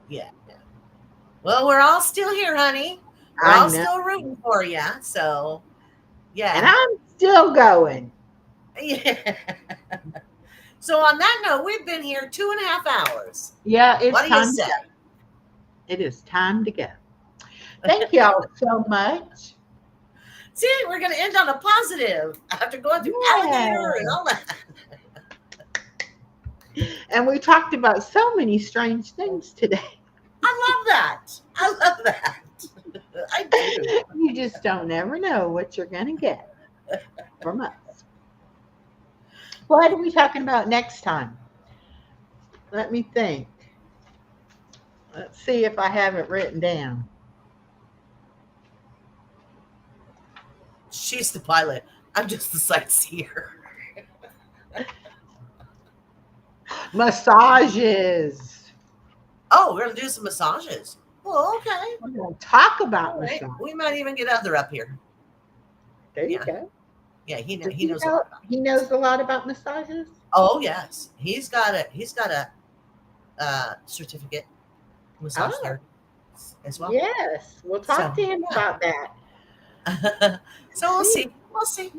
yeah. Well, we're all still here, honey. We're
I
all
know.
still rooting for you. So
And
yeah.
I'm still going.
Yeah. So on that note, we've been here 2.5 hours.
Yeah, it's
What do you
time to
say?
go. It is time to go. Thank y'all so much.
See, we're going to end on a positive after going through alligator and
Yeah.
all that.
And we talked about so many strange things today.
I love that. I love that. I do.
You just don't ever know what you're going to get from us. What are we talking about next time? Let me think. Let's see if I have it written down.
She's the pilot. I'm just the sightseer.
Massages.
Oh, we're going to do some massages. Well, okay.
We're going to talk about
All right.
massage.
We might even get Other up here.
There you
Yeah.
go.
Yeah, he
Does
knows a lot about it.
he knows a lot about massages?
Oh yes, he's got a certificate massage
Oh,
therapy as well.
yes. We'll talk
So
to him about that.
yeah. So we'll
See,
see. We'll see.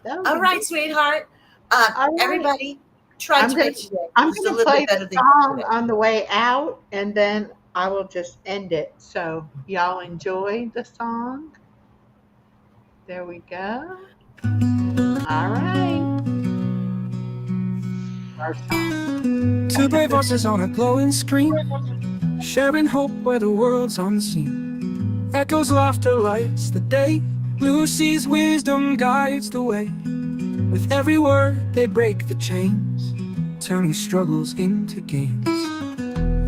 that would
All
be
right,
good.
sweetheart.
All right.
Everybody, try
I'm
to
gonna
make today
I'm
just a
gonna
little
play
bit better
the
than
song
yesterday.
on the way out, and then I will just end it. So y'all enjoy the song. There we go. All right. Our song.
Two brave voices on a glowing screen, sharing hope where the world's unseen. Echoes, laughter lights the day. Lucy's wisdom guides the way. With every word they break the chains, turning struggles into gains.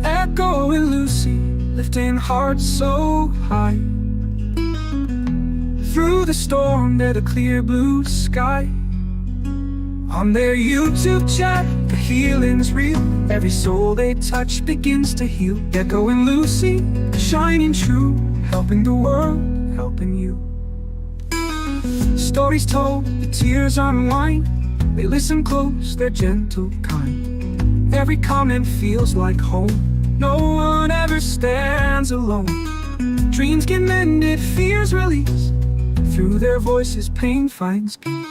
Echo and Lucy, lifting hearts so high. Through the storm to the clear blue sky. On their YouTube chat, the healing's real. Every soul they touch begins to heal. Echo and Lucy, shining true, helping the world, helping you. Stories told, the tears unwind. They listen close, they're gentle, kind. Every comment feels like home. No one ever stands alone. Dreams get mended, fears released. Through their voices, pain finds peace.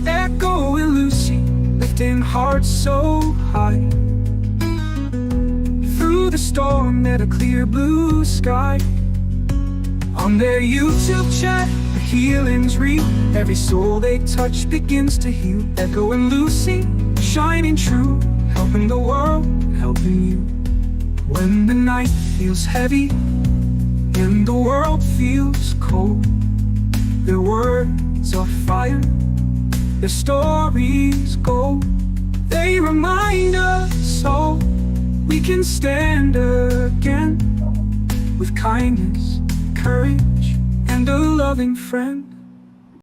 Echo and Lucy, lifting hearts so high. Through the storm at a clear blue sky. On their YouTube chat, the healing's real. Every soul they touch begins to heal. Echo and Lucy, shining true, helping the world, helping you. When the night feels heavy and the world feels cold, their words are fire, Their stories go, they remind us so we can stand again with kindness, courage, and a loving friend.